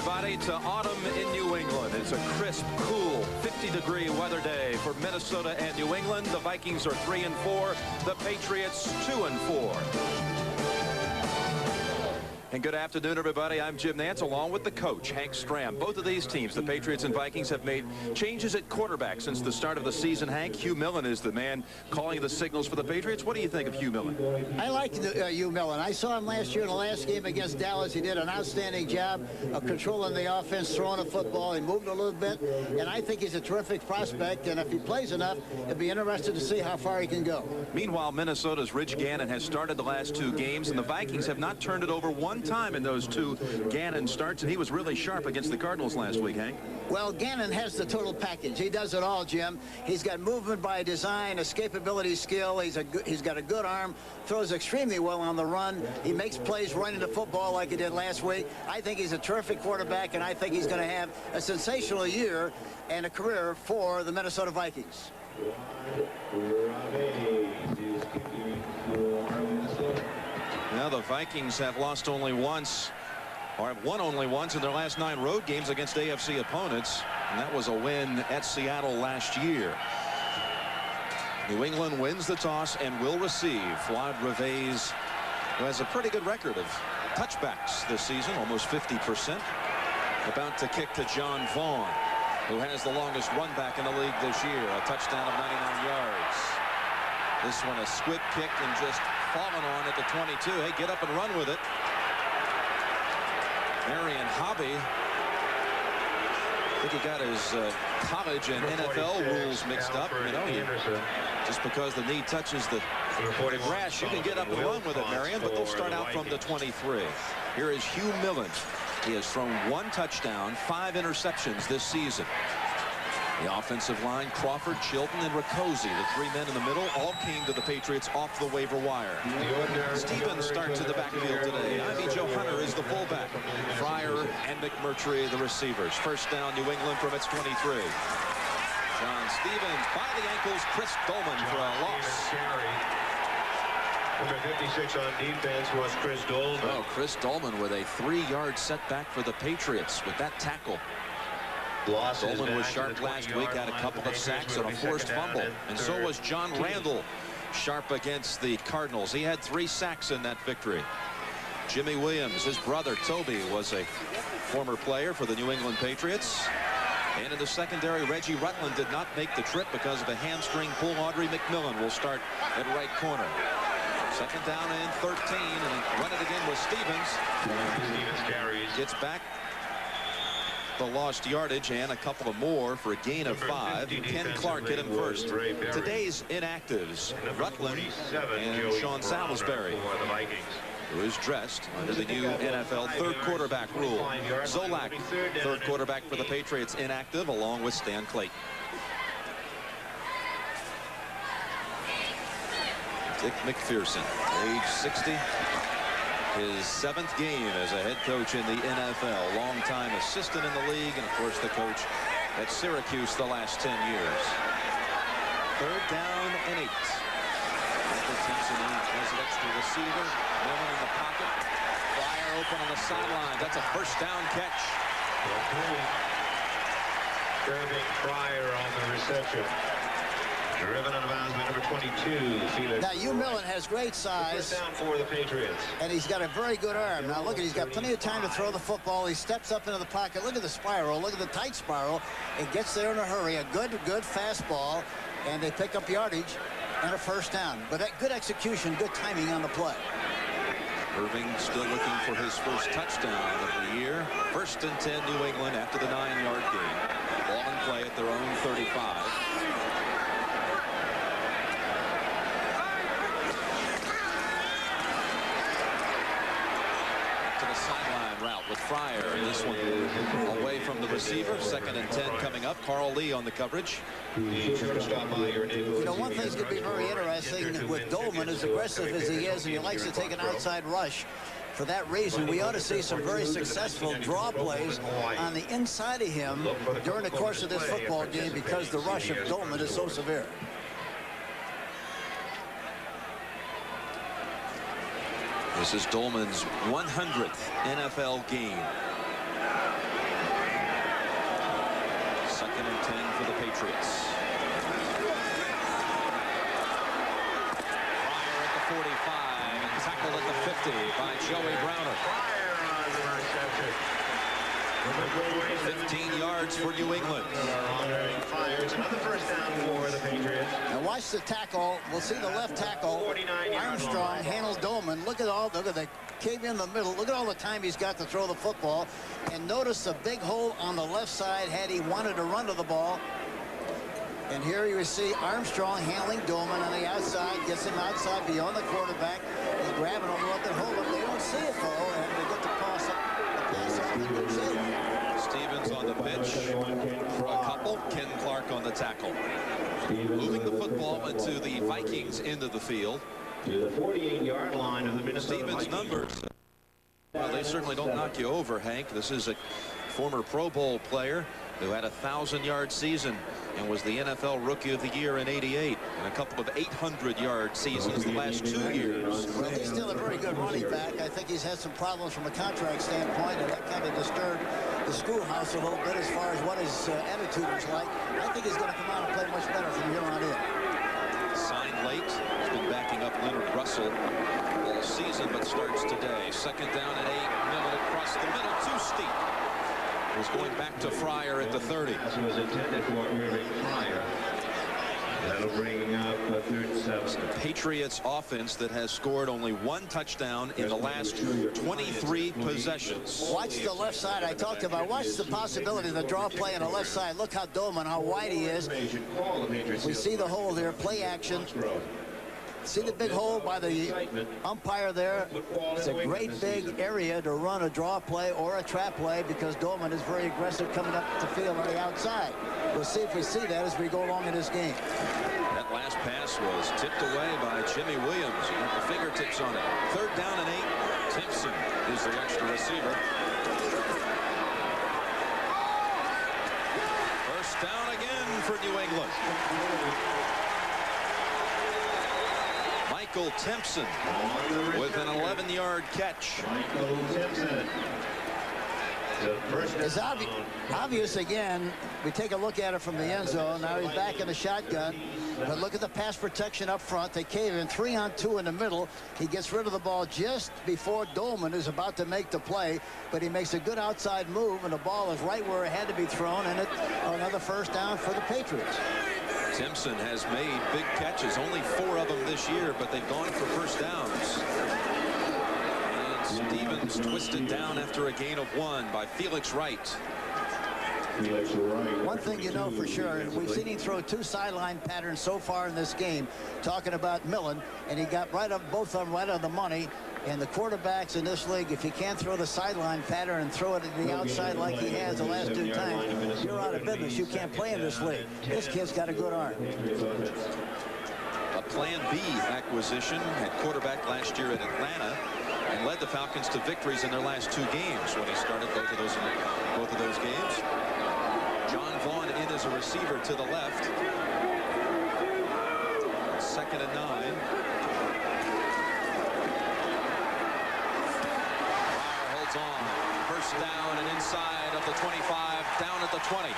everybody, to autumn in New England. It's a crisp, cool, 50-degree weather day for Minnesota and New England. The Vikings are 3-4. The Patriots 2-4. And good afternoon, everybody. I'm Jim Nantz, along with the coach, Hank Stram. Both of these teams, the Patriots and Vikings, have made changes at quarterback since the start of the season. Hank, Hugh Millen is the man calling the signals for the Patriots. What do you think of Hugh Millen? I like Hugh Millen. I saw him last year in the last game against Dallas. He did an outstanding job of controlling the offense, throwing the football. He moved a little bit, and I think he's a terrific prospect. And if he plays enough, it'd be interesting to see how far he can go. Meanwhile, Minnesota's Rich Gannon has started the last two games, and the Vikings have not turned it over one time in those two Gannon starts, and he was really sharp against the Cardinals last week, Hank. Well, Gannon has the total package. He does it all, Jim. He's got movement by design, escapability skill. He's got a good arm, throws extremely well on the run. He makes plays running the football like he did last week. I think he's a terrific quarterback, and I think he's going to have a sensational year and a career for the Minnesota Vikings. Now the Vikings have lost only once, or have won only once in their last 9 road games against AFC opponents, and that was a win at Seattle last year. New England wins the toss and will receive. Floyd Reves, who has a pretty good record of touchbacks this season, almost 50%, about to kick to John Vaughn, who has the longest run back in the league this year, a touchdown of 99 yards. This one a squib kick and just fallen on at the 22. Hey, get up and run with it. Marion Hobby, I think he got his college and NFL rules mixed up. You know, just because the knee touches the grass, you can get up and run with it, Marion, but they'll start out from the 23. Here is Hugh Millen. He has thrown 1 touchdown, 5 interceptions this season. The offensive line, Crawford, Chilton, and Riccozzi, the 3 men in the middle, all came to the Patriots off the waiver wire. Stevens starts in the backfield today. Ivy Joe Hunter is the fullback. Fryer and McMurtry, the receivers. First down, New England from its 23. John Stevens by the ankles. Chris Dolman for a loss. Number 56 on defense was Chris Dolman. Oh, Chris Dolman with a 3-yard setback for the Patriots with that tackle. Dolman was sharp last week, had a couple of sacks and a forced fumble. And so was John Randall, sharp against the Cardinals. He had 3 sacks in that victory. Jimmy Williams, his brother Toby, was a former player for the New England Patriots. And in the secondary, Reggie Rutland did not make the trip because of a hamstring pull. Audrey McMillan will start at right corner. Second down and 13, and run it again with Stevens. Stevens carries. Gets back the lost yardage and a couple of more for a gain of 5. Ken Clark hit him first. Today's inactives, Rutland and Sean Salisbury, who is dressed under the new NFL 3rd quarterback rule. Zolak, 3rd quarterback for the Patriots, inactive, along with Stan Clayton. Dick McPherson, age 60. His 7th game as a head coach in the NFL. Longtime assistant in the league, and of course the coach at Syracuse the last 10 years. 3rd down and 8. Michael Thompson has an extra receiver. Millen in the pocket. Fryer open on the sideline. That's a first down catch. Irving Fryer on the reception. Driven out of bounds by number 22, Felix. Now, Hugh Millen has great size. First down for the Patriots. And he's got a very good arm. Now, look, he's got plenty of time to throw the football. He steps up into the pocket. Look at the spiral. Look at the tight spiral. It gets there in a hurry. A good fastball. And they pick up yardage and a first down. But that good execution, good timing on the play. Irving still looking for his first touchdown of the year. 1st and 10 New England after the 9-yard gain. Ball in play at their own 35. With Fryer, and this one away from the receiver. 2nd and 10 coming up. Carl Lee on the coverage. You know, one thing's going to be very interesting with Dolman, as aggressive as he is, and he likes to take an outside rush. For that reason, we ought to see some very successful draw plays on the inside of him during the course of this football game, because the rush of Dolman is so severe. This is Dolman's 100th NFL game. Second and 10 for the Patriots. Pryor at the 45 and tackled at the 50 by Joey Browner. Pryor on the reception. 15 yards for New England. It's another first down for the Patriots. And watch the tackle. We'll see the left tackle. 49-yard Armstrong line. handles Dolman. Look at the cave in the middle. Look at all the time he's got to throw the football. And notice the big hole on the left side had he wanted to run to the ball. And here you see Armstrong handling Dolman on the outside, gets him outside beyond the quarterback. He's grabbing him up and hold him. They don't see it though, and they get the pass up. Stevens on the bench for a couple. Ken Clark on the tackle. Moving the football into the Vikings end of the field. To the 48-yard line of the Minnesota Stevens' Vikings. numbers, well, they certainly don't knock you over, Hank. This is a former Pro Bowl player who had a 1,000-yard season and was the NFL Rookie of the Year in '88, and a couple of 800-yard seasons the last 2 years. Well, he's still a very good running back. I think he's had some problems from a contract standpoint, and that kind of disturbed the schoolhouse a little bit as far as what his attitude was like. I think he's going to come out and play much better from here on in. Signed late. He's been backing up Leonard Russell all season, but starts today. Second down and 8. Millen across the middle. Too steep. Was going back to Fryer at the 30. That was intended for Irving Pryor. That'll bring up a 3rd and 7. The Patriots offense that has scored only 1 touchdown in the last 23 possessions. Watch the left side I talked about. Watch the possibility of the draw play on the left side. Look how Dolman, how wide he is. We see the hole there, play action. See the big hole by the umpire there? It's a great big area to run a draw play or a trap play because Dolman is very aggressive coming up the field on the outside. We'll see if we see that as we go along in this game. That last pass was tipped away by Jimmy Williams. He got the fingertips on it. 3rd down and 8. Timpson is the extra receiver. First down again for New England. Michael Timpson with an 11-yard catch. Michael Timpson. It's obvious again. We take a look at it from the end zone. Now he's back in the shotgun. But look at the pass protection up front. They cave in 3-on-2 in the middle. He gets rid of the ball just before Dolman is about to make the play. But he makes a good outside move, and the ball is right where it had to be thrown. And another first down for the Patriots. Timpson has made big catches, only 4 of them this year, but they've gone for first downs. And Stevens twisted down after a gain of 1 by Felix Wright. One thing you know for sure, we've seen him throw 2 sideline patterns so far in this game, talking about Millen, and he got right up, both of them right on the money. And the quarterbacks in this league, if you can't throw the sideline pattern and throw it to the outside like he has the last 2 times, you're out of business. You can't play in this league. This kid's got a good arm. A Plan B acquisition at quarterback last year at Atlanta and led the Falcons to victories in their last 2 games when he started both of those games. John Vaughn in as a receiver to the left. 2nd and 9. On. First down and inside of the 25, down at the 20.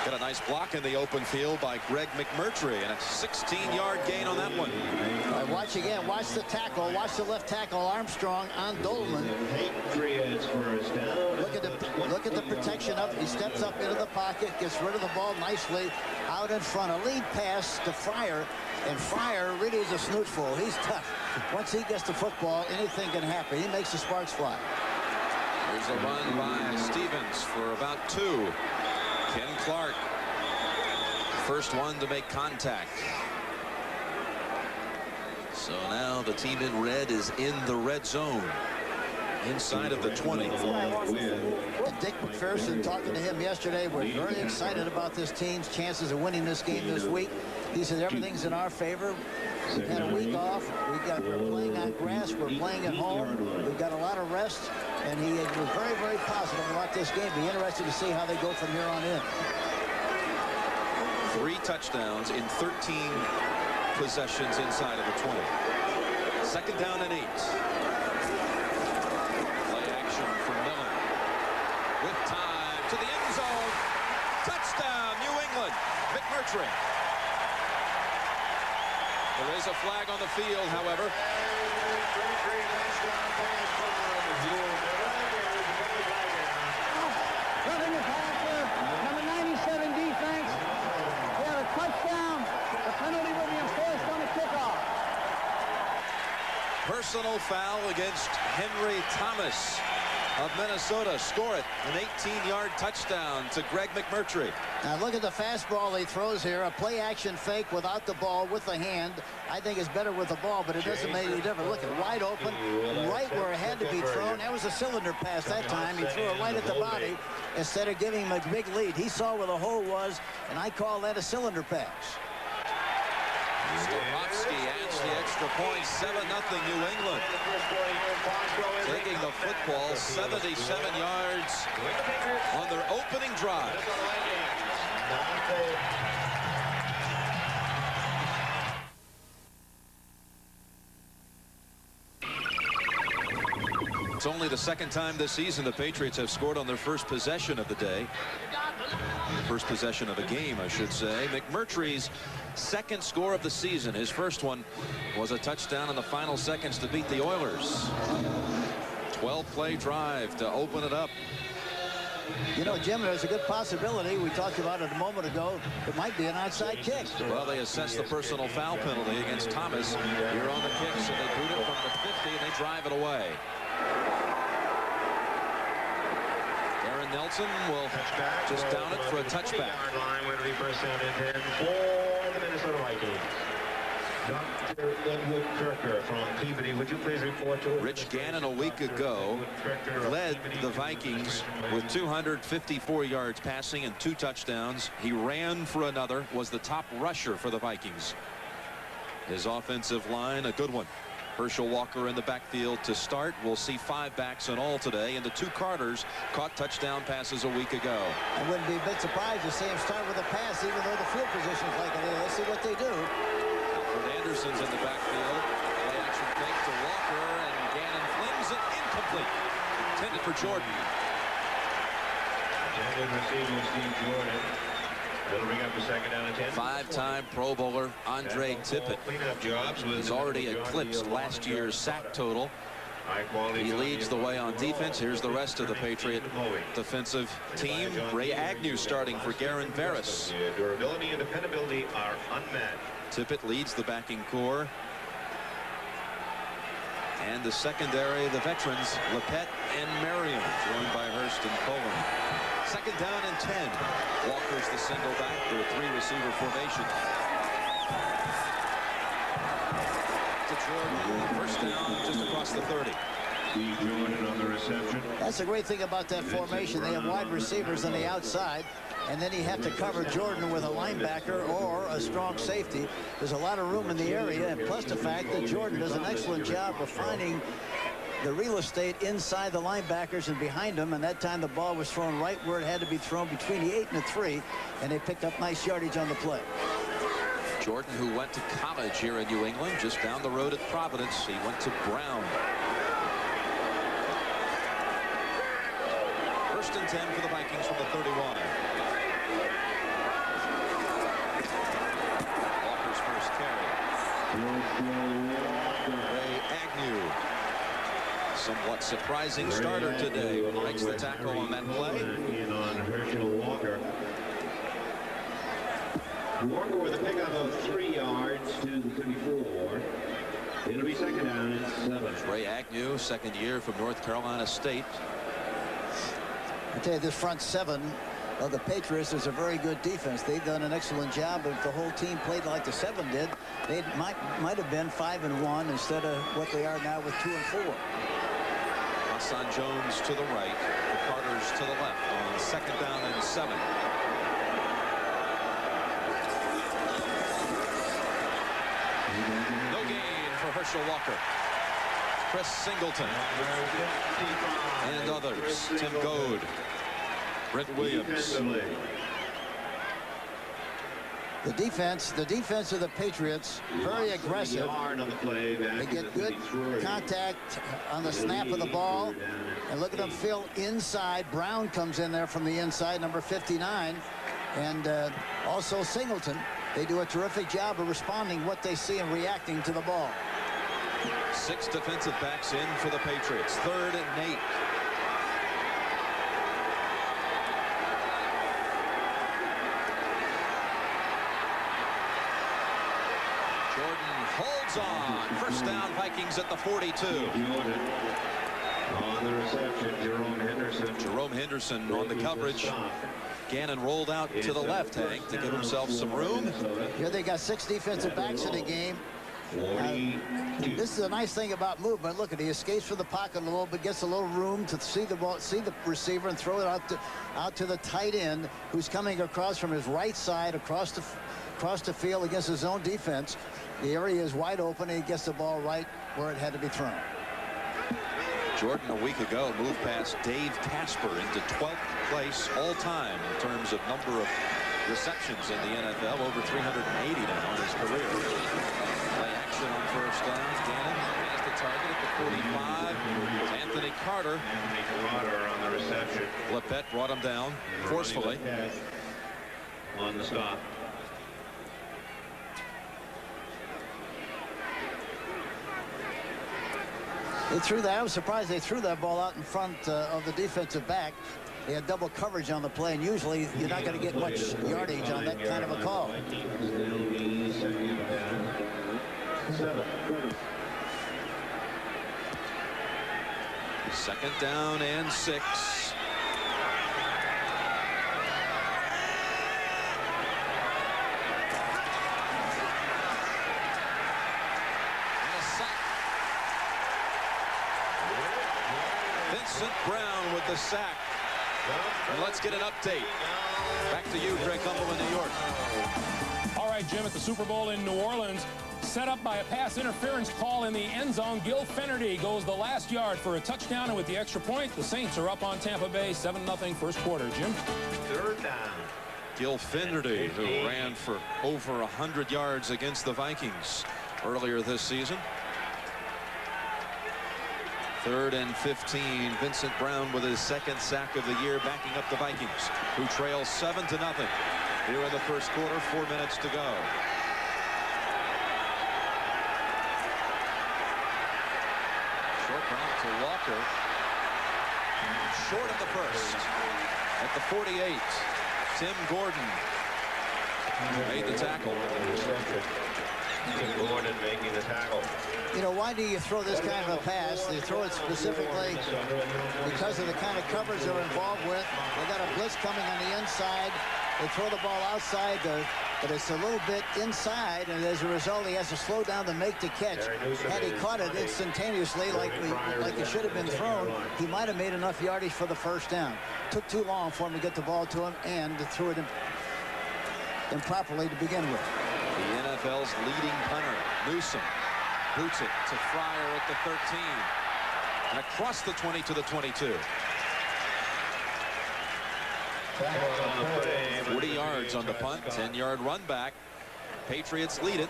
Got a nice block in the open field by Greg McMurtry, and a 16-yard gain on that one. Watch again. Watch the tackle. Watch the left tackle Armstrong on Dolman. Look at the protection up. He steps up into the pocket, gets rid of the ball nicely out in front. A lead pass to Fryer, and Fryer really is a snootful. He's tough. Once he gets the football, anything can happen. He makes the sparks fly. Here's a run by Stevens for about 2. Ken Clark, first one to make contact. So now the team in red is in the red zone, inside of the 20. Dick McPherson, talking to him yesterday, we're very excited about this team's chances of winning this game this week. He said everything's in our favor. We've had a week off. We're playing on grass. We're playing at home. We've got a lot of rest. And he was very, very positive about this game. Be interested to see how they go from here on in. 3 touchdowns in 13 possessions inside of the 20. 2nd down and 8. Play action for Millen. field, however. Number 97 defense. We have a touchdown. The penalty will be enforced on the kickoff. Personal foul against Henry Thomas of Minnesota. Score it. An 18-yard touchdown to Greg McMurtry. Now look at the fastball he throws here. A play action fake without the ball with the hand. I think is better with the ball, but it doesn't make any difference. Look at wide open, right where it had to be thrown. That was a cylinder pass that time. He threw it right at the body instead of giving him a big lead. He saw where the hole was, and I call that a cylinder pass. Stram adds the extra point. 7-0 New England. Taking the football 77 yards on their opening drive. It's only the second time this season the Patriots have scored on their first possession of the day. First possession of a game, I should say. McMurtry's second score of the season. His first one was a touchdown in the final seconds to beat the Oilers. 12-play drive to open it up. You know, Jim, there's a good possibility. We talked about it a moment ago. It might be an outside kick. Well, they assess the personal foul penalty against Thomas here on the kick, so they boot it from the 50 and they drive it away. Nelson will just down it for a touchback. For the Minnesota Vikings. Dr. Linwood Kirker from Peabody, would you please report to us? Rich Gannon a week ago led the Vikings with 254 yards passing and 2 touchdowns. He ran for another, was the top rusher for the Vikings. His offensive line, a good one. Herschel Walker in the backfield to start. We'll see 5 backs in all today, and the 2 Carters caught touchdown passes a week ago. I wouldn't be a bit surprised to see him start with a pass, even though the field position's like it is. Let's see what they do. Alfred Anderson's in the backfield. Play action fake to Walker, and Gannon flings it incomplete. Intended for Jordan. Intended receiver Steve Jordan. That'll bring up the second down and 10. 5-time Pro Bowler Andre Tippett. He's already eclipsed last year's sack total. He leads the way on defense. Here's the rest of the Patriot defensive team. Ray Agnew starting for Garen Veras. Durability and dependability are unmatched. Tippett leads the backing core. And the secondary, the veterans, Lepet and Merriam, joined by Hurst and Cohen. Second down and 10. Walker's the single back to a 3-receiver formation. To Jordan, first down just across the 30. Steve Jordan on the reception. That's the great thing about that formation. They have wide receivers on the outside, and then you have to cover Jordan with a linebacker or a strong safety. There's a lot of room in the area, and plus the fact that Jordan does an excellent job of finding the real estate inside the linebackers and behind them, and that time the ball was thrown right where it had to be thrown, between the 8 and the 3, and they picked up nice yardage on the play. Jordan, who went to college here in New England, just down the road at Providence. He went to Brown. First and 10 for the Vikings from the 31. Walker's first carry. Ray Agnew. Somewhat surprising starter today. Breaks the tackle on that play. In on Herschel Walker. Walker with a pickup of 3 yards to the 34. It'll be second down and 7. Ray Agnew, second year from North Carolina State. I tell you, this front 7 of the Patriots is a very good defense. They've done an excellent job, but if the whole team played like the 7 did, they might have been 5-1 instead of what they are now with 2 and 4. Hassan Jones to the right, the Carters to the left on second down and 7. No gain for Herschel Walker. Chris Singleton and others. Tim Goad, Brent Williams. The defense of the Patriots, very aggressive. They get good contact on the snap of the ball. And look at them fill inside. Brown comes in there from the inside, number 59. And also Singleton. They do a terrific job of responding what they see and reacting to the ball. 6 defensive backs in for the Patriots. 3rd and 8. Jordan holds on. First down, Vikings at the 42. On the reception, Jerome Henderson on the coverage. Gannon rolled out to the left, Hank, to give himself some room. Here they got 6 defensive backs in the game. This is a nice thing about movement. Look at, he escapes from the pocket a little bit, gets a little room to see the ball, see the receiver, and throw it out to the tight end, who's coming across from his right side across the field against his own defense. The area is wide open, and he gets the ball right where it had to be thrown. Jordan a week ago moved past Dave Casper into 12th place all-time in terms of number of receptions in the NFL, over 380 now in his career. Play action on first down. Gannon has the target at the 45. Anthony Carter. on the reception. Lepet brought him down forcefully. On the stop. They threw that. I was surprised they threw that ball out in front of the defensive back. They had double coverage on the play, and usually you're not going to get much yardage on that kind of a call. Second down and 6. Vincent Brown with the sack. And let's get an update. Back to you, Greg Gumbel in New York. All right, Jim, at the Super Bowl in New Orleans, set up by a pass interference call in the end zone. Gil Finnerty goes the last yard for a touchdown, and with the extra point, the Saints are up on Tampa Bay 7-0 first quarter. Jim? 3rd down. Gil Finnerty, who ran for over 100 yards against the Vikings earlier this season. 3rd and 15. Vincent Brown with his 2nd sack of the year, backing up the Vikings, who trail 7-0 here in the first quarter. 4 minutes to go. Short route to Walker. Short of the first. At the 48, Tim Gordon made the tackle. Tim Gordon making the tackle. You know, why do you throw this kind of a pass? They throw it specifically because of the kind of coverage they're involved with. They got a blitz coming on the inside. They throw the ball outside, but it's a little bit inside, and as a result, he has to slow down to make the catch. Had he caught it instantaneously, like it should have been thrown, he might have made enough yardage for the first down. Took too long for him to get the ball to him, and threw it improperly to begin with. The NFL's leading punter, Newsom, boots it to Fryer at the 13. And across the 20 to the 22. 40 yards on the punt, 10-yard run back. Patriots lead it.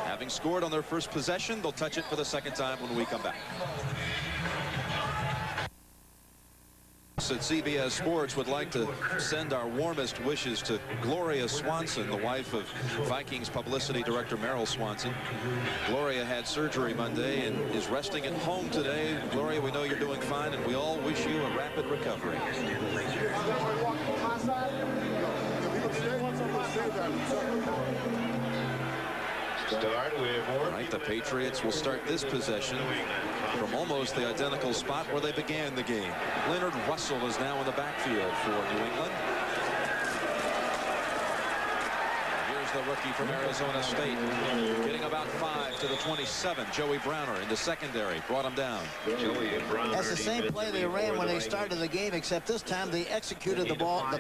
Having scored on their first possession, they'll touch it for the 2nd time when we come back. At CBS Sports would like to send our warmest wishes to Gloria Swanson, the wife of Vikings publicity director Merrill Swanson. Gloria had surgery Monday and is resting at home today. Gloria, we know you're doing fine, and we all wish you a rapid recovery. All right, the Patriots will start this possession from almost the identical spot where they began the game. Leonard Russell is now in the backfield for New England. Here's the rookie from Arizona State, getting about 5 to the 27. Joey Browner in the secondary, brought him down. That's the same play they ran when they started the game, except this time they executed the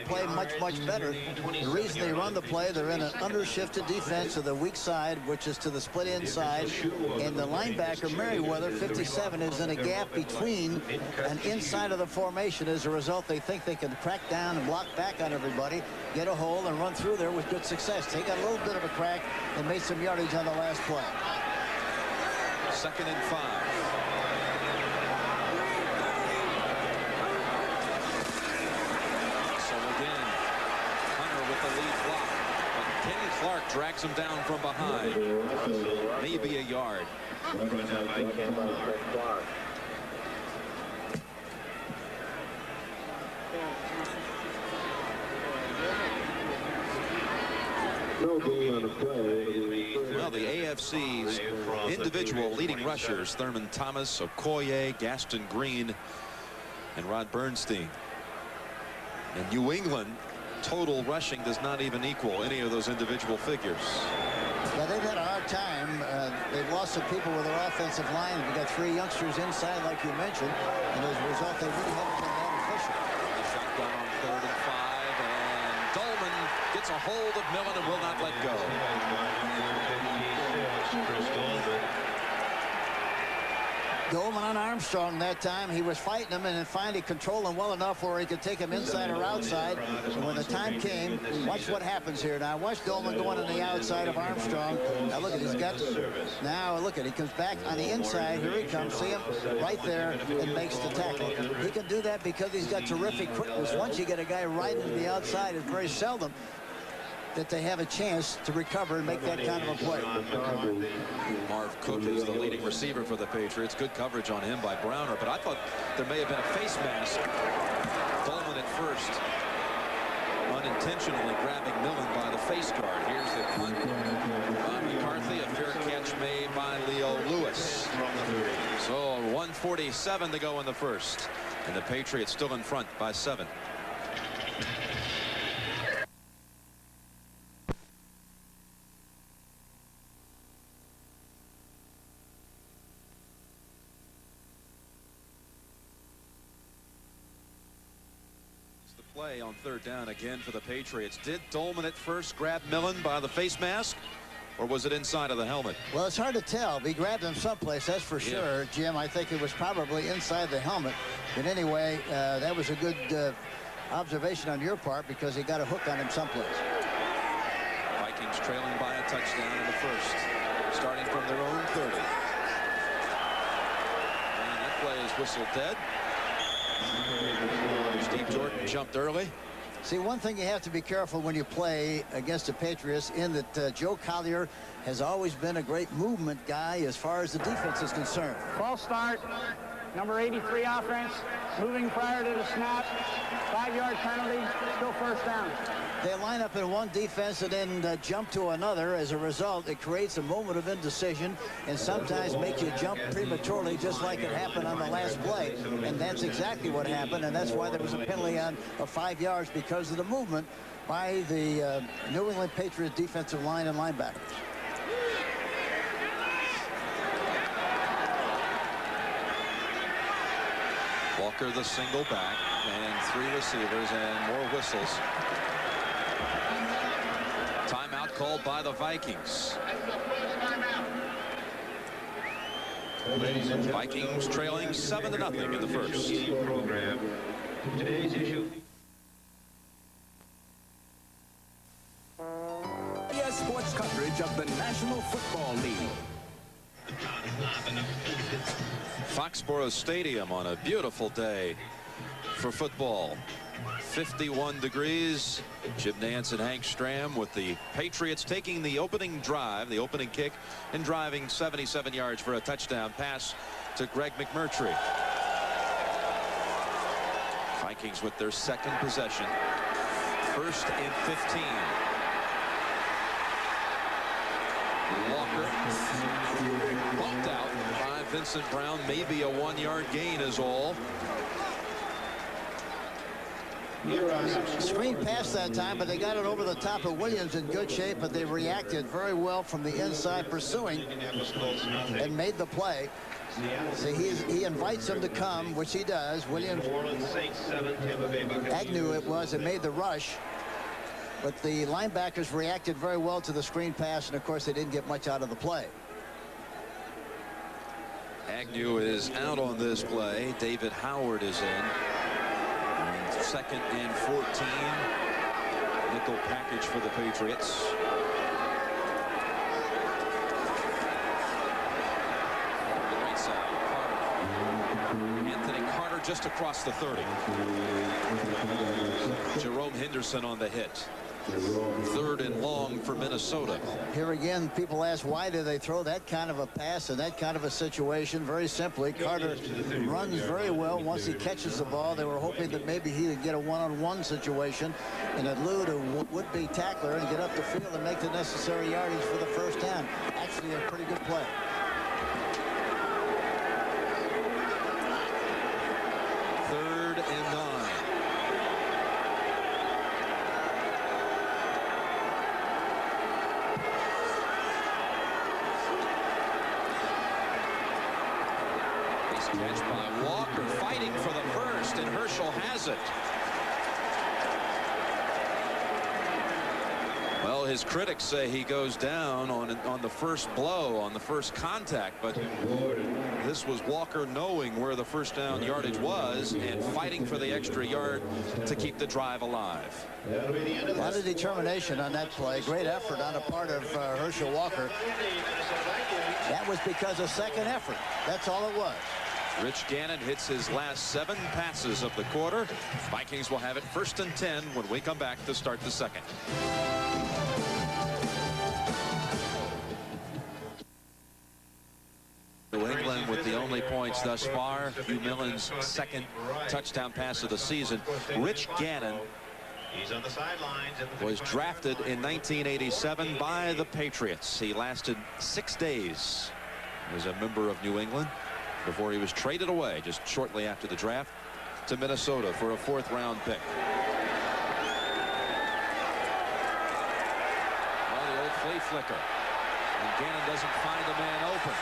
play much better. The reason they run the play, they're in an undershifted defense to the weak side, which is to the split inside, and the linebacker Merriweather, 57, is in a gap between and inside of the formation. As a result, they think they can crack down and block back on everybody, get a hole, and run through there with good success. They got a little bit of a crack and made some yardage on the last play. 2nd and 5. So again, Hunter with the lead block. But Kenny Clark drags him down from behind. Maybe a yard. Well, the AFC's individual leading rushers, Thurman Thomas, Okoye, Gaston Green, and Rod Bernstein. And New England, total rushing does not even equal any of those individual figures. Yeah, they've had a hard time. They've lost some people with their offensive line. We've got 3 youngsters inside, like you mentioned, and as a result, they really haven't been that efficient. Shotgun on 3rd and 5, and Dolman gets a hold of Millen and will not let go. Dolman on Armstrong that time. He was fighting him and then finally controlled him well enough where he could take him inside or outside. And when the time came, watch what happens here. Now watch Dolman going on the outside of Armstrong. Now look at his gut. Now look at, he comes back on the inside. Here he comes. See him right there and makes the tackle. He can do that because he's got terrific quickness. Once you get a guy right into the outside, it's very seldom that they have a chance to recover and make that kind of a play. Marv Cook is the leading receiver for the Patriots. Good coverage on him by Browner, but I thought there may have been a face mask. Dolman at first, unintentionally grabbing Millen by the face guard. Here's the punt by McCarthy. A fair catch made by Leo Lewis. So 1:47 to go in the first, and the Patriots still in front by 7. Play on 3rd down again for the Patriots. Did Dolman at first grab Millen by the face mask, or was it inside of the helmet? Well, it's hard to tell. He grabbed him someplace, that's for sure, Jim. I think it was probably inside the helmet. But anyway, that was a good observation on your part because he got a hook on him someplace. Vikings trailing by a touchdown in the first, starting from their own 30. And that play is whistled dead. Steve Jordan jumped early. See, one thing you have to be careful when you play against the Patriots in that Joe Collier has always been a great movement guy as far as the defense is concerned. False start, number 83 offense, moving prior to the snap, 5-yard penalty, still first down. They line up in one defense and then jump to another. As a result, it creates a moment of indecision and sometimes makes you jump prematurely, just like it happened on the last play. And that's exactly what happened, and that's why there was a penalty on 5 yards because of the movement by the New England Patriots defensive line and linebackers. Walker the single back, and 3 receivers and more whistles. Timeout called by the Vikings. Vikings trailing 7-0 in the first. Today's issue. CBS Sports coverage of the National Football League. Foxborough Stadium on a beautiful day for football. 51 degrees. Jim Nantz and Hank Stram with the Patriots taking the opening drive, the opening kick, and driving 77 yards for a touchdown pass to Greg McMurtry. Vikings with their second possession. 1st and 15. Walker bumped out by Vincent Brown. Maybe a 1-yard gain is all. Screen pass that time, but they got it over the top of Williams in good shape, but they reacted very well from the inside pursuing and made the play. So he invites him to come, which he does. Williams, Agnew it was, and made the rush. But the linebackers reacted very well to the screen pass, and of course they didn't get much out of the play. Agnew is out on this play. David Howard is in. And 2nd and 14. Nickel package for the Patriots. The right side, Carter. Anthony Carter just across the 30. Jerome Henderson on the hit. 3rd and long for Minnesota. Here again, people ask, why do they throw that kind of a pass in that kind of a situation? Very simply, Carter runs very well. Once he catches the ball, they were hoping that maybe he would get a one-on-one situation and elude a would-be tackler and get up the field and make the necessary yardage for the first down. Actually, a pretty good play. Catch by Walker, fighting for the first, and Herschel has it. Well, his critics say he goes down on the first blow, on the first contact, but this was Walker knowing where the first down yardage was and fighting for the extra yard to keep the drive alive. A lot of determination on that play. Great effort on the part of Herschel Walker. That was because of second effort. That's all it was. Rich Gannon hits his last 7 passes of the quarter. Vikings will have it 1st and 10 when we come back to start the second. New England with the only points thus far. Hugh Millen's 2nd touchdown pass of the season. Rich Gannon was drafted in 1987 by the Patriots. He lasted 6 days as a member of New England before he was traded away just shortly after the draft to Minnesota for a 4th round pick. Well, the old flea flicker, and Gannon doesn't find a man open.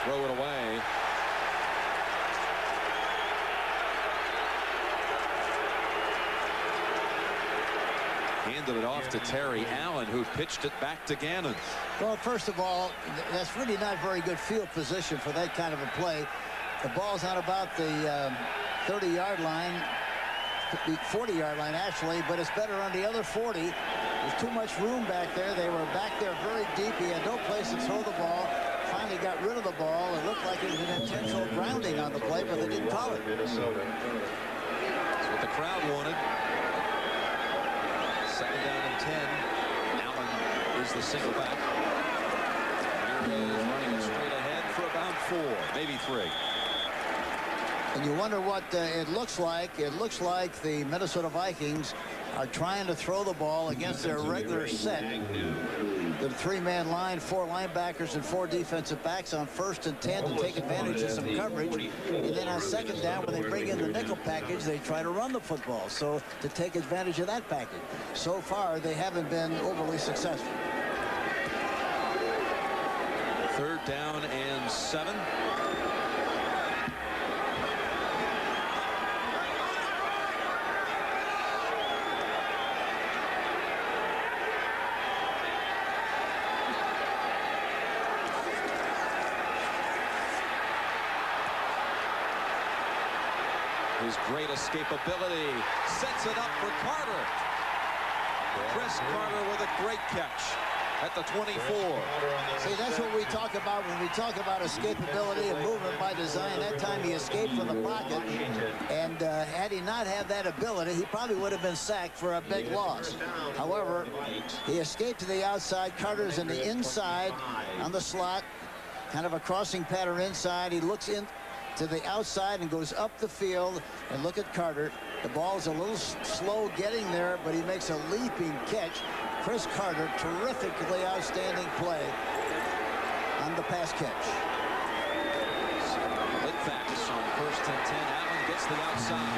Throw it away. Handed it off to Terry Allen, who pitched it back to Gannon. Well, first of all, that's really not very good field position for that kind of a play. The ball's on about the 30-yard line, the 40-yard line actually, but it's better on the other 40. There's too much room back there. They were back there very deep. He had no place to throw the ball. Finally got rid of the ball. It looked like it was an intentional grounding on the play, but they didn't call it. That's what the crowd wanted. 2nd down and 10. Allen is the single back. Here he is running it straight ahead for about 4, maybe 3. And you wonder what it looks like. It looks like the Minnesota Vikings are trying to throw the ball against their regular set. The 3-man line, 4 linebackers and 4 defensive backs on 1st and 10 to take advantage of some coverage. And then on 2nd down, when they bring in the nickel package, they try to run the football. So to take advantage of that package. So far, they haven't been overly successful. 3rd down and 7. His great escapability sets it up for Carter. Chris Carter with a great catch at the 24. See, that's what we talk about when we talk about escapability and movement by design. That time he escaped from the pocket, and had he not had that ability, he probably would have been sacked for a big loss. However, he escaped to the outside. Carter's in the inside on the slot, kind of a crossing pattern inside. He looks in to the outside and goes up the field, and look at Carter. The ball's a little slow getting there, but he makes a leaping catch. Chris Carter, terrifically outstanding play on the pass catch. Split backs on 1st and 10. Allen gets the outside.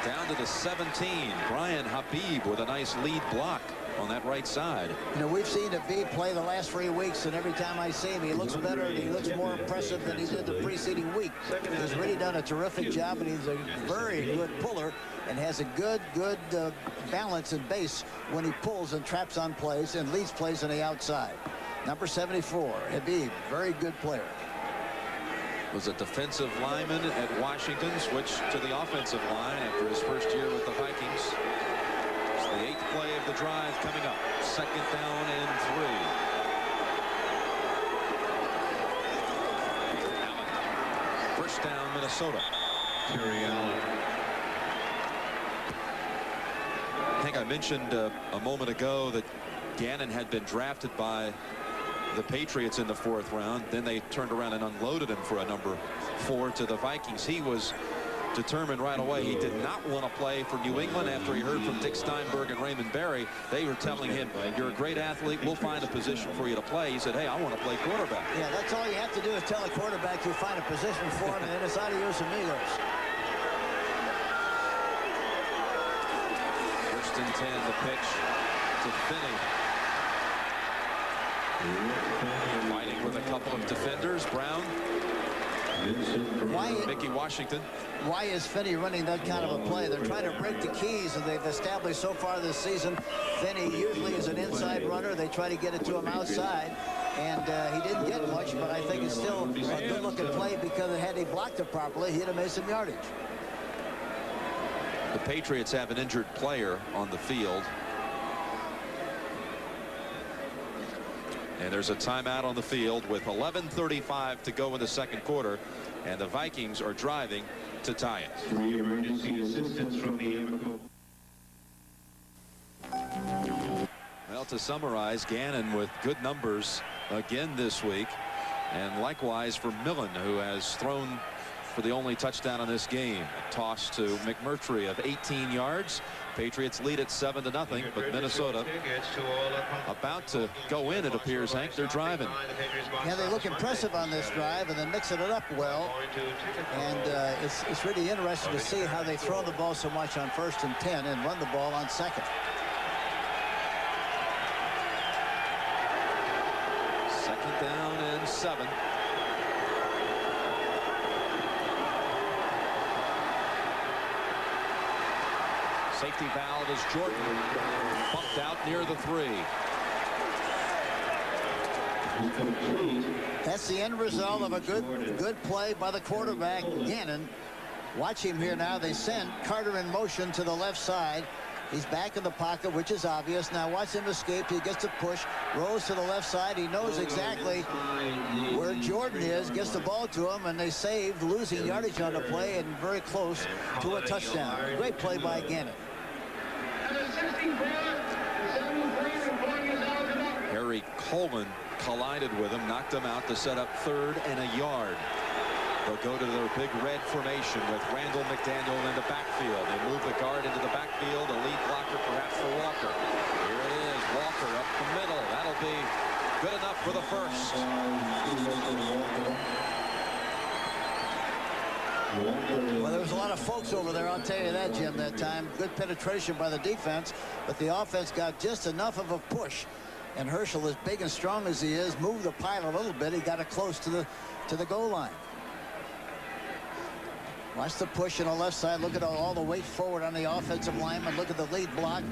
Down to the 17. Brian Habib with a nice lead block on that right side. You know, we've seen Habib play the last 3 weeks, and every time I see him, he looks better and he looks more impressive than he did the preceding week. He's really done a terrific job, and he's a very good puller and has a good balance and base when he pulls and traps on plays and leads plays on the outside. Number 74, Habib, very good player. Was a defensive lineman at Washington, switched to the offensive line after his first year with the Vikings. It's the 8th play of the drive coming up. 2nd down and 3. Allen. 1st down, Minnesota. Terry Allen. I think I mentioned a moment ago that Gannon had been drafted by the Patriots in the 4th round. Then they turned around and unloaded him for a number 4 to the Vikings. He was determined right away he did not want to play for New England after he heard from Dick Steinberg and Raymond Berry. They were telling him, you're a great athlete, we'll find a position for you to play. He said, hey, I want to play quarterback. Yeah, that's all you have to do is tell a quarterback you find a position for him, and then it's adios amigos. First and 10, the pitch to Finney. Fighting with a couple of defenders. Brown. Mickey Washington. Why is Finney running that kind of a play? They're trying to break the keys, and they've established so far this season Finney usually is an inside runner. They try to get it to him outside, and he didn't get much, but I think it's still a good-looking play because had he blocked it properly, he'd have made some yardage. The Patriots have an injured player on the field. And there's a timeout on the field with 11:35 to go in the 2nd quarter, and the Vikings are driving to tie it. 3 emergency assistance from the Amico. Well, to summarize, Gannon with good numbers again this week, and likewise for Millen, who has thrown for the only touchdown in this game. A toss to McMurtry of 18 yards. Patriots lead it 7-0, but Minnesota about to go in, it appears, Hank. They're driving. Yeah, they look impressive on this drive and then mixing it up well. And it's really interesting to see how they throw the ball so much on 1st and 10 and run the ball on 2nd. 2nd down and 7. Safety valve is Jordan, bumped out near the 3. That's the end result of a good play by the quarterback, Gannon. Watch him here now. They send Carter in motion to the left side. He's back in the pocket, which is obvious. Now watch him escape. He gets a push, rolls to the left side. He knows exactly where Jordan is, gets the ball to him, and they saved losing yardage on the play and very close to a touchdown. Great play by Gannon. Harry Coleman collided with him, knocked him out to set up 3rd and a yard. They'll go to their big red formation with Randall McDaniel in the backfield. They move the guard into the backfield, a lead blocker perhaps for Walker. Here it is, Walker up the middle. That'll be good enough for the 1st. Well, there was a lot of folks over there, I'll tell you that, Jim, that time. Good penetration by the defense, but the offense got just enough of a push. And Herschel, as big and strong as he is, moved the pile a little bit. He got it close to the goal line. Watch the push on the left side. Look at all the weight forward on the offensive lineman. Look at the lead block.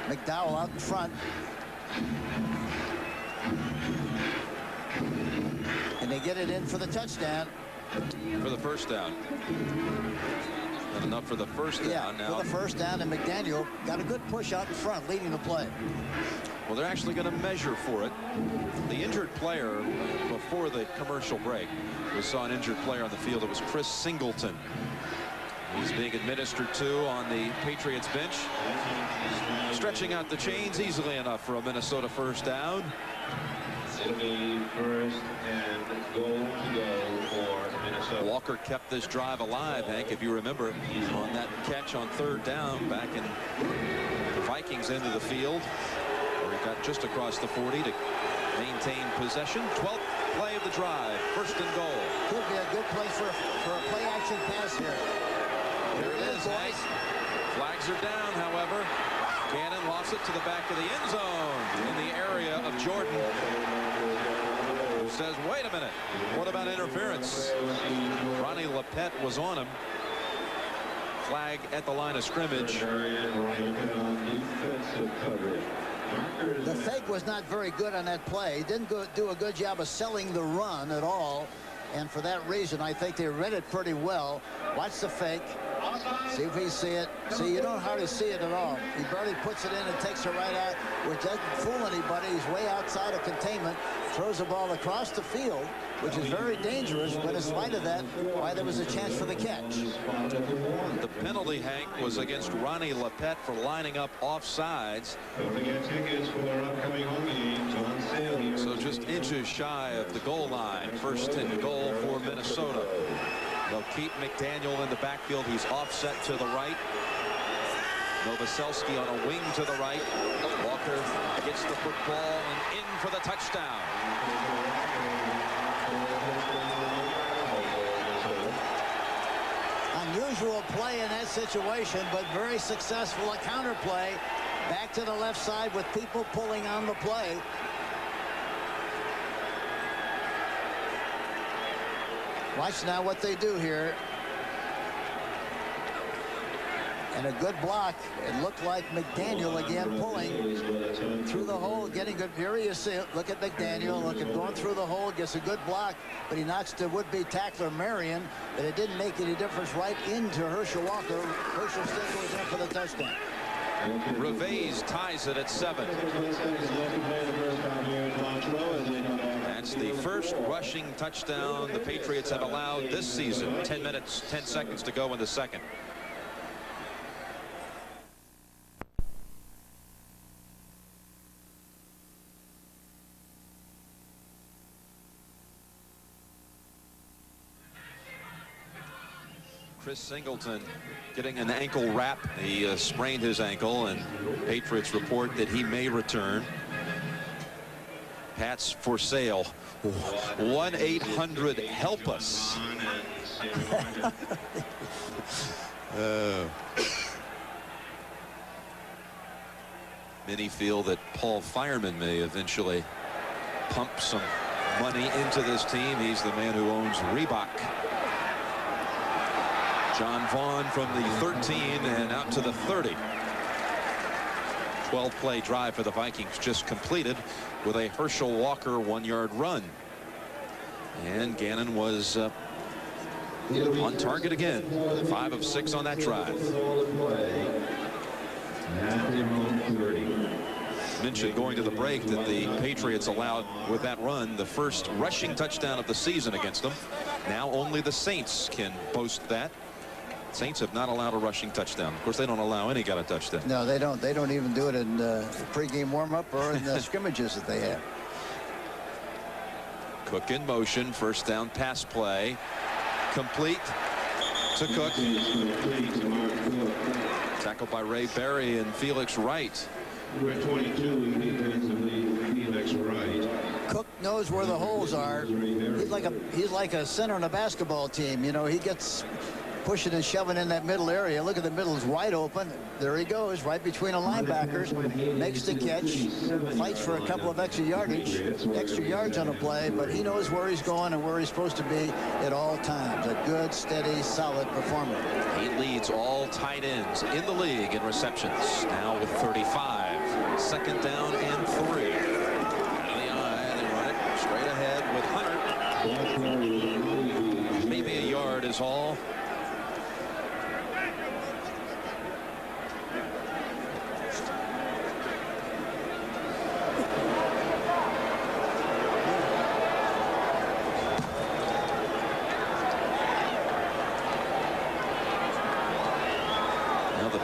McDowell out in front. And they get it in for the touchdown. For the 1st down. Not enough for the 1st down. Yeah, now. for the 1st down, and McDaniel got a good push out in front, leading the play. Well, they're actually going to measure for it. The injured player before the commercial break, we saw an injured player on the field. It was Chris Singleton. He's being administered to on the Patriots bench. Stretching out the chains easily enough for a Minnesota 1st down. It'll be 1st and goal to go for Minnesota. Walker kept this drive alive, Hank, if you remember, on that catch on 3rd down back in the Vikings end of the field, where he got just across the 40 to maintain possession. 12th play of the drive, 1st and goal. Could be a good place for a play-action pass here. There it is, Hank. Flags are down, however. Gannon lost it to the back of the end zone in the area of Jordan, who says, wait a minute, what about interference? Ronnie Lepet was on him. Flag at the line of scrimmage. The fake was not very good on that play. Didn't do a good job of selling the run at all. And for that reason, I think they read it pretty well. Watch the fake. See if we see it. See, you don't hardly see it at all. He barely puts it in and takes it right out, which doesn't fool anybody. He's way outside of containment. Throws the ball across the field, which is very dangerous, but in spite of that, why there was a chance for the catch. The penalty, Hank, was against Ronnie Lepet for lining up offsides. Don't forget tickets for upcoming home games on sale here. So just inches shy of the goal line. First and goal for Minnesota. They'll keep McDaniel in the backfield. He's offset to the right. Novoselsky on a wing to the right. Walker gets the football and in for the touchdown. Unusual play in that situation, but very successful. A counter play back to the left side with people pulling on the play. Watch now what they do here. And a good block. It looked like McDaniel again pulling through the hole, getting good. Here he is. Look at McDaniel. Look at going through the hole. Gets a good block, but he knocks the would-be tackler Marion. But it didn't make any difference right into Herschel Walker. Herschel still goes in for the touchdown. Reveiz ties it at 7. That's the first rushing touchdown the Patriots have allowed this season. 10 minutes, 10 seconds to go in the second. Chris Singleton getting an ankle wrap. He sprained his ankle, and Patriots report that he may return. Pats for sale. 1-800-HELP-US. Many feel that Paul Fireman may eventually pump some money into this team. He's the man who owns Reebok. John Vaughn from the 13 and out to the 30. 12-play drive for the Vikings just completed with a Herschel Walker 1-yard run. And Gannon was on target again. 5 of 6 on that drive. Mentioned going to the break that the Patriots allowed with that run the first rushing touchdown of the season against them. Now only the Saints can boast that. Saints have not allowed a rushing touchdown. Of course, they don't allow any kind of touchdown. No, they don't. They don't even do it in pregame warm-up or in the scrimmages that they have. Cook in motion. First down pass play. Complete to Cook. Tackled by Ray Berry and Felix Wright. Number 22, defensively, Felix Wright. Cook knows where the holes are. He's like a center in a basketball team. You know, he gets pushing and shoving in that middle area. Look at the middle is wide open. There he goes, right between the linebackers. Makes the catch. Fights for a couple of extra yards on a play, but he knows where he's going and where he's supposed to be at all times. A good, steady, solid performer. He leads all tight ends in the league in receptions. Now with 35. Second down and 3. Out of the eye, they run it straight ahead with Hunter. Maybe a yard is all.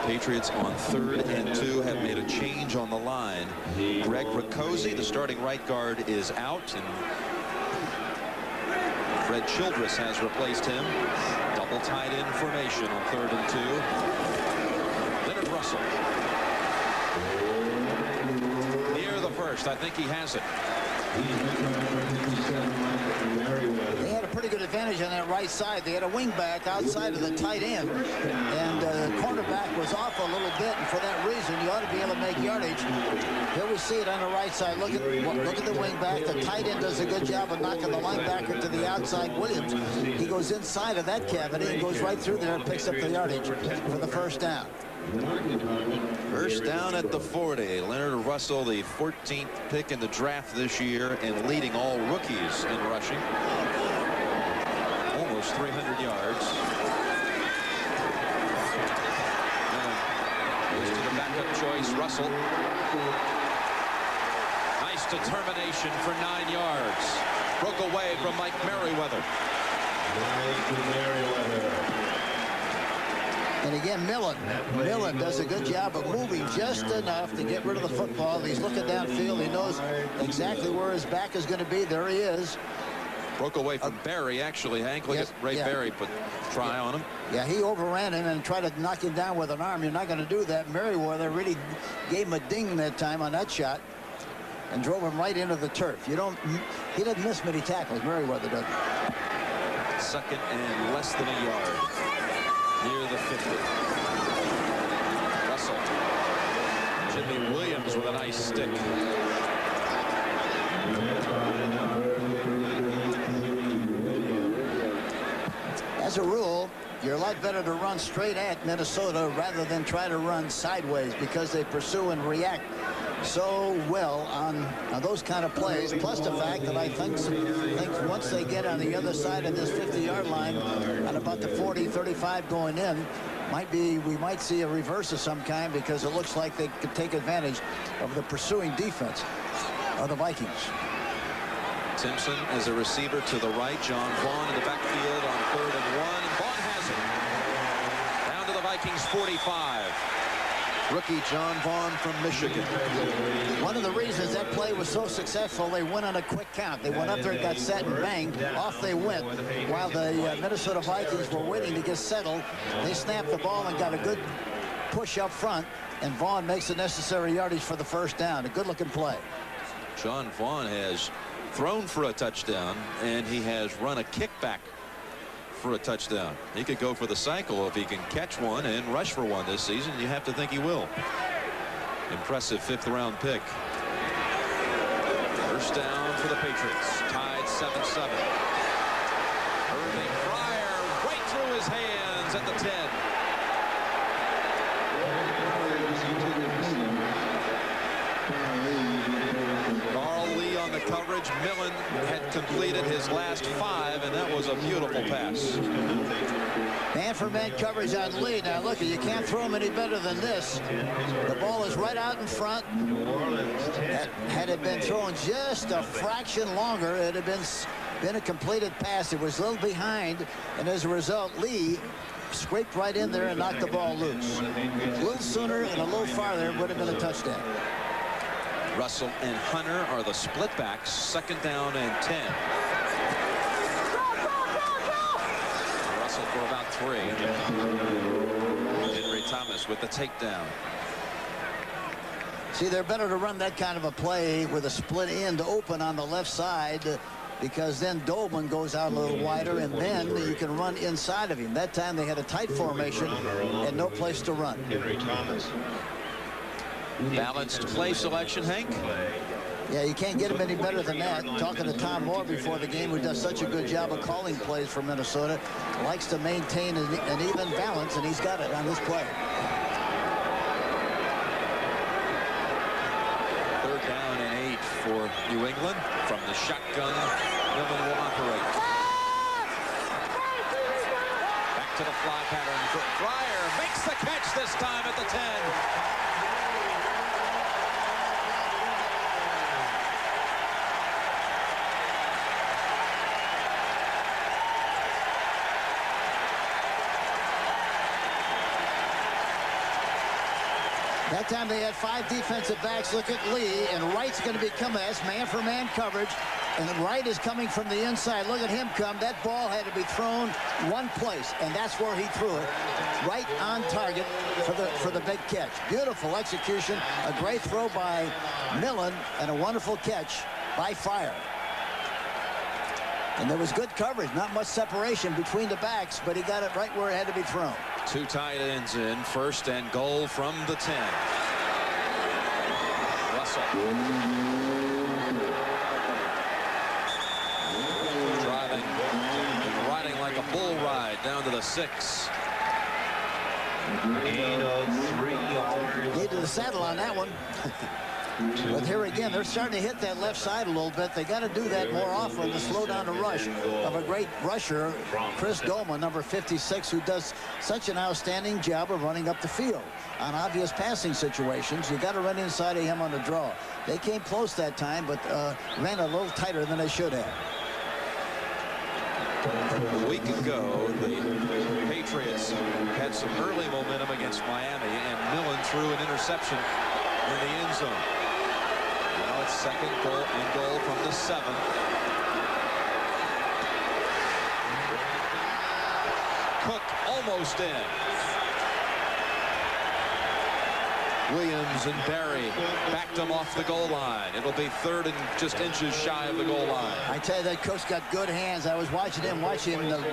Patriots on 3rd and 2 have made a change on the line. Greg Riccozzi, the starting right guard, is out, and Fred Childress has replaced him. Double tight end formation on 3rd and 2. Leonard Russell near the first. I think he has it. They had a pretty good advantage on that right side. They had a wing back outside of the tight end, and the cornerback was off a little bit, and for that reason you ought to be able to make yardage. Here we see it on the right side. Look at the wing back. The tight end does a good job of knocking the linebacker to the outside. Williams, he goes inside of that cavity and goes right through there and picks up the yardage for the first down. First down at the 40. Leonard Russell, the 14th pick in the draft this year and leading all rookies in rushing. Almost 300 yards. backup choice, Russell. Nice determination for 9 yards. Broke away from Mike Merriweather. And again, Millen does a good job of moving just enough to get rid of the football. He's looking downfield. He knows exactly where his back is going to be. There he is. Broke away from Barry, actually, Hank. Look at Ray Barry put try on him. Yeah, he overran him and tried to knock him down with an arm. You're not going to do that. Merriweather really gave him a ding that time on that shot and drove him right into the turf. He doesn't miss many tackles. Merriweather doesn't. Second and less than a yard. Near the 50. Russell. Jimmy Williams with a nice stick. As a rule, you're a lot better to run straight at Minnesota rather than try to run sideways because they pursue and react so well on those kind of plays. Plus the fact that I think once they get on the other side of this 50-yard line at about the 40-35 going in, we might see a reverse of some kind because it looks like they could take advantage of the pursuing defense of the Vikings. Simpson as a receiver to the right. John Vaughn in the backfield on 3rd and 1. And Vaughn has it. Down to the Vikings 45. Rookie John Vaughn from Michigan. One of the reasons that play was so successful, they went on a quick count. They went up there, got set, and bang, off they went. While the Minnesota Vikings were waiting to get settled, they snapped the ball and got a good push up front, and Vaughn makes the necessary yardage for the first down. A good-looking play. John Vaughn has thrown for a touchdown, and he has run a kickback for a touchdown. He could go for the cycle if he can catch one and rush for one this season. You have to think he will. Impressive 5th-round pick. First down for the Patriots. Tied 7-7. Irving Fryer right through his hands at the 10. Coverage. Millen had completed his last 5, and that was a beautiful pass. Man-for-man coverage on Lee. Now look, you can't throw him any better than this. The ball is right out in front. Had it been thrown just a fraction longer, it had been a completed pass. It was a little behind, and as a result, Lee scraped right in there and knocked the ball loose. A little sooner and a little farther would have been a touchdown. Russell and Hunter are the split backs. 2nd down and 10. Russell for about 3. Henry Thomas with the takedown. See, they're better to run that kind of a play with a split end open on the left side, because then Dolman goes out a little wider, and then you can run inside of him. That time they had a tight formation and no place to run. Henry Thomas. Balanced play selection, Hank. Yeah, you can't get him any better than that. Talking to Tom Moore before the game, who does such a good job of calling plays for Minnesota, likes to maintain an even balance, and he's got it on this play. 3rd down and 8 for New England. From the shotgun, Millen will operate. Back to the fly pattern. Fryer makes the catch this time at the 10. That time they had 5 defensive backs. Look at Lee, and Wright's going to be coming. That's man-for-man coverage, and Wright is coming from the inside. Look at him come. That ball had to be thrown one place, and that's where he threw it. Right on target for the big catch. Beautiful execution, a great throw by Millen, and a wonderful catch by Fryer. And there was good coverage, not much separation between the backs, but he got it right where it had to be thrown. 2 tight ends in. 1st and goal from the 10. Russell. Driving and riding like a bull ride down to the 6. Needed a saddle on that one. But here again, they're starting to hit that left side a little bit. They got to do that more often to slow down the rush of a great rusher, Chris Doma, number 56, who does such an outstanding job of running up the field on obvious passing situations. You got to run inside of him on the draw. They came close that time, but ran a little tighter than they should have. A week ago, the Patriots had some early momentum against Miami, and Millen threw an interception in the end zone. Now it's second and goal from the 7. Cook almost in. Williams and Barry backed him off the goal line. It'll be 3rd and just inches shy of the goal line. I tell you, that Cook's got good hands. I was watching the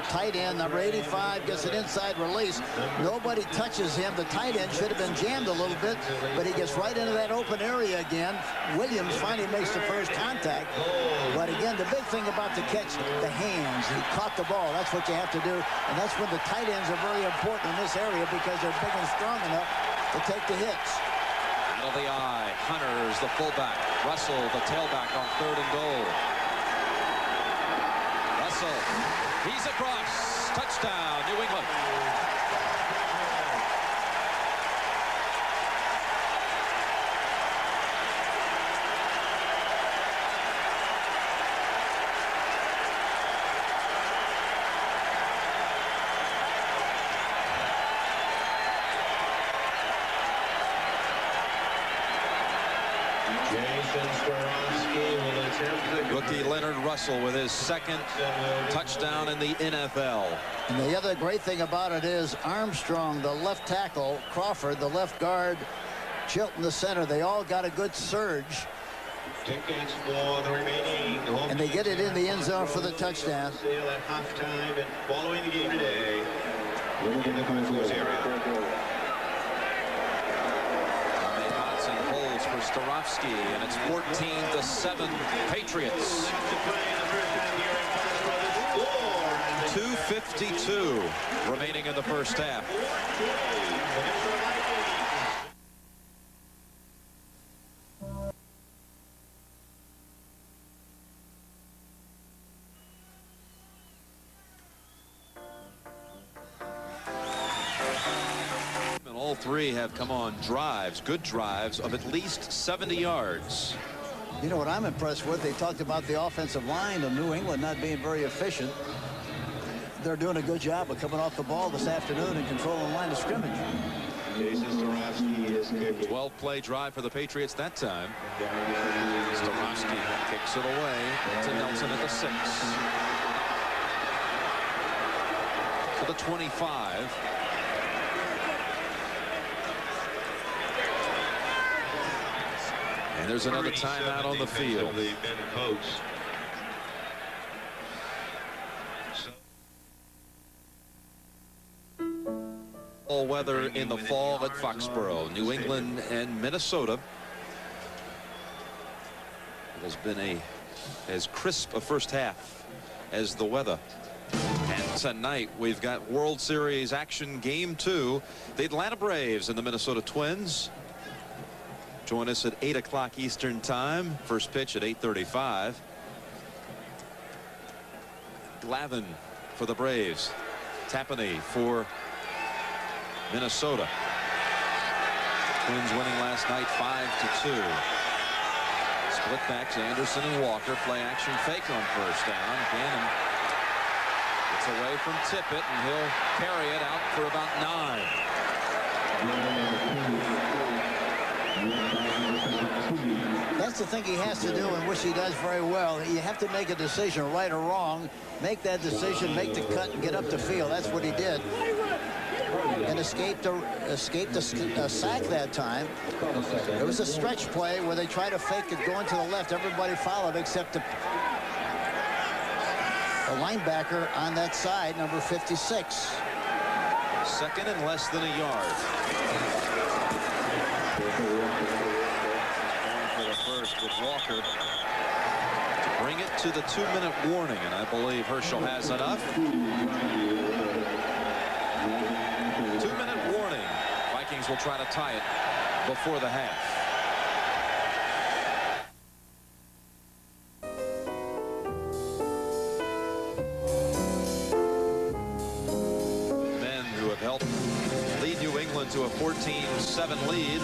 tight end, number 85, gets an inside release. Nobody touches him. The tight end should have been jammed a little bit, but he gets right into that open area again. Williams finally makes the first contact. But again, the big thing about the catch, the hands. He caught the ball. That's what you have to do. And that's when the tight ends are very important in this area because they're big and strong enough to take the hits. Out of the eye, Hunter's the fullback. Russell, the tailback on 3rd and goal. Russell, he's across. Touchdown, New England. Rookie Leonard Russell with his 2nd touchdown in the NFL. And the other great thing about it is Armstrong, the left tackle, Crawford, the left guard, Chilton, the center, they all got a good surge. Tickets for the remaining home and they get it in the end zone for the touchdown. Sale at halftime and following the game today. In the Vikings area. For Starofsky, and it's 14-7 Patriots. 2:52 remaining in the first half. All 3 have come on drives, good drives of at least 70 yards. You know what I'm impressed with? They talked about the offensive line of New England not being very efficient. They're doing a good job of coming off the ball this afternoon and controlling the line of scrimmage. 12-play drive for the Patriots that time. Starofsky kicks it away to Nelson at the 6. To the 25. And there's another timeout on the field. All weather in the fall at Foxborough, New England and Minnesota. It has been as crisp a first half as the weather. And tonight we've got World Series action game 2. The Atlanta Braves and the Minnesota Twins. Join us at 8 o'clock Eastern time. First pitch at 8:35. Glavine for the Braves. Tapani for Minnesota. Twins winning last night 5-2. Split backs Anderson and Walker. Play action fake on first down. Gannon gets away from Tippett and he'll carry it out for about 9. That's the thing he has to do, and which he does very well. You have to make a decision, right or wrong. Make that decision, make the cut, and get up the field. That's what he did. And escaped a sack that time. It was a stretch play where they tried to fake it going to the left. Everybody followed except the linebacker on that side, number 56. 2nd and less than a yard. For the first with Walker to bring it to the 2-minute warning, and I believe Herschel has enough. 2-minute warning. Vikings will try to tie it before the half. to a 14-7 lead.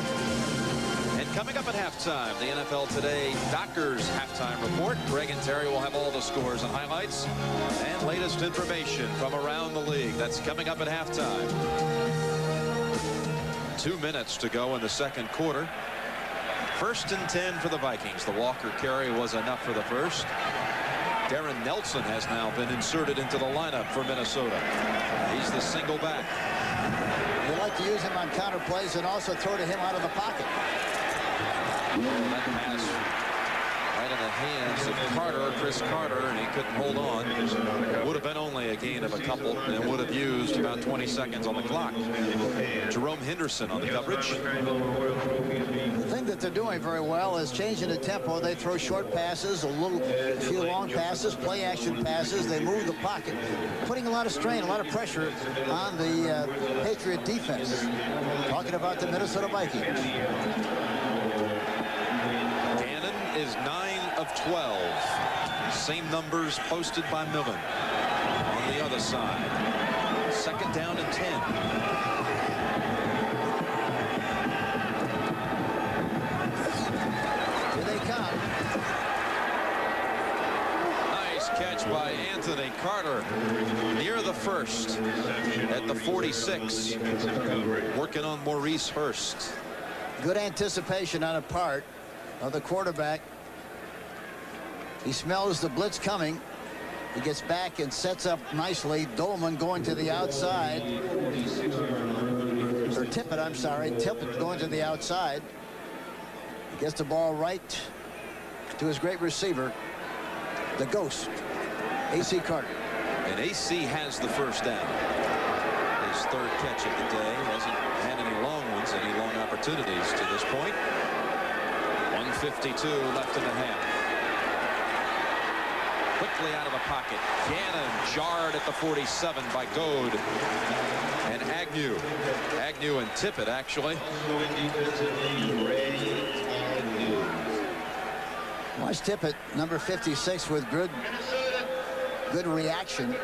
And coming up at halftime, the NFL Today Dockers halftime report. Greg and Terry will have all the scores and highlights and latest information from around the league. That's coming up at halftime. 2 minutes to go in the second quarter. 1st and 10 for the Vikings. The Walker carry was enough for the first. Darren Nelson has now been inserted into the lineup for Minnesota. He's the single back. They like to use him on counter plays and also throw to him out of the pocket. That pass right in the hands of Carter, Chris Carter, and he couldn't hold on. Would have been only a gain of a couple and would have used about 20 seconds on the clock. Jerome Henderson on the coverage. The thing that they're doing very well is changing the tempo. They throw short passes, a few long passes, play action passes. They move the pocket, putting a lot of strain, a lot of pressure on the Patriot defense. Talking about the Minnesota Vikings. Gannon is 9 of 12. Same numbers posted by Millen on the other side. 2nd down and 10. Here they come. Nice catch by Anthony Carter near the first at the 46. Working on Maurice Hurst. Good anticipation on a part of the quarterback. He smells the blitz coming. He gets back and sets up nicely. Dolman going to the outside. Or Tippett, I'm sorry. Tippett going to the outside. He gets the ball right to his great receiver, the Ghost, A.C. Carter. And AC has the first down. His 3rd catch of the day. Hasn't had any long ones, any long opportunities to this point. 1:52 left in the half. Quickly out of the pocket. Gannon jarred at the 47 by Goad. And Agnew. Agnew and Tippett, actually. Watch Tippett, number 56, with good reaction.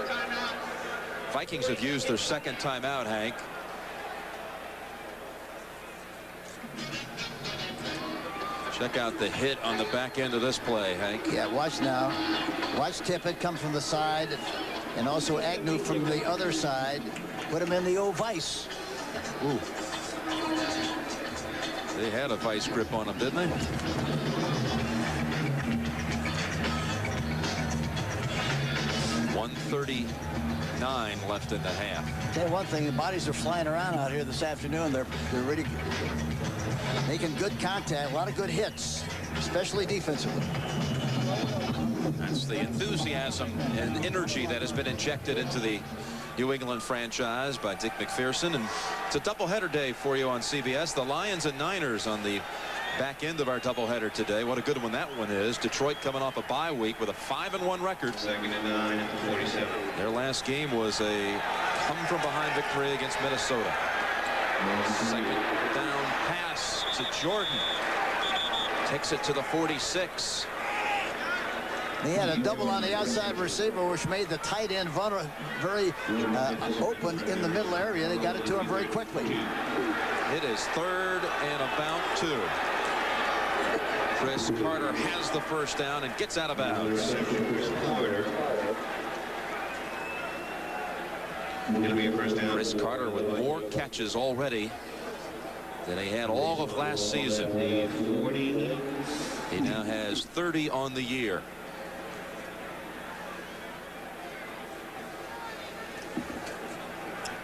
Vikings have used their 2nd timeout, Hank. Check out the hit on the back end of this play, Hank. Yeah, watch now. Watch Tippett come from the side, and also Agnew from the other side. Put him in the old vice. Ooh. They had a vice grip on him, didn't they? .139 left in the half. Tell you one thing, the bodies are flying around out here this afternoon. They're really making good contact, a lot of good hits, especially defensively. That's the enthusiasm and energy that has been injected into the New England franchise by Dick McPherson. And it's a doubleheader day for you on CBS. The Lions and Niners on the back end of our doubleheader today. What a good one that one is. Detroit coming off a bye week with a 5-1 record. 2nd and 9 at the 47. Their last game was a come-from-behind victory against Minnesota. 2nd down pass to Jordan. Takes it to the 46. He had a double on the outside receiver, which made the tight end very open in the middle area. They got it to him very quickly. It is 3rd and about 2. Chris Carter has the first down and gets out of bounds. It'll be a first down. Chris Carter with more catches already than he had all of last season. He now has 30 on the year.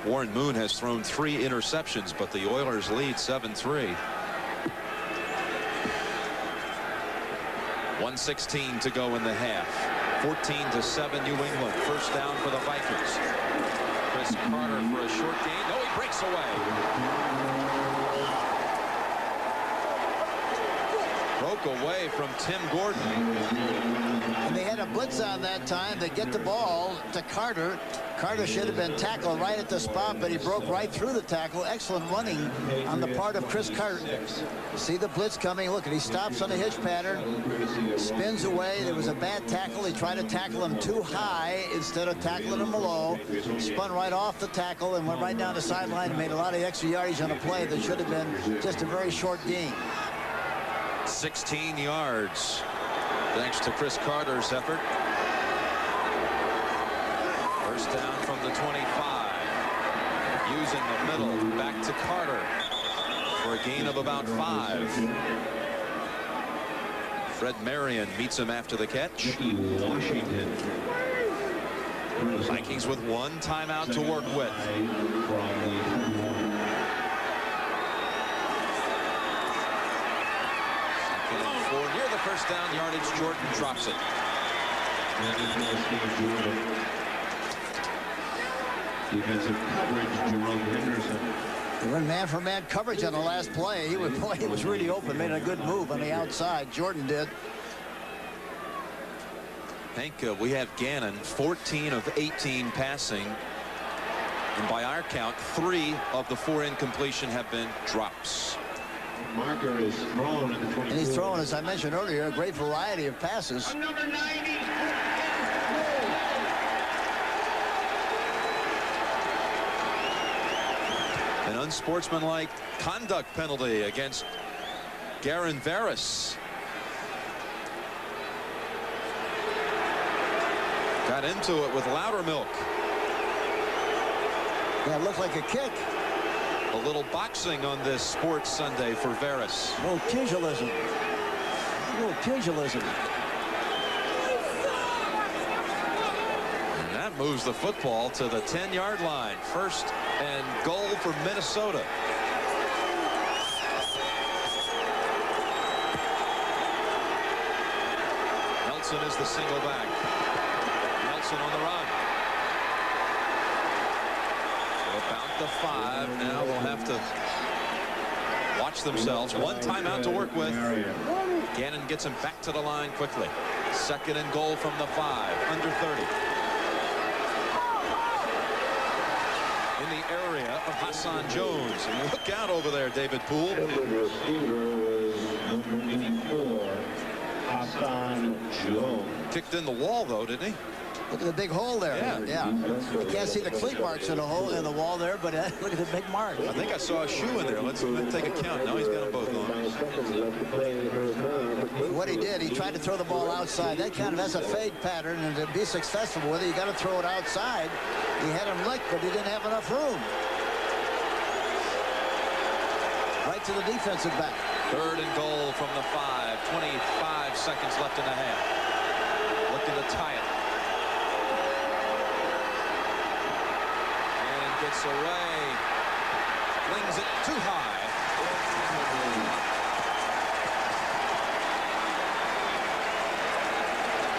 Warren Moon has thrown 3 interceptions, but the Oilers lead 7-3. 1:16 to go in the half. 14-7 New England. First down for the Vikings. Chris Carter for a short gain. No, he breaks away. broke away from Tim Gordon. And they had a blitz on that time. They get the ball to Carter. Carter should have been tackled right at the spot, but he broke right through the tackle. Excellent running on the part of Chris Carter. See the blitz coming. Look, and he stops on a hitch pattern, spins away. There was a bad tackle. He tried to tackle him too high instead of tackling him low. Spun right off the tackle and went right down the sideline and made a lot of extra yardage on a play that should have been just a very short gain. 16 yards, thanks to Chris Carter's effort. First down from the 25. Using the middle, back to Carter for a gain of about 5. Fred Marion meets him after the catch. Washington. Vikings with 1 timeout to work with. For near the first down yardage, Jordan drops it. Defensive coverage, Jerome Henderson. They run man-for-man coverage on the last play. He was really open, made a good move on the outside. Jordan did. Hank, we have Gannon, 14 of 18 passing. And by our count, 3 of the 4 incompletion have been drops. Marker is thrown at the 24. And he's throwing, as I mentioned earlier, a great variety of passes. Number 90. An unsportsmanlike conduct penalty against Garen Veras. Got into it with Loudermilk. Yeah, it looked like a kick. A little boxing on this Sports Sunday for Veras. A little pugilism. A little pugilism. And that moves the football to the 10-yard line. First and goal for Minnesota. Nelson is the single back. Nelson on the run. About the 5. Now they'll have to watch themselves. 1 timeout to work with. Gannon gets him back to the line quickly. Second and goal from the 5. Under 30. In the area of Hassan Jones. And look out over there, David Poole. Hassan Jones. Kicked in the wall, though, didn't he? Look at the big hole there. Yeah. You can't see the cleat marks in the hole in the wall there, but look at the big mark. I think I saw a shoe in there. Let's take a count. Now he's got them both on. What he did, he tried to throw the ball outside. That kind of has a fade pattern, and to be successful with it, you got to throw it outside. He had him licked, but he didn't have enough room. Right to the defensive back. Third and goal from the 5. 25 seconds left in the half. Looking to tie it. Gets away, flings it too high.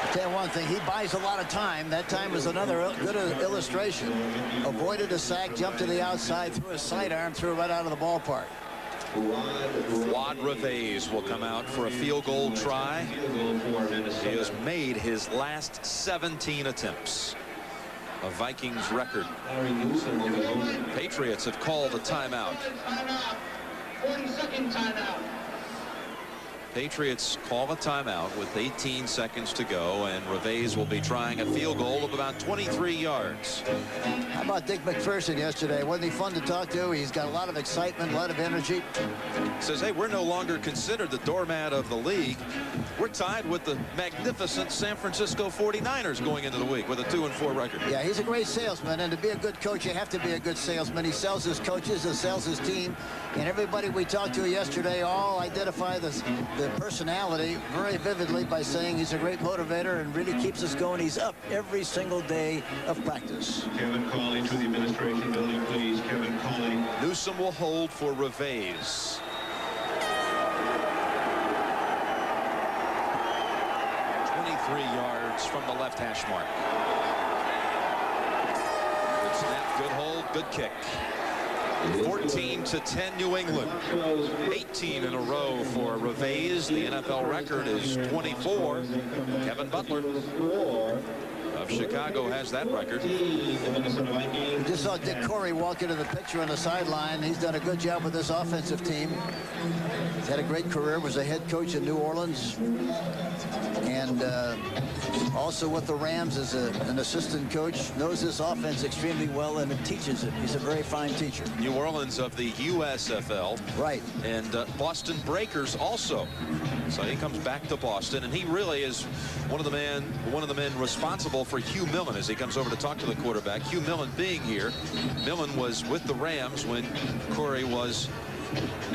I'll tell you one thing, he buys a lot of time. That time was another good illustration. Avoided a sack, jumped to the outside, threw a sidearm, threw it right out of the ballpark. Fuad Reveiz will come out for a field goal try. He has made his last 17 attempts. A Vikings record. Patriots have called a timeout. 40-second timeout. Patriots call a timeout with 18 seconds to go, and Reveiz will be trying a field goal of about 23 yards. How about Dick McPherson yesterday? Wasn't he fun to talk to? He's got a lot of excitement, a lot of energy. Says, hey, we're no longer considered the doormat of the league. We're tied with the magnificent San Francisco 49ers going into the week with a 2-4 record. Yeah, he's a great salesman, and to be a good coach, you have to be a good salesman. He sells his coaches, he sells his team, and everybody we talked to yesterday all identify the personality very vividly by saying he's a great motivator and really keeps us going. He's up every single day of practice. Kevin Colley to the administration building, please. Kevin Colley. Newsom will hold for Reveiz. 23 yards from the left hash mark. Good snap, good hold, good kick. 14-10 New England. 18 in a row for Reveiz. The NFL record is 24. Kevin Butler of Chicago has that record. We just saw Dick Corey walk into the picture on the sideline. He's done a good job with this offensive team. He's had a great career, was a head coach in New Orleans, and also with the Rams as an assistant coach. Knows this offense extremely well and teaches it. He's a very fine teacher. New Orleans of the USFL. Right. And Boston Breakers also. So he comes back to Boston, and he really is one of the men responsible for Hugh Millen as he comes over to talk to the quarterback. Hugh Millen being here. Millen was with the Rams when Corey was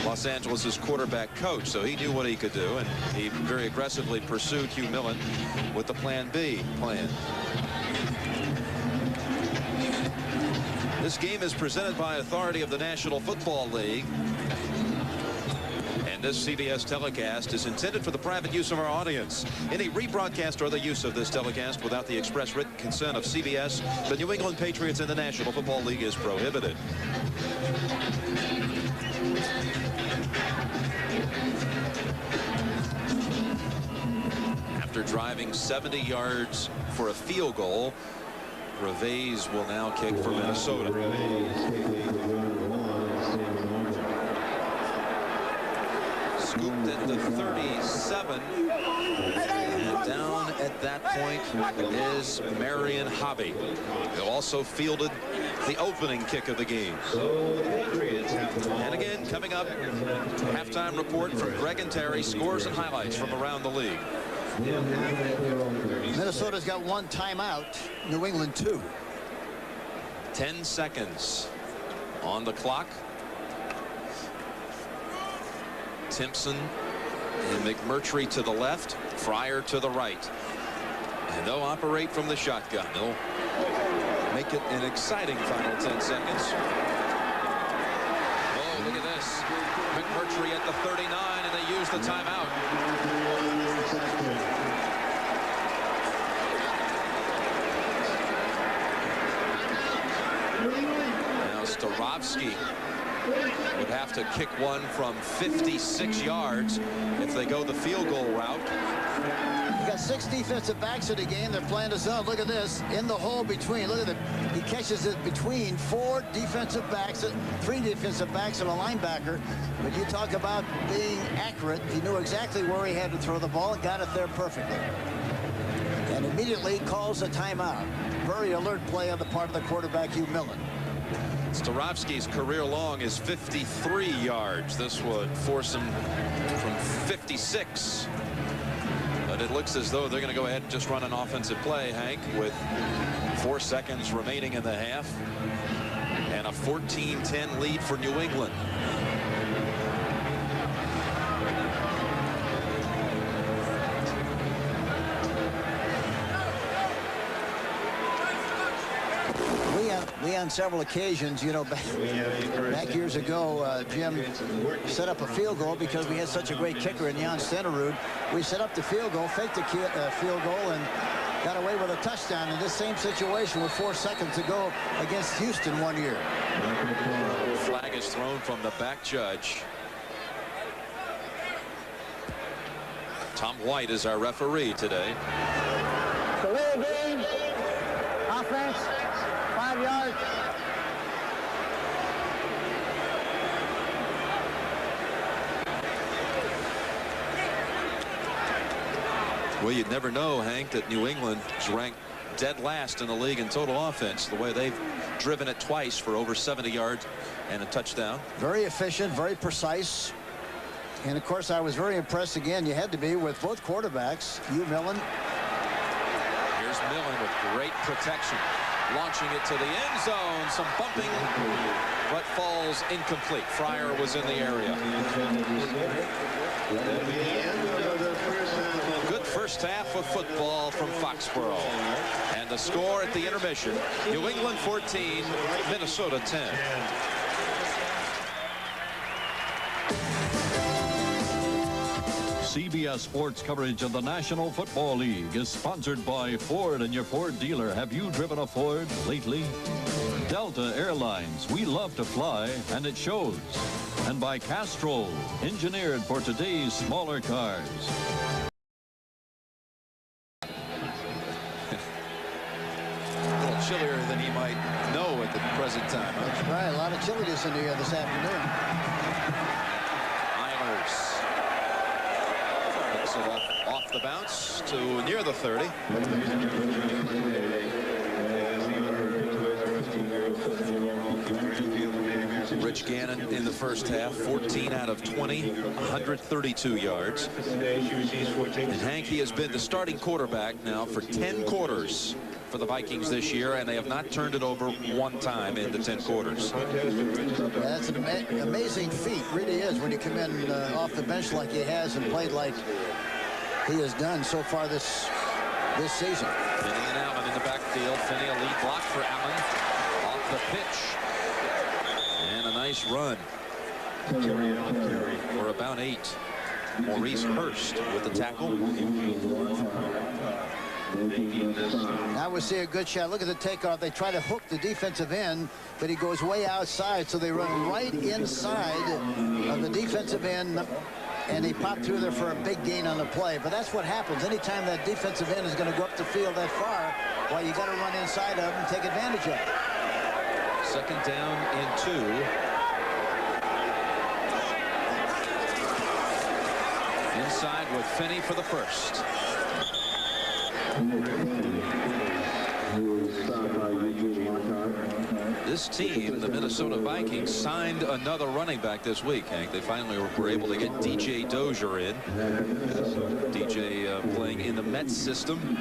Los Angeles' quarterback coach, so he knew what he could do, and he very aggressively pursued Hugh Millen with the Plan B plan. This game is presented by authority of the National Football League. And this CBS telecast is intended for the private use of our audience. Any rebroadcast or other use of this telecast without the express written consent of CBS, the New England Patriots, and the National Football League is prohibited. After driving 70 yards for a field goal, Reveiz will now kick for Minnesota. Scooped into 37, and down at that point is Marion Hobby, who also fielded the opening kick of the game. And again, coming up, halftime report from Greg and Terry, scores and highlights from around the league. Minnesota's got one timeout, New England 2. 10 seconds on the clock. Timpson and McMurtry to the left, Fryer to the right. And they'll operate from the shotgun. They'll make it an exciting final 10 seconds. Oh, look at this. McMurtry at the 39, and they use the timeout. Now Starovsky would have to kick one from 56 yards if they go the field goal route. You got 6 defensive backs in the game. They're playing the zone. Look at this. In the hole between. Look at it. He catches it between 4 defensive backs, 3 defensive backs and a linebacker. But you talk about being accurate. He knew exactly where he had to throw the ball and got it there perfectly. And immediately calls a timeout. Very alert play on the part of the quarterback, Hugh Millen. Starovsky's career long is 53 yards. This would force him from 56. But it looks as though they're going to go ahead and just run an offensive play, Hank, with 4 seconds remaining in the half. And a 14-10 lead for New England. We on several occasions, you know, back years ago, Jim set up a field goal because we had such a great kicker in Jan Stenerud. We set up the field goal, faked the field goal, and got away with a touchdown in this same situation with 4 seconds to go against Houston one year. Flag is thrown from the back judge. Tom White is our referee today. Delay of game. Offense. 5 yards. Well, you'd never know, Hank, that New England is ranked dead last in the league in total offense, the way they've driven it twice for over 70 yards and a touchdown. Very efficient, very precise. And of course, I was very impressed again. You had to be with both quarterbacks. Hugh Millen. Here's Millen with great protection. Launching it to the end zone. Some bumping, but falls incomplete. Fryer was in the area. Good first half of football from Foxborough. And the score at the intermission, New England 14, Minnesota 10. CBS Sports coverage of the National Football League is sponsored by Ford and your Ford dealer. Have you driven a Ford lately? Delta Airlines, we love to fly, and it shows. And by Castrol, engineered for today's smaller cars. A little chillier than he might know at the present time. That's right. A lot of chilliness in the air this afternoon. Islanders picks it up off the bounce to near the 30. Rich Gannon in the first half, 14 out of 20, 132 yards. And Hanke has been the starting quarterback now for 10 quarters for the Vikings this year, and they have not turned it over one time in the 10 quarters. Yeah, that's an amazing feat, really is, when you come in off the bench like he has and played like he has done so far this season. Finney and Allen in the backfield. Finney, a lead block for Allen off the pitch. And a nice run for about 8. Maurice Hurst with the tackle. Now we see a good shot. Look at the takeoff. They try to hook the defensive end, but he goes way outside, so they run right inside of the defensive end, and he popped through there for a big gain on the play. But that's what happens. Anytime that defensive end is going to go up the field that far, well, you got to run inside of him and take advantage of it. Second down and 2. Inside with Finney for the first. This team, the Minnesota Vikings, signed another running back this week, Hank. They finally were able to get DJ Dozier in. DJ playing in the Mets system.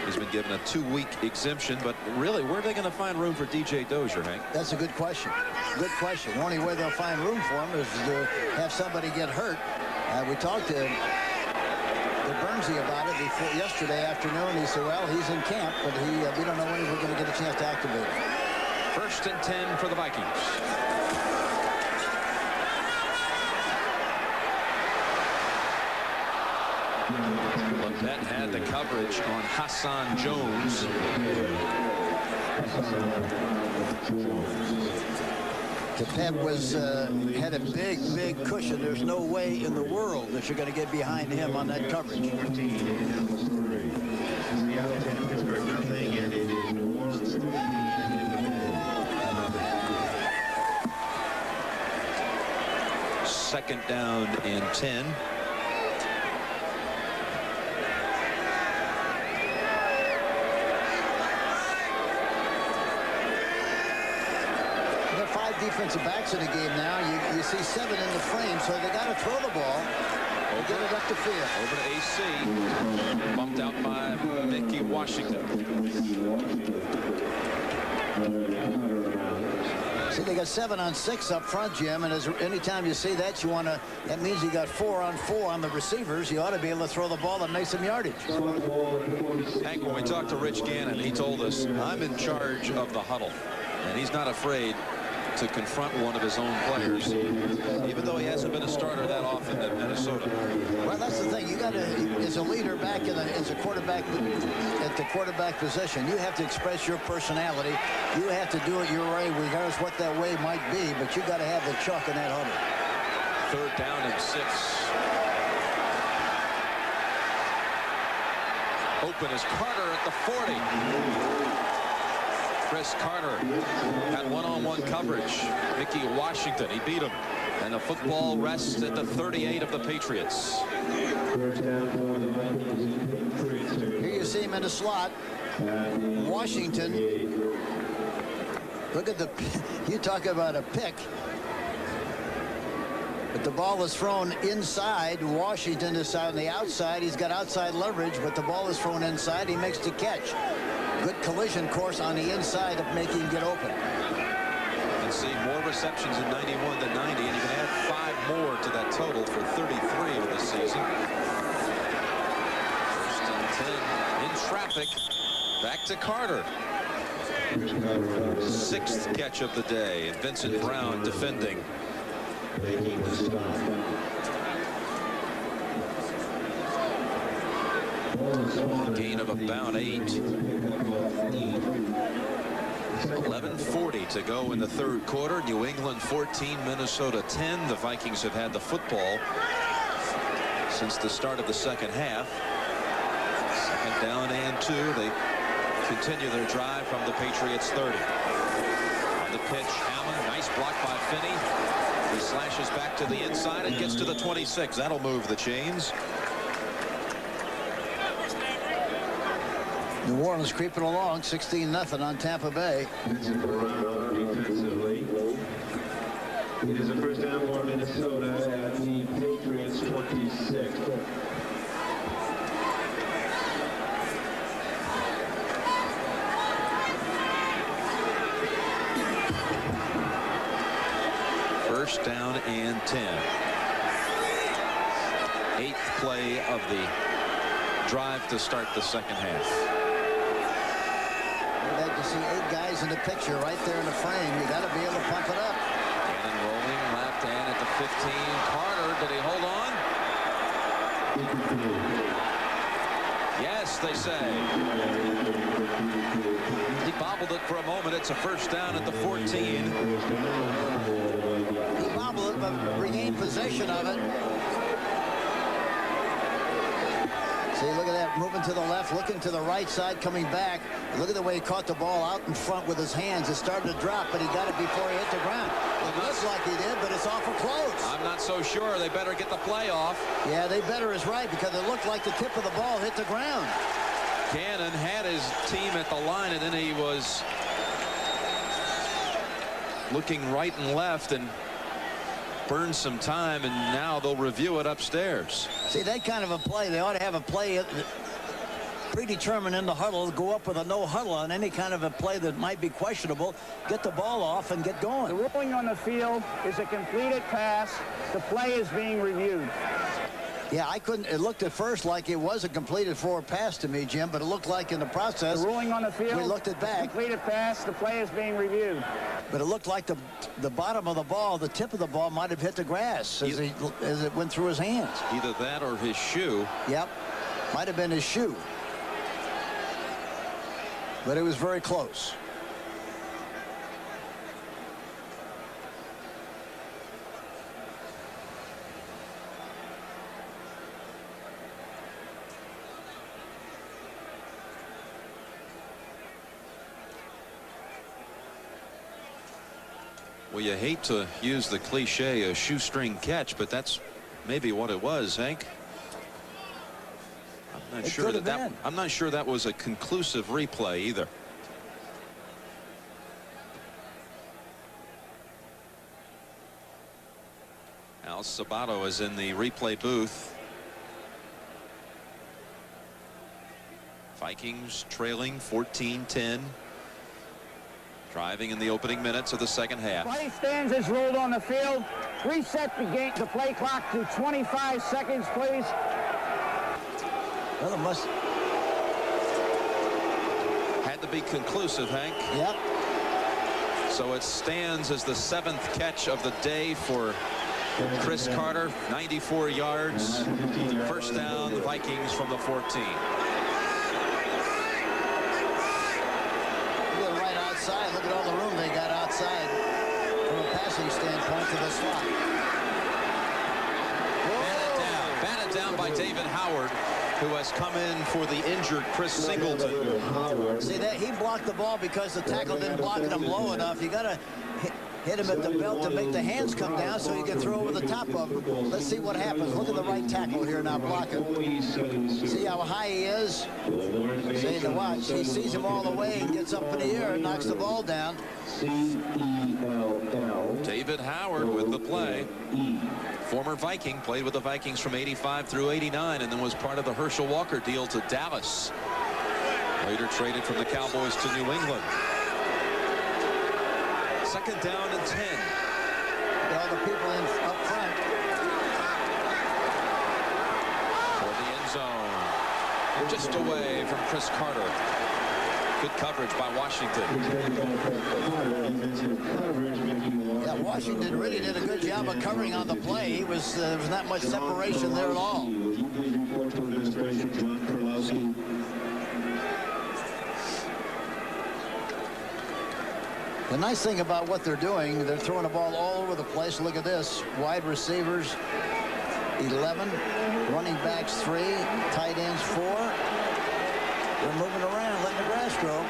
He's been given a 2-week exemption, but really, where are they going to find room for DJ Dozier, Hank? That's a good question. Good question. The only way they'll find room for him is to have somebody get hurt. We talked to Bernsey about it yesterday afternoon. He said, well, he's in camp, but we don't know when we're going to get a chance to activate him. First and 10 for the Vikings. Levette had the coverage on Hassan Jones. Pep had a big cushion. There's no way in the world that you're going to get behind him on that coverage. Second down and 10. Defensive backs in the game now. You see 7 in the frame, so they got to throw the ball and get it up the field. Over to AC. Bumped out by Mickey Washington. See, they got 7 on 6 up front, Jim, and anytime you see that, that means you got 4 on 4 on the receivers. You ought to be able to throw the ball and make some yardage. Hank, when we talked to Rich Gannon, he told us, I'm in charge of the huddle, and he's not afraid to confront one of his own players, even though he hasn't been a starter that often at Minnesota. Well, that's the thing. You got to, as a leader back as a quarterback at the quarterback position, you have to express your personality. You have to do it your way, regardless what that way might be. But you got to have the chuck in that huddle. Third down and 6. Open is Carter at the 40. Chris Carter had one-on-one coverage. Mickey Washington, he beat him. And the football rests at the 38 of the Patriots. Here you see him in the slot. Washington. Look at you talk about a pick. But the ball is thrown inside. Washington is on the outside. He's got outside leverage, but the ball is thrown inside. He makes the catch. Good collision course on the inside of making him get open. You can see more receptions in 91 than 90, and you can add 5 more to that total for 33 of the season. First and 10 in traffic. Back to Carter. 6th catch of the day, and Vincent Brown defending. Gain of about 8. 11:40 to go in the third quarter. New England 14, Minnesota 10. The Vikings have had the football since the start of the second half. Second down and 2. They continue their drive from the Patriots 30. On the pitch, Allen, nice block by Finney. He slashes back to the inside and gets to the 26. That'll move the chains. New Orleans creeping along, 16-0 on Tampa Bay. It is a first down for Minnesota at the Patriots 26. First down and 10. 8th play of the drive to start the second half. I'd like to see 8 guys in the picture right there in the frame. You got to be able to pump it up. Gannon rolling left hand at the 15. Carter, did he hold on? Yes, they say. He bobbled it for a moment. It's a first down at the 14. He bobbled it, but regained possession of it. See, look at that, moving to the left, looking to the right side, coming back. Look at the way he caught the ball out in front with his hands. It started to drop, but he got it before he hit the ground. It looks like he did, but it's awful close. I'm not so sure. They better get the play off. Yeah, they better is right, because it looked like the tip of the ball hit the ground. Gannon had his team at the line, and then he was looking right and left and burned some time, and now they'll review it upstairs. See, that kind of a play, they ought to have a play predetermined in the huddle, go up with a no huddle on any kind of a play that might be questionable, get the ball off and get going. The ruling on the field is a completed pass. The play is being reviewed. Yeah, I couldn't. It looked at first like it was a completed forward pass to me, Jim, but it looked like in the process. The ruling on the field. We looked it back. Completed pass. The play is being reviewed. But it looked like the bottom of the ball, the tip of the ball, might have hit the grass as it went through his hands. Either that or his shoe. Yep, might have been his shoe. But it was very close. Well, you hate to use the cliche, a shoestring catch, but that's maybe what it was, Hank. I'm not sure that was a conclusive replay either. Al Sabato is in the replay booth. Vikings trailing 14-10. Driving in the opening minutes of the second half. Play stands is ruled on the field. Reset the play clock to 25 seconds, please. Well, it must. Had to be conclusive, Hank. Yep. So it stands as the 7th catch of the day for Chris Carter. 94 yards. First down, the Vikings from the 14. Look at all the room they got outside from a passing standpoint to the slot. Batted down by David Howard, who has come in for the injured Chris Singleton. See that he blocked the ball because the tackle didn't block him low enough. You got to hit him at the belt to make the hands come down so you can throw over the top of him. Let's see what happens. Look at the right tackle here now blocking. See how high he is? See the watch. He sees him all the way and gets up in the air and knocks the ball down. David Howard with the play. Former Viking, played with the Vikings from 85 through 89 and then was part of the Herschel Walker deal to Dallas. Later traded from the Cowboys to New England. Second down and 10. All the people up front. For the end zone. Just away from Chris Carter. Good coverage by Washington. Yeah, Washington really did a good job of covering on the play. There was not much separation there at all. The nice thing about what they're doing, they're throwing the ball all over the place. Look at this. Wide receivers, 11. Running backs, 3. Tight ends, 4. They're moving around, letting the grass grow.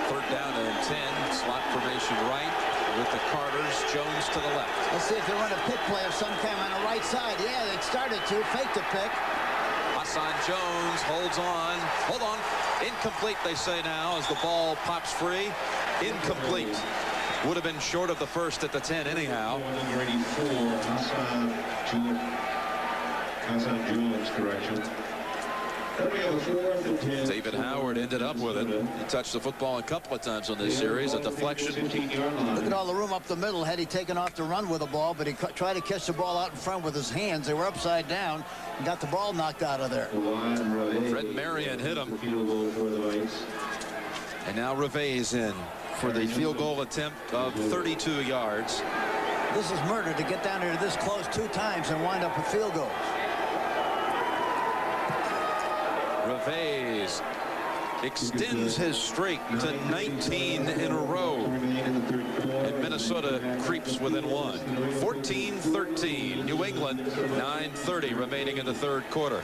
Third down and 10. Slot formation right with the Carters. Jones to the left. Let's see if they run a pick play of some kind on the right side. Yeah, they started to. Fake the pick. Hassan Jones holds on. Hold on. Incomplete, they say now, as the ball pops free. Incomplete. Would have been short of the first at the 10 anyhow. Hassan Jones, correction. David Howard ended up with it. He touched the football a couple of times on this series. A deflection. Look at all the room up the middle. Had he taken off to run with the ball, but he tried to catch the ball out in front with his hands. They were upside down and got the ball knocked out of there. Fred Marion hit him. And now Revay's in for the field goal attempt of 32 yards. This is murder to get down here this close 2 times and wind up with field goals. Revay's extends his streak to 19 in a row. And Minnesota creeps within 1. 14-13. New England, 9:30 remaining in the third quarter.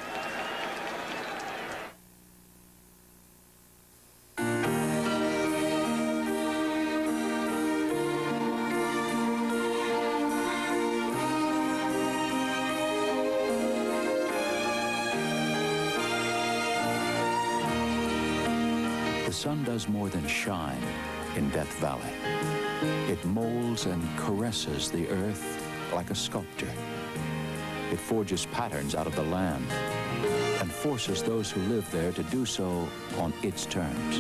The sun does more than shine in Death Valley. It molds and caresses the earth like a sculptor. It forges patterns out of the land and forces those who live there to do so on its terms.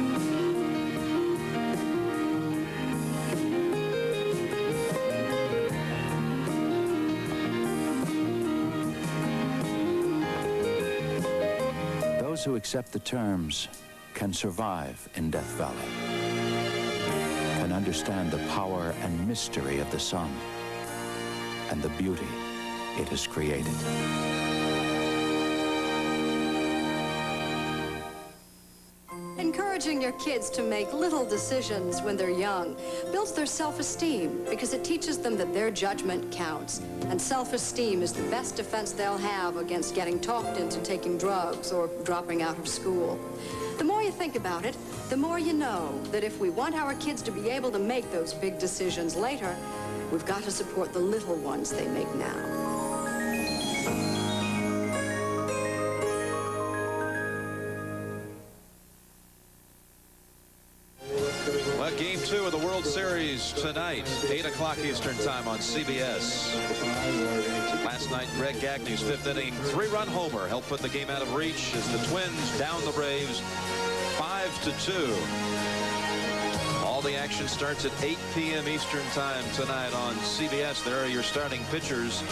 Those who accept the terms can survive in Death Valley, can understand the power and mystery of the sun and the beauty it has created. Encouraging your kids to make little decisions when they're young builds their self-esteem because it teaches them that their judgment counts. And self-esteem is the best defense they'll have against getting talked into taking drugs or dropping out of school. The more you think about it, the more you know that if we want our kids to be able to make those big decisions later, we've got to support the little ones they make now. Well, game 2 of the World Series tonight, 8 o'clock Eastern time on CBS. Last night, Greg Gagney's 5th inning 3-run homer helped put the game out of reach as the Twins down the Braves 5-2. All the action starts at 8 p.m. Eastern time tonight on CBS. There are your starting pitchers.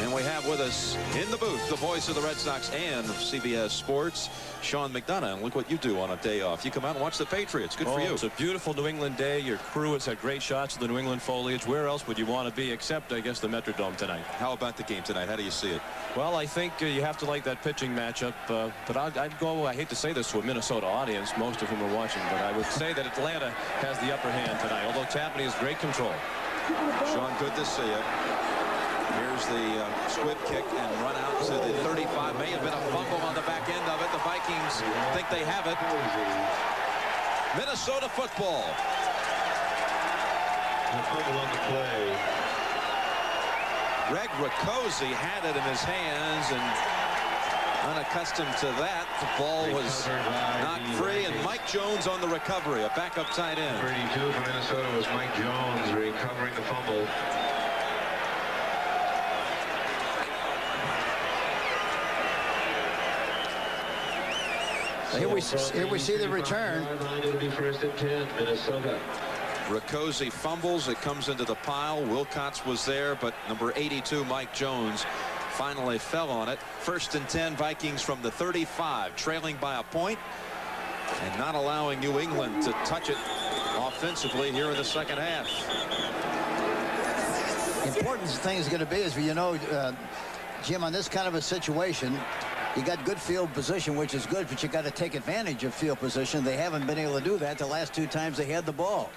And we have with us in the booth the voice of the Red Sox and of CBS Sports, Sean McDonough. And look what you do on a day off. You come out and watch the Patriots. Good for you. It's a beautiful New England day. Your crew has had great shots of the New England foliage. Where else would you want to be except, I guess, the Metrodome tonight? How about the game tonight? How do you see it? Well, I think you have to like that pitching matchup. But I'd go, I hate to say this to a Minnesota audience, most of whom are watching, but I would say that Atlanta has the upper hand tonight, although Tapani has great control. Sean, good to see you. Here's the squib kick and run out to the 35. May have been a fumble on the back end of it. The Vikings think they have it. Minnesota football. The fumble on the play. Greg Rakosi had it in his hands, and unaccustomed to that, the ball was knocked free, and Mike Jones on the recovery, a backup tight end. 32 for Minnesota was Mike Jones recovering the fumble. Here we see the return. It'll be 1st and 10, Minnesota. Rakosi fumbles. It comes into the pile. Wilcox was there, but number 82, Mike Jones, finally fell on it. 1st and 10, Vikings from the 35, trailing by a point and not allowing New England to touch it offensively here in the second half. The important thing is going to be is, you know, Jim, on this kind of a situation, You got good field position, which is good, but you got to take advantage of field position. They haven't been able to do that the last 2 times they had the ball.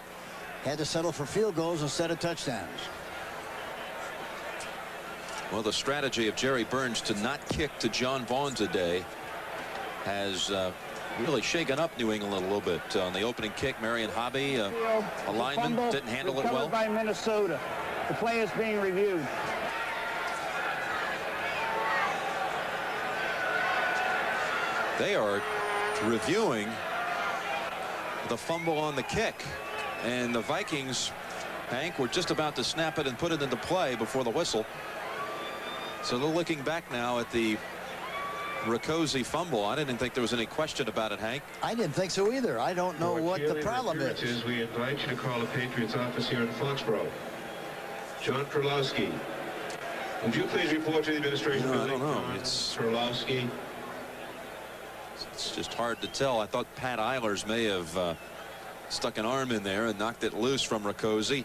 Had to settle for field goals instead of touchdowns. Well, the strategy of Jerry Burns to not kick to John Vaughn today has really shaken up New England a little bit. On the opening kick, Marion Hobby, a lineman, didn't handle it well. By Minnesota. The play is being reviewed. They are reviewing the fumble on the kick, and the Vikings, Hank, were just about to snap it and put it into play before the whistle. So they're looking back now at the Riccozzi fumble. I didn't think there was any question about it, Hank. I didn't think so either. I don't know what the problem is. We invite you to call the Patriots office here in Foxborough. John Perlowski, would you please report to the administration? I don't know. It's Perlowski. It's just hard to tell. I thought Pat Eilers may have stuck an arm in there and knocked it loose from Riccozzi.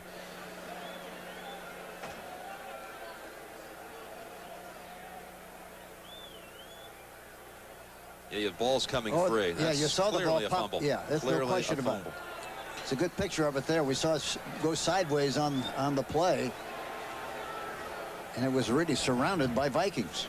Yeah, your ball's coming free. Yeah, you saw the ball pop. Yeah, there's no question about it. It's a good picture of it there. We saw it go sideways on the play, and it was really surrounded by Vikings.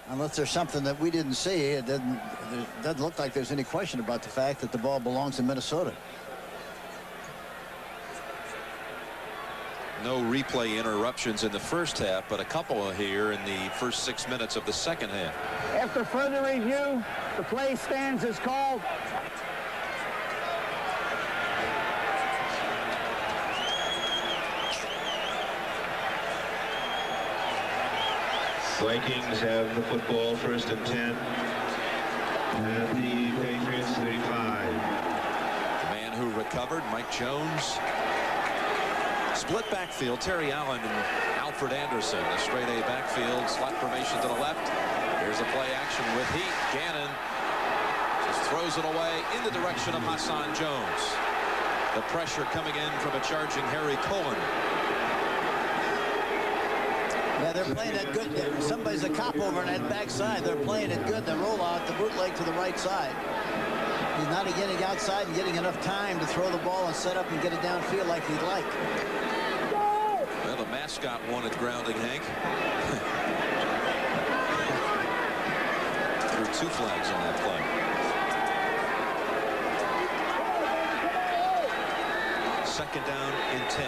Unless there's something that we didn't see, it doesn't look like there's any question about the fact that the ball belongs in Minnesota. No replay interruptions in the first half, but a couple here in the first 6 minutes of the second half. After further review, the play stands as called. Vikings have the football, 1st and 10. And the Patriots 35. The man who recovered, Mike Jones. Split backfield, Terry Allen and Alfred Anderson. The straight A backfield, slot formation to the left. Here's a play action with heat. Gannon just throws it away in the direction of Hassan Jones. The pressure coming in from a charging Harry Cohen. Yeah, they're playing it good. Somebody's a cop over on that backside. They're playing it good. They roll out the bootleg to the right side. He's not getting outside and getting enough time to throw the ball and set up and get it downfield like he'd like. Well, the mascot wanted grounding, Hank. Threw 2 flags on that play. Second down and 10.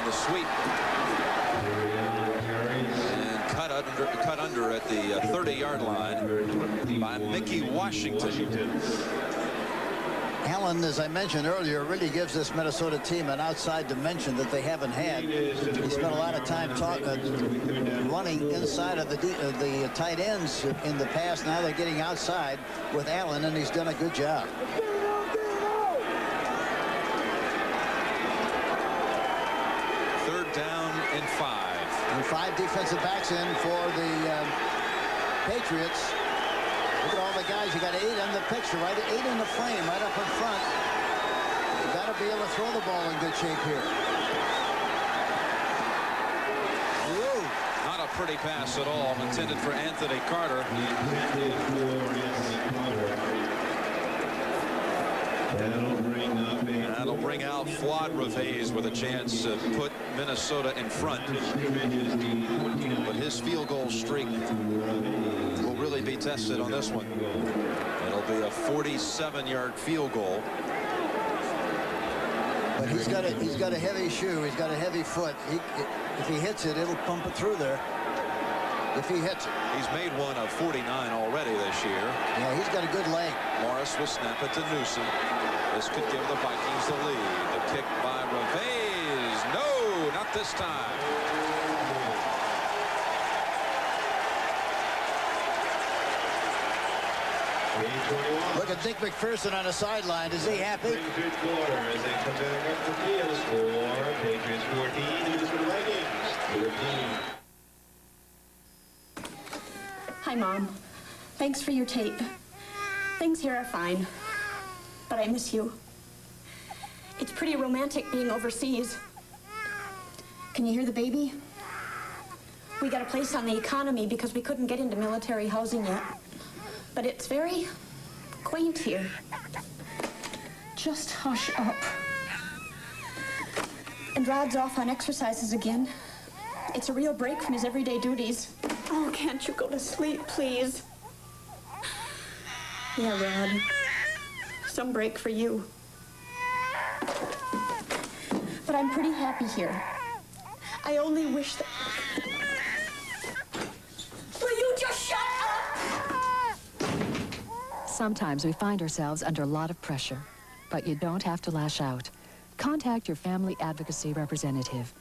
The sweep and cut under at the 30-yard line by Mickey Washington. Allen, as I mentioned earlier, really gives this Minnesota team an outside dimension that they haven't had. He spent a lot of time running inside of the tight ends in the past. Now they're getting outside with Allen, and he's done a good job. Down and 5. And 5 defensive backs in for the Patriots. Look at all the guys. You got 8 in the picture, right? 8 in the frame, right up in front. You got to be able to throw the ball in good shape here. Whoa. Not a pretty pass at all. Intended for Anthony Carter. That'll bring out Fuad Reveiz with a chance to put Minnesota in front. But his field goal streak will really be tested on this one. It'll be a 47-yard field goal. But he's got a heavy shoe. He's got a heavy foot. If he hits it, it'll pump it through there. If he hits it. He's made one of 49 already this year. Yeah, he's got a good leg. Morris will snap it to Newsom. This could give the Vikings the lead. The kick by Reveiz. No, not this time. Look at Dick McPherson on the sideline. Is he happy? Third quarter as they come back up the field. Score Patriots 14, Minnesota Vikings 13. Hi, Mom. Thanks for your tape. Things here are fine. but I miss you. It's pretty romantic being overseas. Can you hear the baby? We got a place on the economy because we couldn't get into military housing yet. But it's very quaint here. Just hush up. And Rod's off on exercises again. It's a real break from his everyday duties. Oh, can't you go to sleep, please? Yeah, Rod. Some break for you. But I'm pretty happy here. I only wish that... Will you just shut up? Sometimes we find ourselves under a lot of pressure, but you don't have to lash out. Contact your family advocacy representative.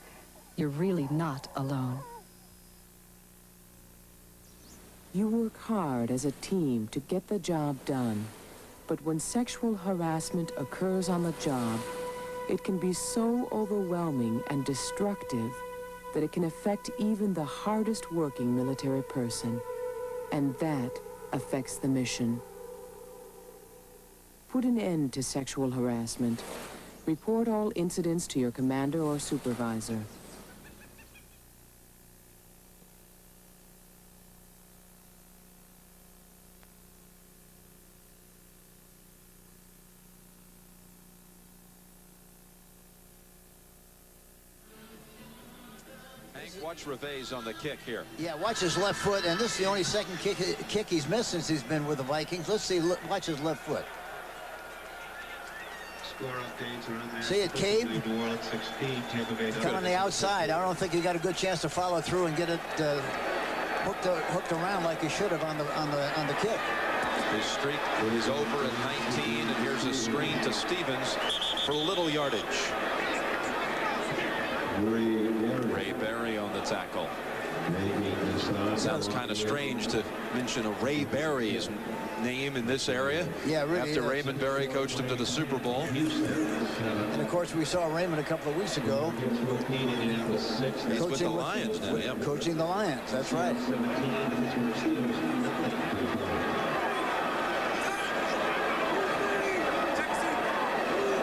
You're really not alone. You work hard as a team to get the job done. But when sexual harassment occurs on the job, it can be so overwhelming and destructive that it can affect even the hardest working military person. And that affects the mission. Put an end to sexual harassment. Report all incidents to your commander or supervisor. Watch Reve's on the kick here. Yeah, watch his left foot, and this is the only second kick he's missed since he's been with the Vikings. Let's see, watch his left foot. Score updates are on there. See it caved? New Orleans 16, Tampa Bay. Got on the outside. I don't think he got a good chance to follow through and get it hooked around like he should have on the kick. His streak is over at 19, and here's a screen to Stevens for little yardage. Ray Berry on the tackle. Sounds kind of strange to mention a Ray Berry's name in this area. Yeah, really. After Raymond Berry coached him to the Super Bowl. And of course, we saw Raymond a couple of weeks ago. He's with the Lions now. Yeah. Coaching the Lions. That's right.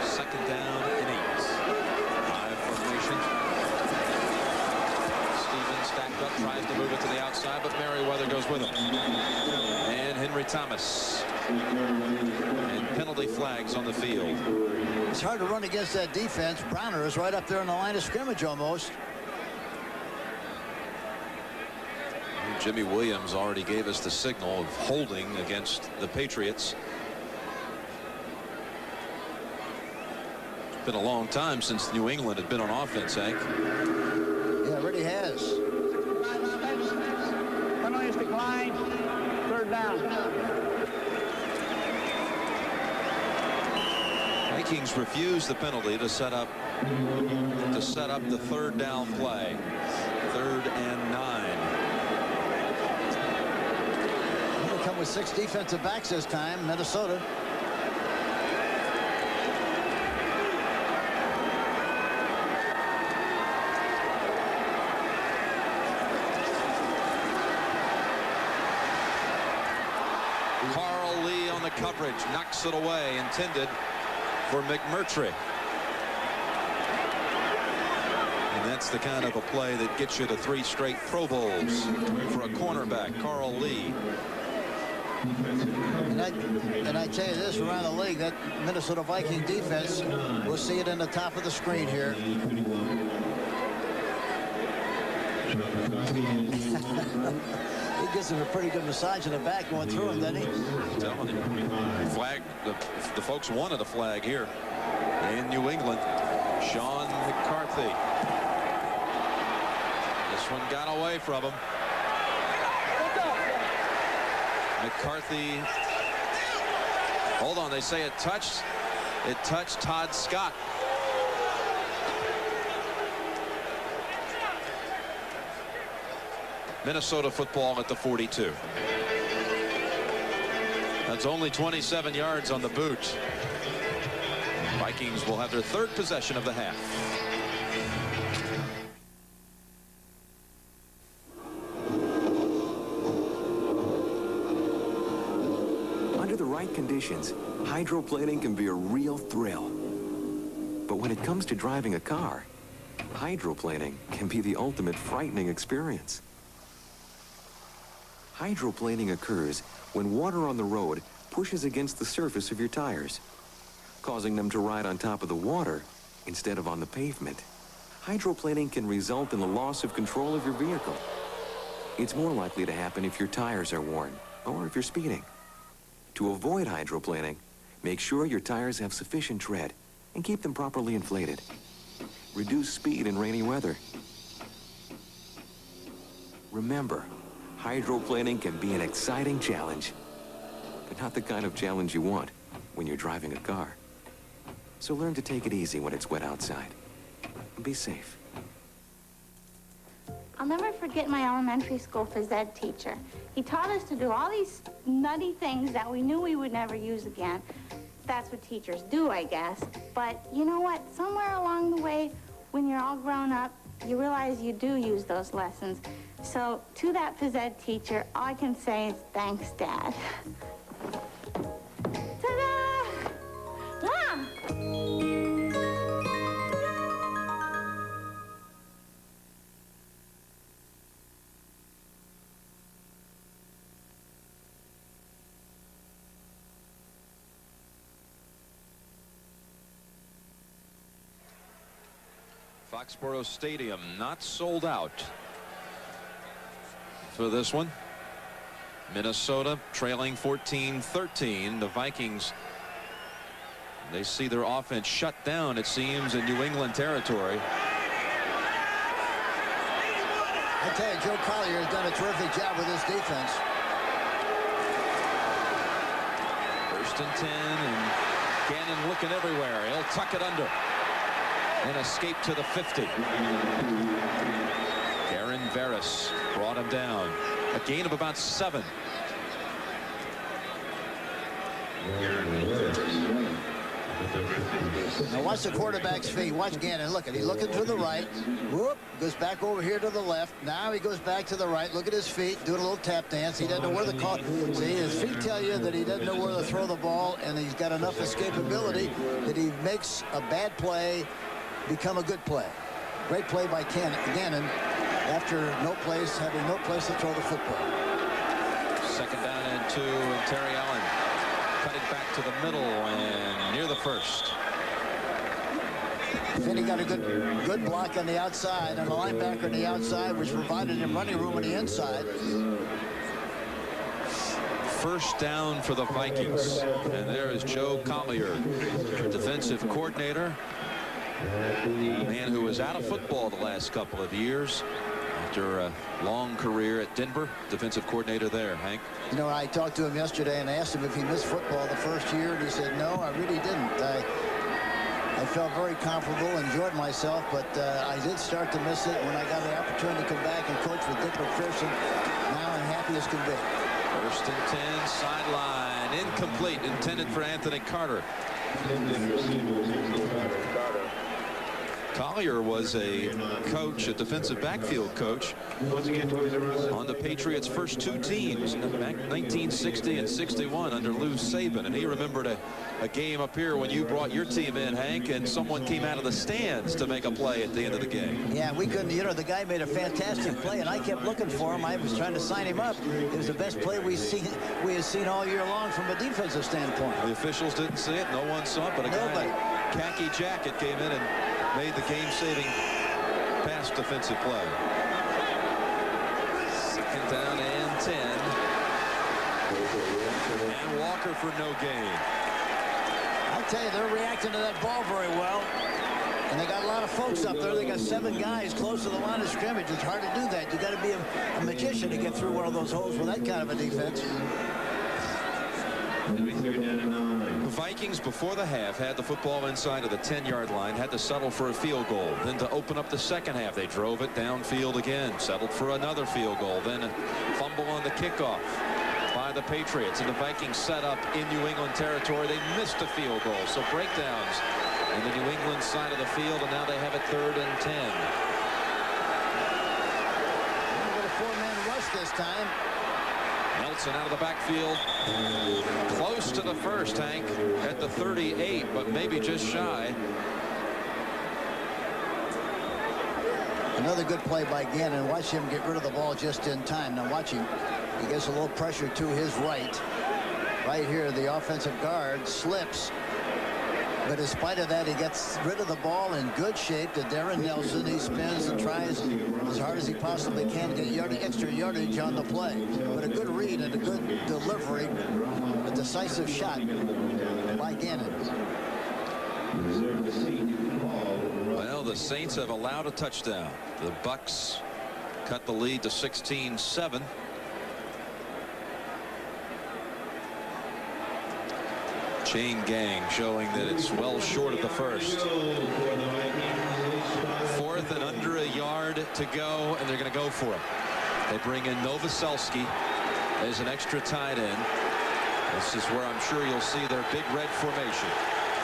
Second down and 8. Five formation. Stevens stacked up, tries to move it to the outside, but Merriweather goes with him. And Henry Thomas. And penalty flags on the field. It's hard to run against that defense. Browner is right up there in the line of scrimmage almost. Jimmy Williams already gave us the signal of holding against the Patriots. Been a long time since New England had been on offense, Hank. Yeah, it really has. Penalties decline. Third down. Vikings refused the penalty to set up the third down play. 3rd and 9. They come with 6 defensive backs this time, Minnesota. Carl Lee on the coverage, knocks it away, intended for McMurtry. And that's the kind of a play that gets you to 3 straight Pro Bowls for a cornerback, Carl Lee. And I tell you this, around the league, that Minnesota Viking defense, we'll see it in the top of the screen here. He gives him a pretty good massage in the back going through him, doesn't he? I'm telling you. Flag, the folks wanted a flag here in New England. Sean McCarthy. This one got away from him. McCarthy. Hold on, they say it touched Todd Scott. Minnesota football at the 42. That's only 27 yards on the boot. Vikings will have their 3rd possession of the half. Under the right conditions, hydroplaning can be a real thrill. But when it comes to driving a car, hydroplaning can be the ultimate frightening experience. Hydroplaning occurs when water on the road pushes against the surface of your tires, causing them to ride on top of the water instead of on the pavement. Hydroplaning can result in the loss of control of your vehicle. It's more likely to happen if your tires are worn or if you're speeding. To avoid hydroplaning, make sure your tires have sufficient tread and keep them properly inflated. Reduce speed in rainy weather. Remember, hydroplaning can be an exciting challenge, but not the kind of challenge you want when you're driving a car. So learn to take it easy when it's wet outside. And be safe. I'll never forget my elementary school phys ed teacher. He taught us to do all these nutty things that we knew we would never use again. That's what teachers do, I guess. But you know what? Somewhere along the way, when you're all grown up, you realize you do use those lessons. So to that phys ed teacher, all I can say is thanks, Dad. Ta-da! Mom! Foxborough Stadium not sold out for this one. Minnesota trailing 14-13. The Vikings, they see their offense shut down, it seems, in New England territory. I tell you, Joe Collier has done a terrific job with this defense. 1st and 10, and Gannon looking everywhere. He'll tuck it under and escape to the 50. Darren Veras brought him down. A gain of about 7. Now watch the quarterback's feet. Watch Gannon. Look at, he's looking to the right. Whoop, goes back over here to the left. Now he goes back to the right. Look at his feet, doing a little tap dance. He doesn't know where the call. See, his feet tell you that he doesn't know where to throw the ball, and he's got enough escapability that he makes a bad play become a good play. Great play by Gannon after having no place to throw the football. 2nd down and 2, and Terry Allen cutting back to the middle and near the 1st. Finney got a good block on the outside and a linebacker on the outside, which provided him running room on the inside. 1st down for the Vikings, and there is Joe Collier, defensive coordinator. A man who was out of football the last couple of years after a long career at Denver, defensive coordinator there. Hank? You know, I talked to him yesterday and asked him if he missed football the first year, and he said, no, I really didn't. I felt very comfortable, enjoyed myself, but I did start to miss it when I got the opportunity to come back and coach with Dick McPherson. Now I'm happy as can be. 1st and 10, sideline, incomplete, intended for Anthony Carter. Collier was a coach, a defensive backfield coach on the Patriots' first 2 teams back 1960 and 61 under Lou Saban, and he remembered a game up here when you brought your team in, Hank, and someone came out of the stands to make a play at the end of the game. Yeah, we couldn't, you know, the guy made a fantastic play, and I kept looking for him. I was trying to sign him up. It was the best play we had seen all year long from a defensive standpoint. The officials didn't see it, no one saw it, but a guy in a khaki jacket came in and made the game-saving pass defensive play. 2nd down and 10. And Walker for no gain. I'll tell you, they're reacting to that ball very well. And they got a lot of folks up there. They got 7 guys close to the line of scrimmage. It's hard to do that. You got to be a magician to get through one of those holes with that kind of a defense. The Vikings before the half had the football inside of the 10-yard line, had to settle for a field goal. Then to open up the second half, they drove it downfield again, settled for another field goal. Then a fumble on the kickoff by the Patriots, and the Vikings set up in New England territory. They missed a field goal, so breakdowns in the New England side of the field, and now they have it 3rd and 10. A 4-man rush this time. Nelson out of the backfield. Close to the first, Hank, at the 38, but maybe just shy. Another good play by Gannon. Watch him get rid of the ball just in time. Now watch him. He gets a little pressure to his right. Right here, the offensive guard slips. But in spite of that, he gets rid of the ball in good shape to Darren Nelson. He spins and tries as hard as he possibly can to get extra yardage on the play. But a good read and a good delivery, a decisive shot by Gannon. Well, the Saints have allowed a touchdown. The Bucks cut the lead to 16-7. Chain gang showing that it's well short of the first. 4th and under a yard to go, and they're going to go for it. They bring in Novoselsky as an extra tight end. This is where I'm sure you'll see their big red formation.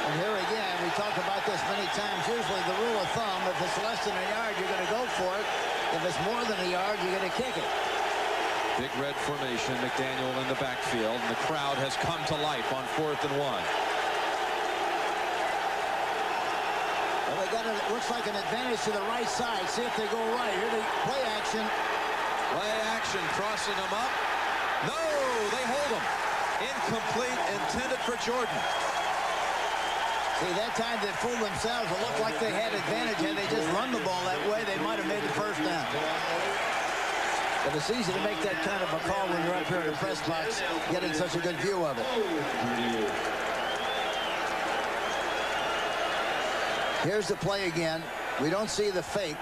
And here again, we talk about this many times. Usually the rule of thumb, if it's less than a yard, you're going to go for it. If it's more than a yard, you're going to kick it. Big red formation, McDaniel in the backfield, and the crowd has come to life on 4th and 1. Well, they got it. Looks like an advantage to the right side. See if they go right. Here they play action. Play action, crossing them up. No, they hold them. Incomplete, intended for Jordan. See, that time they fooled themselves. It looked like they had advantage. Had they just run the ball that way, they might have made the first down. But it's easy to make that kind of a call when you're up here in the press box, getting such a good view of it. Here's the play again. We don't see the fake.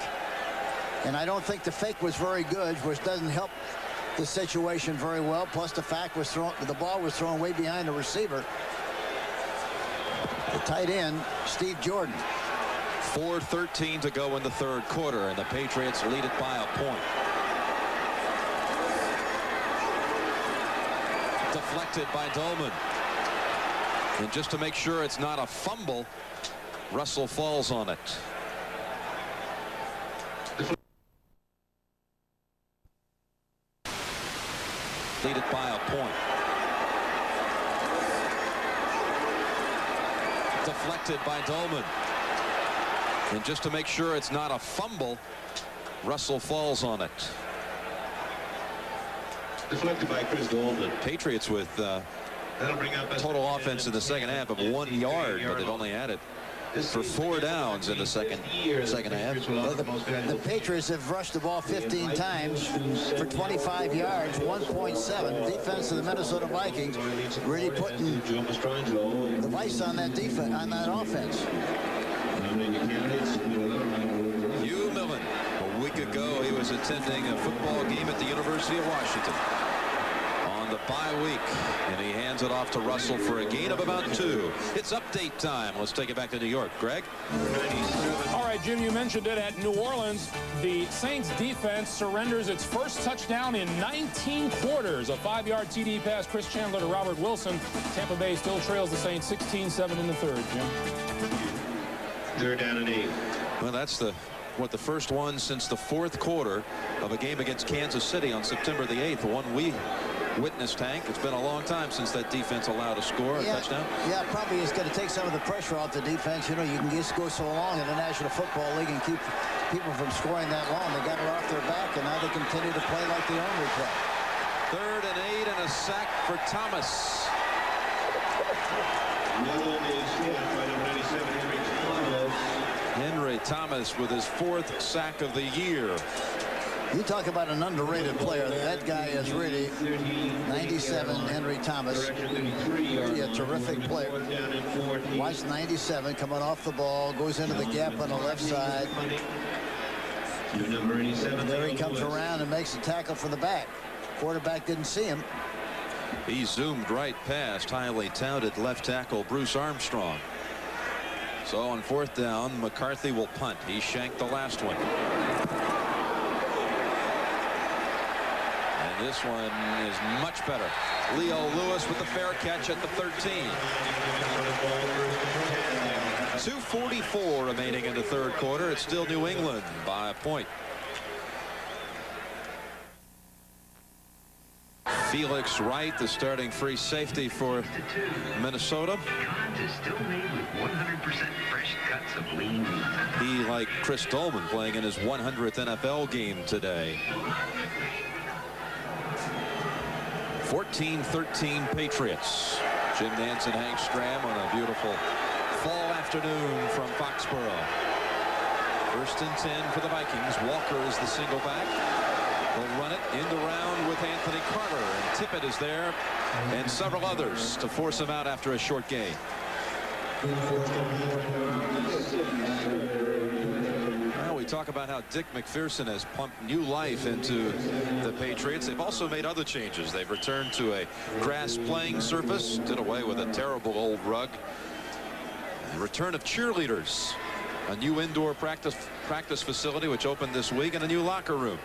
And I don't think the fake was very good, which doesn't help the situation very well. Plus the fact was the ball was thrown way behind the receiver. The tight end, Steve Jordan. 4:13 to go in the 3rd quarter, and the Patriots lead it by a point. Deflected by Dolman. And just to make sure it's not a fumble, Russell falls on it. Lead it by a point. Deflected by Dolman. And just to make sure it's not a fumble, Russell falls on it. Deflected by Chris Goldman. Patriots with total offense in the second half of 1 yard, but they've only had it for 4 downs in the second half. Well, the Patriots have rushed the ball 15 times for 25 yards, 1.7. Defense of the Minnesota Vikings really putting the vice on that defense, on that offense. Hugh Millen. A week ago, he was attending a football game at the University of Washington on the bye week, and he hands it off to Russell for a gain of about 2. It's update time. Let's take it back to New York. Greg? All right, Jim, you mentioned it at New Orleans. The Saints defense surrenders its first touchdown in 19 quarters. A 5-yard TD pass, Chris Chandler to Robert Wilson. Tampa Bay still trails the Saints 16-7 in the 3rd, Jim. 3rd down and 8. Well, that's the first one since the 4th quarter of a game against Kansas City on September the 8th, the one we witnessed, Hank. It's been a long time since that defense allowed a score, a touchdown. Yeah, probably it's going to take some of the pressure off the defense. You know, you can just go so long in the National Football League and keep people from scoring that long. They got it off their back, and now they continue to play like they only play. 3rd and 8 and a sack for Thomas. Henry Thomas with his 4th sack of the year. You talk about an underrated player. That guy is really 97, Henry Thomas. Really a terrific player. Watch 97 coming off the ball, goes into the gap on the left side. And there he comes around and makes a tackle from the back. Quarterback didn't see him. He zoomed right past highly touted left tackle Bruce Armstrong. So on 4th down, McCarthy will punt. He shanked the last one. And this one is much better. Leo Lewis with the fair catch at the 13. 2:44 remaining in the 3rd quarter. It's still New England by a point. Felix Wright, the starting free safety for Minnesota. Still made with 100% fresh cuts of lean meat. He, like Chris Dolman, playing in his 100th NFL game today. 14-13 Patriots. Jim Nantz and Hank Stram on a beautiful fall afternoon from Foxborough. 1st and 10 for the Vikings. Walker is the single back. They'll run it in the round with Anthony Carter, and Tippett is there, and several others to force him out after a short gain. Well, we talk about how Dick McPherson has pumped new life into the Patriots. They've also made other changes. They've returned to a grass playing surface, did away with a terrible old rug. The return of cheerleaders, a new indoor practice facility which opened this week, and a new locker room.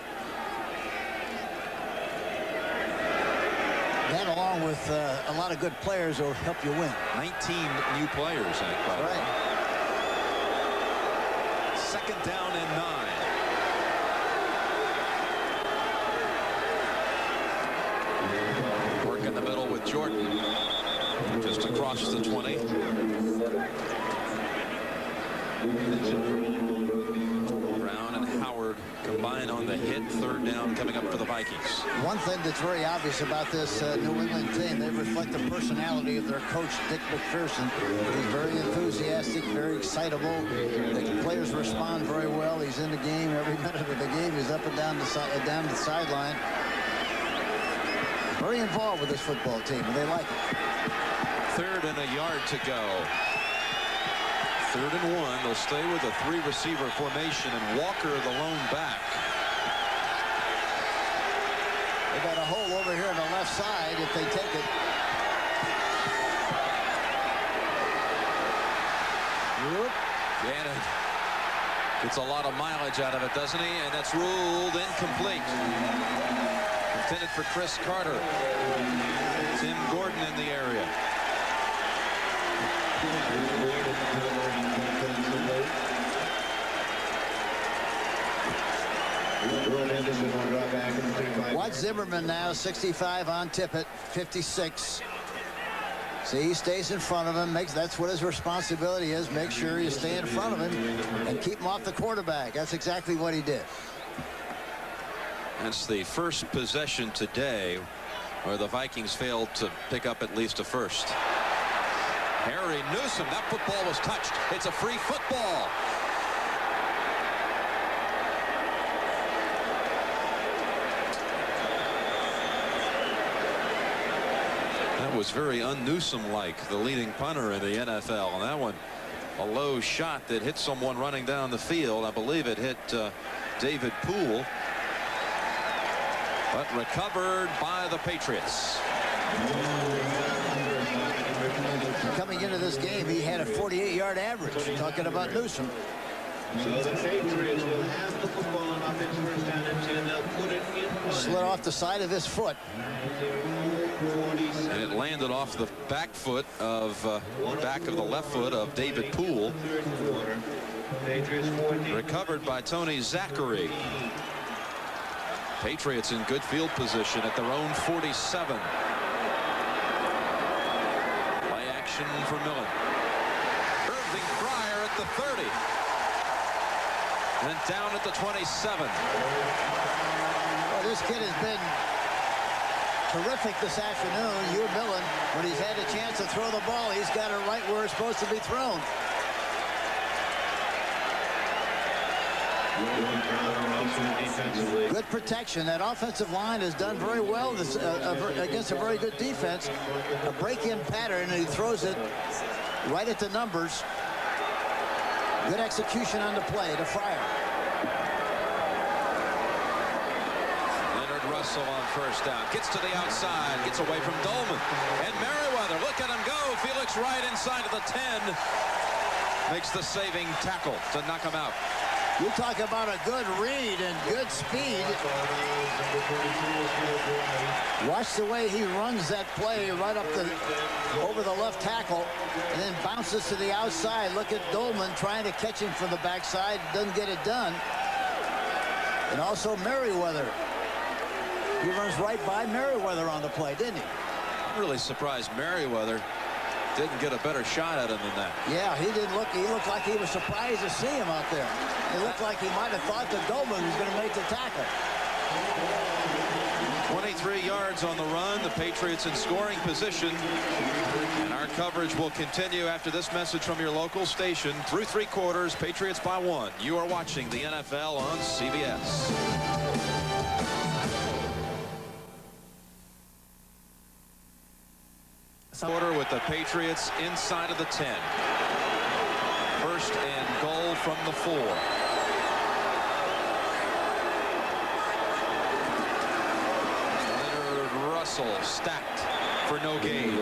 That, along with a lot of good players, will help you win. 19 new players, Hank, by the way. 2nd down and 9. Work in the middle with Jordan, just across the 20. Brown and Howard combine on the hit. 3rd down coming up for the Vikings. One thing that's very obvious about this New England team, they reflect the personality of their coach, Dick McPherson. He's very enthusiastic, very excitable. The players respond very well. He's in the game every minute of the game. He's up and down the sideline. Very involved with this football team, and they like it. 3rd and a yard to go. 3rd and 1. They'll stay with a 3-receiver formation, and Walker the lone back. They got a hole over here on the left side if they take it. Gannon gets a lot of mileage out of it, doesn't he? And that's ruled incomplete. Intended for Chris Carter. Tim Gordon in the area. Watch Zimmerman now, 65 on Tippett, 56. See, he stays in front of him. That's what his responsibility is. Make sure you stay in front of him and keep him off the quarterback. That's exactly what he did. That's the first possession today where the Vikings failed to pick up at least a first. Harry Newsom, that football was touched. It's a free football. That was very un-Newsom-like, the leading punter in the NFL. And that one, a low shot that hit someone running down the field. I believe it hit David Poole, but recovered by the Patriots. Coming into this game, he had a 48-yard average. Talking about Newsom. So the Patriots will have the football on offense, 1st down and 10. They'll put it in play. Slid off the side of his foot. And it landed off the back foot of back of the left foot of David Poole. Recovered by Tony Zachary. Patriots in good field position at their own 47. Play action for Millen. Irving Fryer at the 30. And down at the 27. Well, this kid has been terrific this afternoon. Hugh Millen, when he's had a chance to throw the ball, he's got it right where it's supposed to be thrown. Good protection. That offensive line has done very well this, against a very good defense. A break-in pattern, and he throws it right at the numbers. Good execution on the play to Fryer. Leonard Russell on 1st down. Gets to the outside. Gets away from Dolman. And Merriweather, look at him go. Felix Wright inside of the 10. Makes the saving tackle to knock him out. You talk about a good read and good speed. Watch the way he runs that play right up over the left tackle and then bounces to the outside. Look at Dolman trying to catch him from the backside. Doesn't get it done. And also Merriweather. He runs right by Merriweather on the play, didn't he? I'm really surprised Merriweather didn't get a better shot at him than that. Yeah, he didn't look. He looked like he was surprised to see him out there. It looked like he might have thought that Goldman was going to make the tackle. 23 yards on the run. The Patriots in scoring position. And our coverage will continue after this message from your local station. Through 3 quarters, Patriots by 1. You are watching the NFL on CBS. Quarter with the Patriots inside of the 10. First and goal from the 4. Russell stacked for no gain.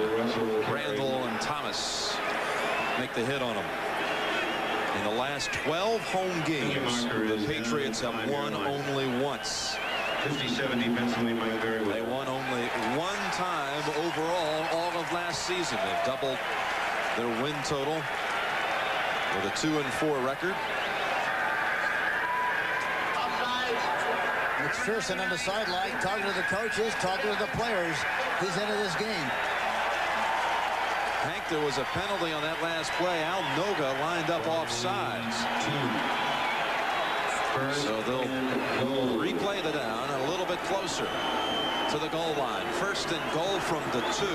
Randall and Thomas make the hit on him. In the last 12 home games, the Patriots have won only once. 57 defensively, Mike very well. They won only 1 time overall all of last season. They've doubled their win total with a 2-4 record. McPherson on the sideline, talking to the coaches, talking to the players. He's into this game. Hank, there was a penalty on that last play. Al Noga lined up offsides. So they'll replay the down a little bit closer to the goal line. First and goal from the 2.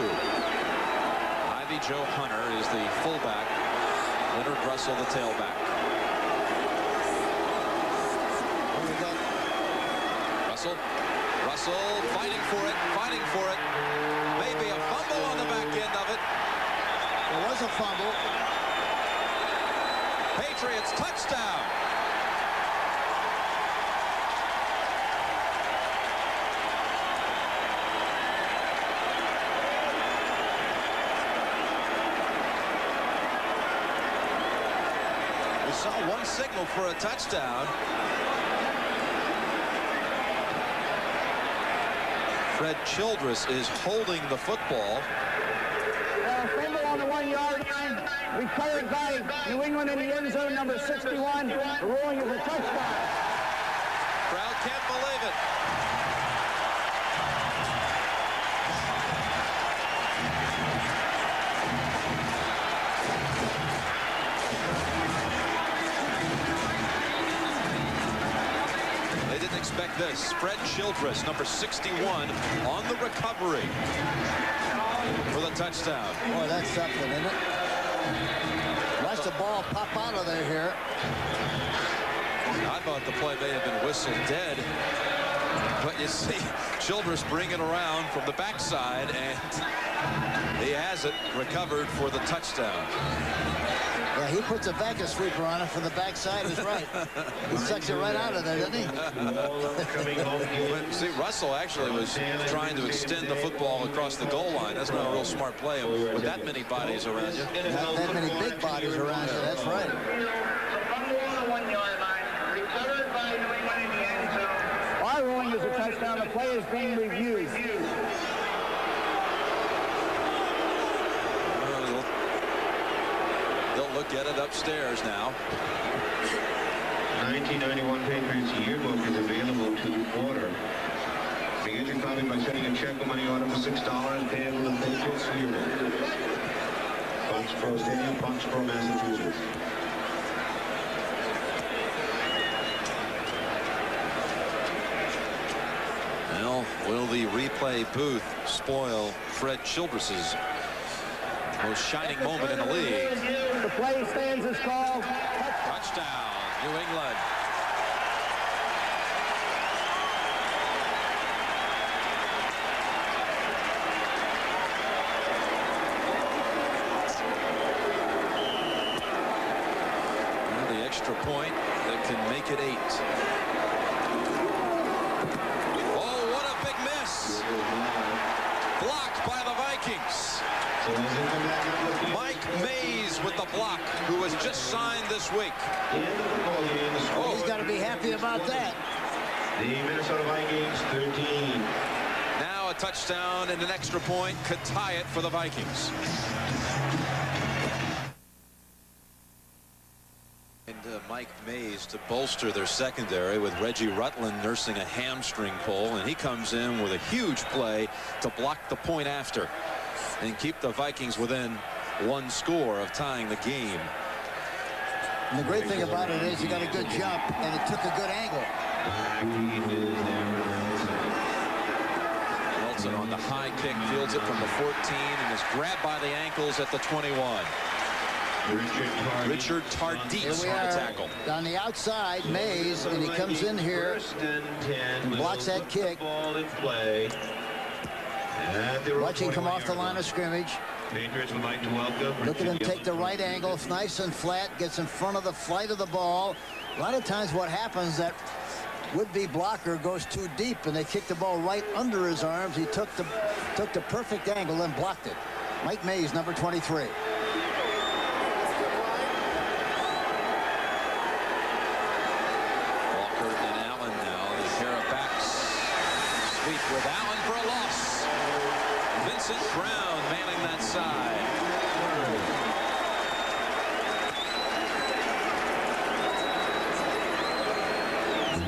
Ivy Joe Hunter is the fullback. Leonard Russell the tailback. Russell fighting for it. Maybe a fumble on the back end of it. There was a fumble. Patriots touchdown. We saw one signal for a touchdown. Fred Childress is holding the football. Fumble on the 1-yard line. Recovered by New England in the end zone, number 61. The ruling is a touchdown. Crowd can't believe it. Expect this. Fred Childress, number 61, on the recovery for the touchdown. Boy, that's something, isn't it? Watch the ball pop out of there here. I thought the play may have been whistled dead, but you see Childress bring it around from the backside, and he has it recovered for the touchdown. Yeah, he puts a vacuum sweeper on it from the backside. Is right. He sucks it right out of there, doesn't he? See, Russell actually was trying to extend the football across the goal line. That's not a real smart play with that many bodies around you. Not that many big bodies around you. That's right. Our ruling is a touchdown. The play is being reviewed. Look at it upstairs now. 1991 Patriots yearbook is available to order. Begin your copy by sending a check or money order for $6 payable to Patriots yearbook. Foxborough Stadium, Foxborough, Massachusetts. Well, will the replay booth spoil Fred Childress's most shining moment in the league? The play stands as called. Touchdown, New England. Now the extra point that can make it 8. Oh, what a big miss. Blocked by the Vikings. Mike Mays with the block, who was just signed this week. Oh, he's got to be happy about that. The Minnesota Vikings 13. Now a touchdown and an extra point could tie it for the Vikings. And Mike Mays to bolster their secondary, with Reggie Rutland nursing a hamstring pull, and he comes in with a huge play to block the point after and keep the Vikings within one score of tying the game. And the great thing about it is he got a good jump and it took a good angle. Nelson on the high kick, fields it from the 14 and is grabbed by the ankles at the 21. Richard Tardis on the tackle. On the outside, Mays, and he comes in here and blocks that kick. Watch him come off the line of scrimmage. Patriots would like to welcome. Look at him take the right angle. It's nice and flat. Gets in front of the flight of the ball. A lot of times what happens, that would-be blocker goes too deep and they kick the ball right under his arms. He took the perfect angle and blocked it. Mike Mays, number 23. Walker and Allen now. The pair of backs sweep with Allen for a loss. Vincent Brown manning that side.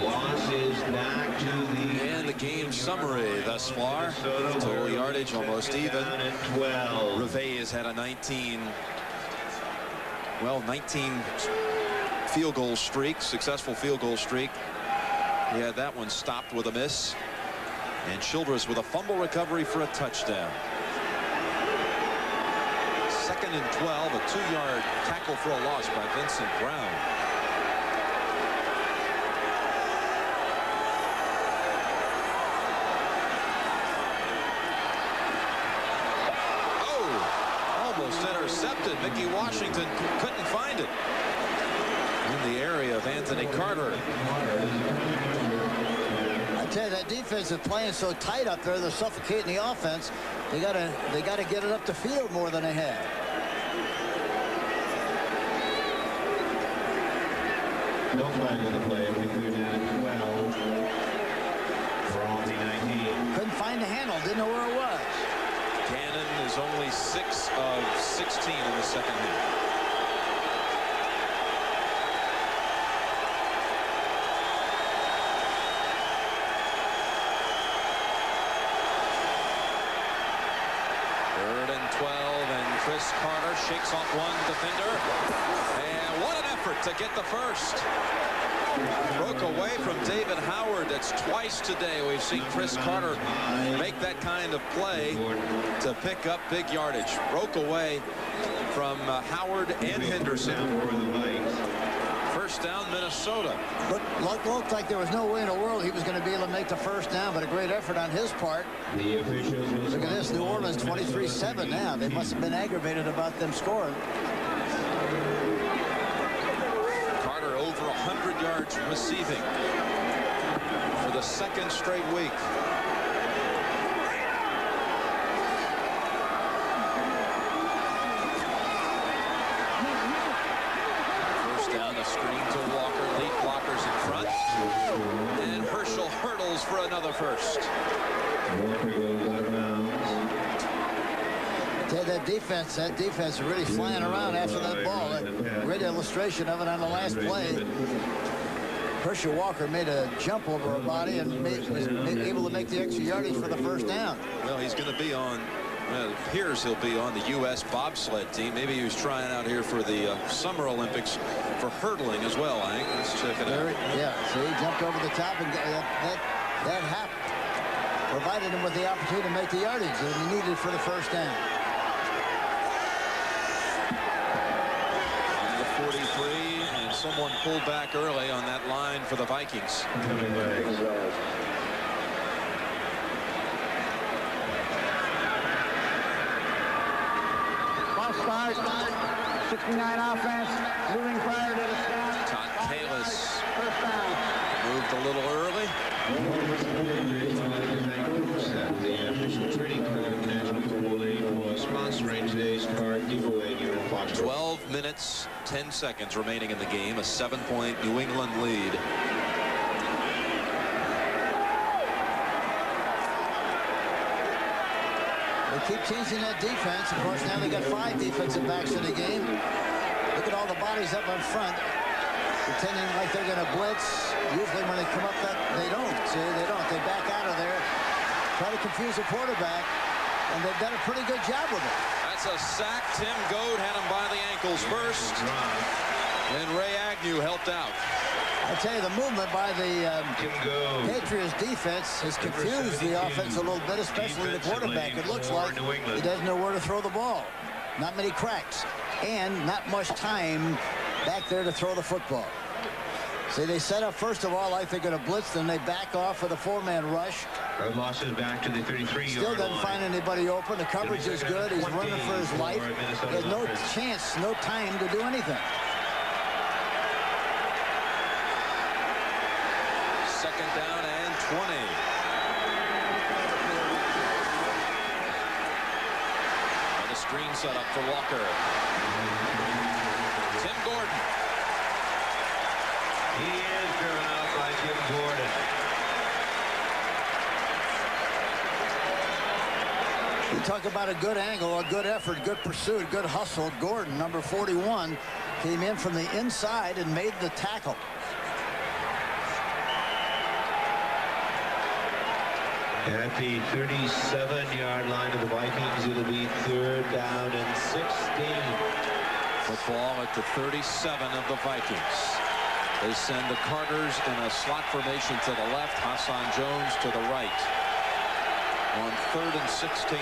Loss is back to the. And the game summary thus far. Total yardage almost even. 12. Revay has had a 19 field goal streak, successful field goal streak. He had that one stopped with a miss. And Childress with a fumble recovery for a touchdown. 2nd and 12, a 2-yard tackle for a loss by Vincent Brown. Oh, almost intercepted. Mickey Washington couldn't find it. In the area of Anthony Carter. I tell you, that defense is playing so tight up there, they're suffocating the offense. They gotta get it up the field more than they have. No flag on the play. We cleared down at 12 from the 19. Couldn't find the handle. Didn't know where it was. Gannon is only 6 of 16 in the second half. Chris Carter shakes off one defender, and what an effort to get the first. Broke away from David Howard. That's twice today we've seen Chris Carter make that kind of play to pick up big yardage. Broke away from Howard and Henderson. First down, Minnesota. Looked like there was no way in the world he was going to be able to make the first down, but a great effort on his part. Look at this, New Orleans 23-7 now. They must have been aggravated about them scoring. Carter over 100 yards receiving for the 2nd straight week. For another first. That defense is really flying around after that ball. A great illustration of it on the last play. Herschel Walker made a jump over her body and was able to make the extra yardage for the first down. Well, he's going to be on. It appears he'll be on the U.S. bobsled team. Maybe he was trying out here for the Summer Olympics for hurdling as well. I think. Let's check it out. Yeah, so he jumped over the top, and that happened. Provided him with the opportunity to make the yardage that he needed for the first down. The 43, and someone pulled back early on that line for the Vikings. Start, 69 offense, moving prior to the snap. Todd Kalis moved a little early. The official training crew of the National Football League was sponsoring today's card giveaway here in Foxborough. 12 minutes, 10 seconds remaining in the game. A 7-point New England lead. They keep changing that defense. Of course, now they got 5 defensive backs in the game. Look at all the bodies up in front. pretending like they're going to blitz. Usually when they come up, they don't. See, they don't. They back out of there, try to confuse the quarterback, and they've done a pretty good job with it. That's a sack. Tim Goad had him by the ankles first, and Ray Agnew helped out. I tell you, the movement by the Patriots defense has confused the offense a little bit, especially the quarterback. It looks like he doesn't know where to throw the ball. Not many cracks, and not much time back there to throw the football. See, they set up, first of all, like they're going to blitz, then they back off with a 4-man rush. Third loss is back to the 33-yard line. Still doesn't find anybody open. The coverage is good. He's running for his life. He has no chance, no time to do anything. Second down and 20. And a screen set up for Walker. Tim Gordon. He is driven out by Tim Gordon. You talk about a good angle, a good effort, good pursuit, good hustle. Gordon, number 41, came in from the inside and made the tackle. At the 37-yard line of the Vikings, it'll be 3rd down and 16. Football at the 37 of the Vikings. They send the Carters in a slot formation to the left, Hassan Jones to the right. On 3rd and 16.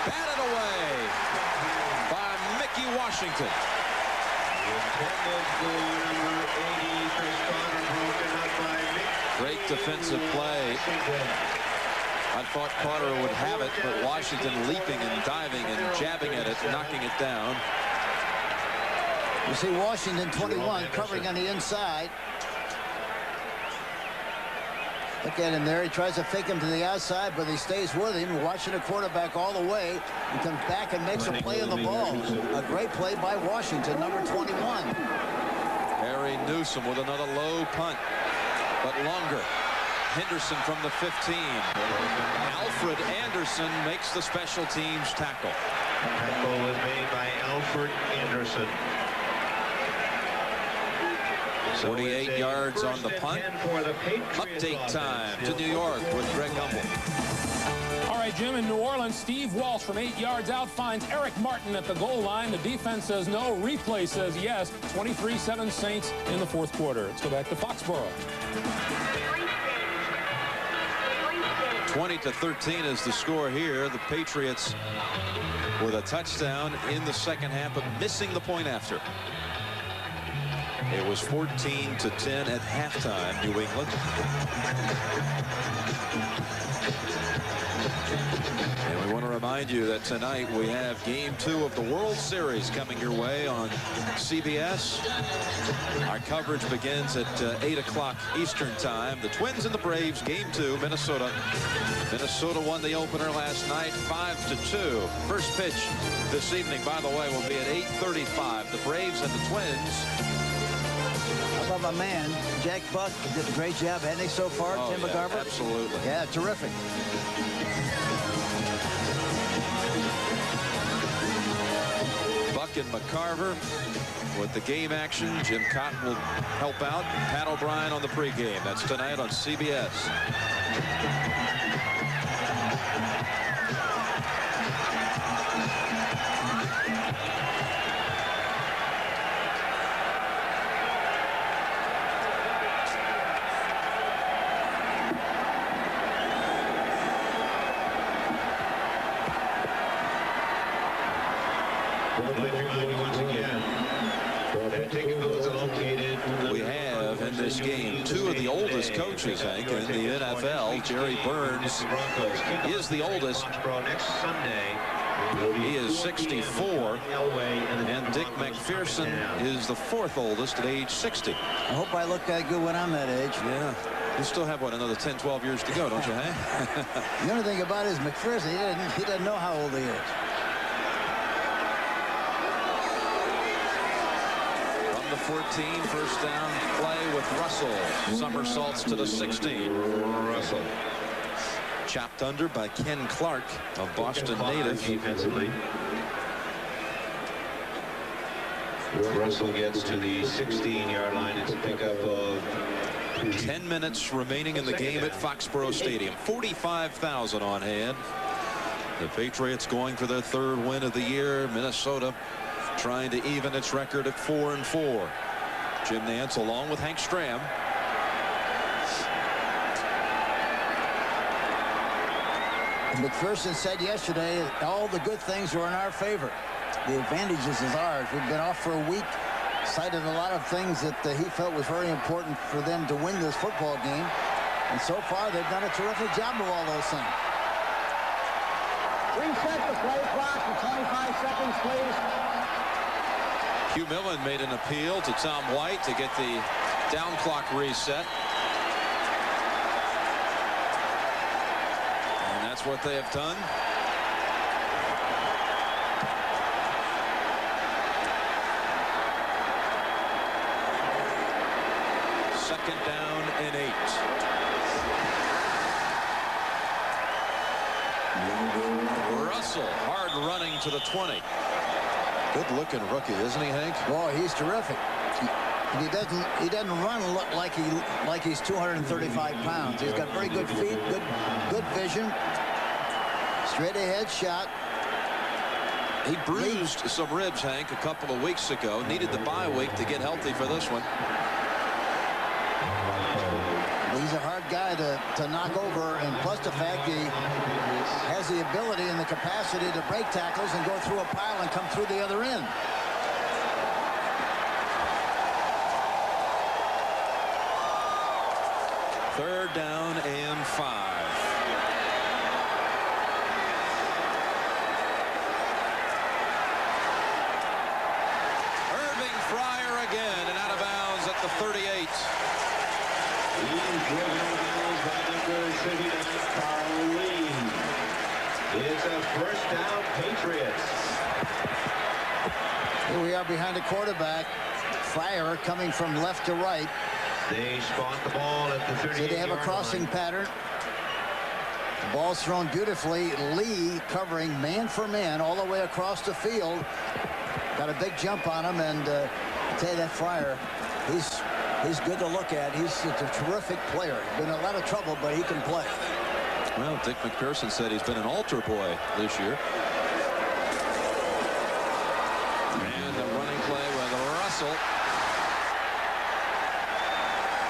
Batted away by Mickey Washington. Great defensive play. I thought Carter would have it, but Washington leaping and diving and jabbing at it, knocking it down. You see Washington 21 covering on the inside. Look at him there. He tries to fake him to the outside, but he stays with him, watching the quarterback all the way. He comes back and makes a play on the ball. A great play by Washington, number 21. Harry Newsom with another low punt, but longer. Henderson from the 15. Alfred Anderson makes the special teams tackle. Tackle was made by Alfred Anderson. 48 yards on the punt. Update time to New York with Greg Gumbel. All right, Jim, in New Orleans, Steve Walsh from 8 yards out finds Eric Martin at the goal line. The defense says no. Replay says yes. 23-7 Saints in the 4th quarter. Let's go back to Foxborough. 20-13 is the score here. The Patriots with a touchdown in the second half, but missing the point after. It was 14-10 at halftime, New England. And we want to remind you that tonight we have Game 2 of the World Series coming your way on CBS. Our coverage begins at 8 o'clock Eastern Time. The Twins and the Braves, Game 2, Minnesota. Minnesota won the opener last night, 5-2. First pitch this evening, by the way, will be at 8:35. The Braves and the Twins. How about my man, Jack Buck? Did a great job, hasn't he, so far, Tim McGarver? Absolutely. Yeah, terrific. Buck and McCarver with the game action. Jim Cotton will help out. Pat O'Brien on the pregame. That's tonight on CBS. We have in this game 2 of the oldest coaches, Hank, in the NFL. Jerry Burns is the oldest. He is 64, and Dick McPherson is the 4th oldest at age 60. I hope I look that good when I'm that age. Yeah. You still have, what, another 10, 12 years to go, don't you, Hank? The only thing about it is McPherson, he doesn't know how old he is. From the 14, first down play with Russell. Somersaults to the 16. Russell. chopped under by Ken Clark, a Boston native. Defensively. Russell gets to the 16-yard line. It's a pickup of 10 minutes remaining in the game at Foxborough Stadium. 45,000 on hand. The Patriots going for their 3rd win of the year. Minnesota trying to even its record at 4-4. Jim Nantz along with Hank Stram. McPherson said yesterday all the good things were in our favor. The advantages is ours. We've been off for a week, cited a lot of things that he felt was very important for them to win this football game. And so far, they've done a terrific job of all those things. Reset the play clock for 25 seconds, please. Hugh Millen made an appeal to Tom White to get the down clock reset. And that's what they have done. Second down and 8. Russell hard running to the 20. Good looking rookie, isn't he, Hank? Boy, he's terrific. He doesn't run like he's 235 pounds. He's got very good feet, good vision, straight ahead shot. He bruised some ribs, Hank, a couple of weeks ago. Needed the bye week to get healthy for this one. He's a hard guy to knock over, and plus the fact he has the ability and the capacity to break tackles and go through a pile and come through the other end. Third down and 5. Irving Fryer again and out of bounds at the 38. It's a first down, Patriots. Here we are behind the quarterback. Fryer coming from left to right. They spot the ball at the 38-yard line. They have a crossing pattern. The ball's thrown beautifully. Lee covering man for man all the way across the field. Got a big jump on him, and I tell you that Fryer, he's good to look at. He's a terrific player. Been in a lot of trouble, but he can play. Well, Dick McPherson said he's been an altar boy this year. And the running play with Russell.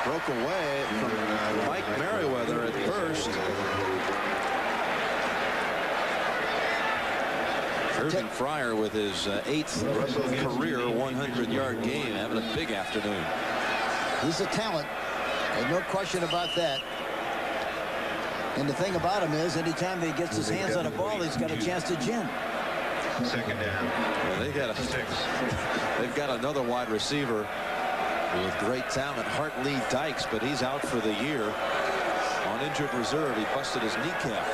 Broke away from Mike Merriweather at first. Irving Fryer with his 8th career 100-yard game, having a big afternoon. He's a talent. There's no question about that. And the thing about him is, anytime he gets his hands on a ball, he's got a chance to jam. Second down. Well, they've got another wide receiver with great talent, Hartley Dykes, but he's out for the year on injured reserve. He busted his kneecap.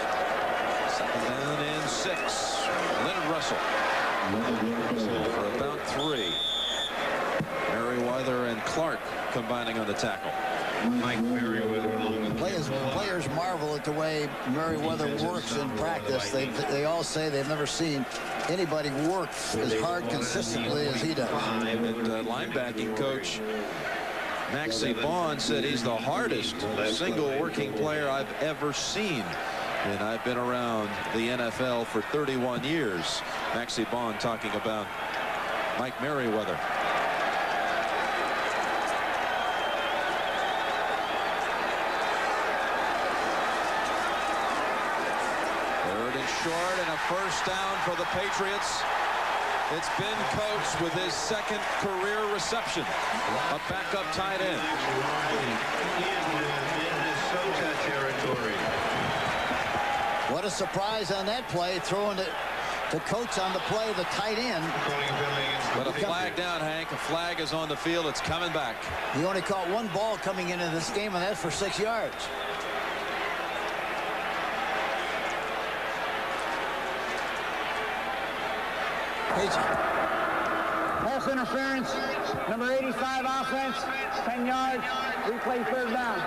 Second down and 6. Leonard Russell for about 3. Merriweather and Clark combining on the tackle. Mike Merriweather along with players marvel at the way Merriweather works in practice. They all say they've never seen anybody work as hard consistently as he does. And linebacking coach Maxie Bond said he's the hardest single working player I've ever seen. And I've been around the NFL for 31 years. Maxie Bond talking about Mike Merriweather. Short and a first down for the Patriots. It's Ben Coates with his 2nd career reception. A backup tight end. Minnesota territory. What a surprise on that play, throwing it to Coates on the play, the tight end. But a flag down, Hank. A flag is on the field. It's coming back. He only caught one ball coming into this game, and that's for 6 yards. Pass interference, number 85 offense, 10 yards, replay 3rd down.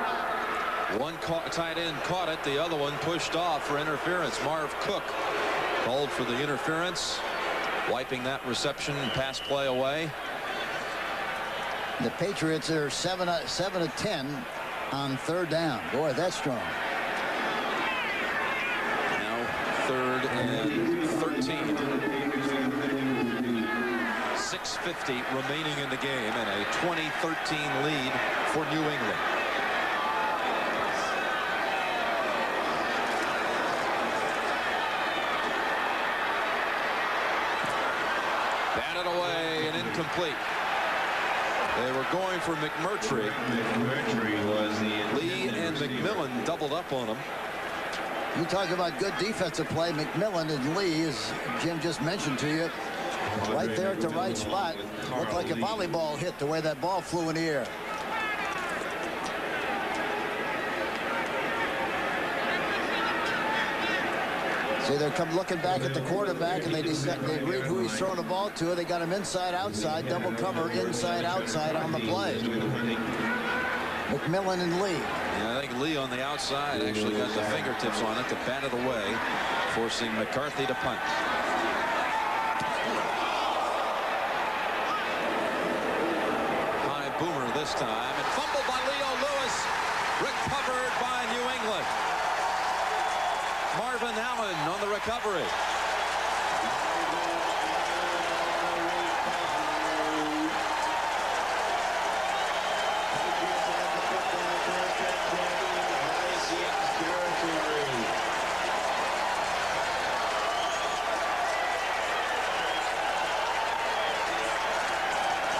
One tight end caught it. The other one pushed off for interference. Marv Cook called for the interference, wiping that reception and pass play away. The Patriots are 7 of 10 on 3rd down. Boy, that's strong. Now 3rd and 13. 6:50 remaining in the game and a 20-13 lead for New England. Batted away and incomplete. They were going for McMurtry. McMurtry was the Lee and McMillan doubled up on him. You talk about good defensive play. McMillan and Lee, as Jim just mentioned to you, right there at the right spot. Looked like a volleyball hit the way that ball flew in the air. See, they're looking back at the quarterback, and they read who he's throwing the ball to. They got him inside, outside, double cover, inside, outside on the play. McMillan and Lee. Yeah, I think Lee on the outside actually got the fingertips on it to bat it away, forcing McCarthy to punt. High boomer this time, and fumbled by Leo Lewis, recovered by New England. Marvin Allen on the recovery.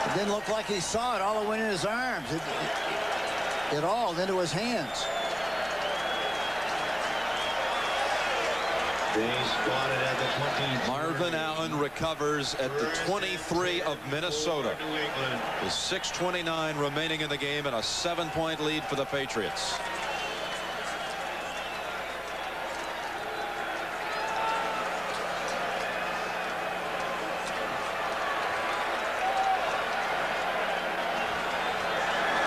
It didn't look like he saw it. All it went in his arms. It all into his hands. They spotted at the 20. Marvin Allen recovers at the 23 of Minnesota. With 6:29 remaining in the game and a 7-point lead for the Patriots.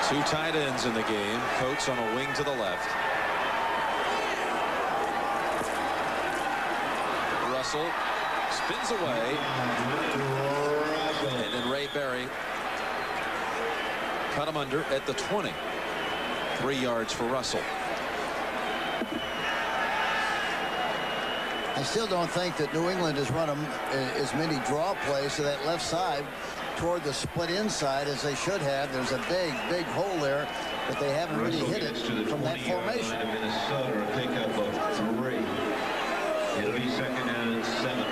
Two tight ends in the game. Coates on a wing to the left. Russell spins away, and then Ray Berry cut him under at the 20. 3 yards for Russell. I still don't think that New England has run as many draw plays to that left side toward the split inside as they should have. There's a big hole there, but they haven't really hit it from that formation. Minnesota, a pickup of 3. It'll be 2nd down and 7.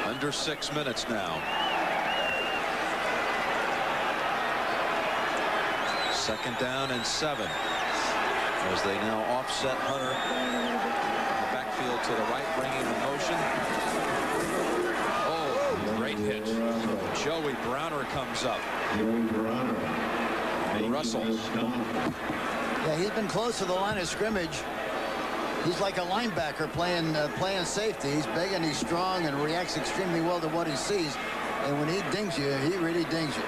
Under 6 minutes now. 2nd down and 7. As they now offset Hunter in the backfield to the right, bringing the motion. Oh, great hit. Joey Browner comes up. And Russell. Yeah, he's been close to the line of scrimmage. He's like a linebacker playing safety. He's big and he's strong and reacts extremely well to what he sees. And when he dings you, he really dings you.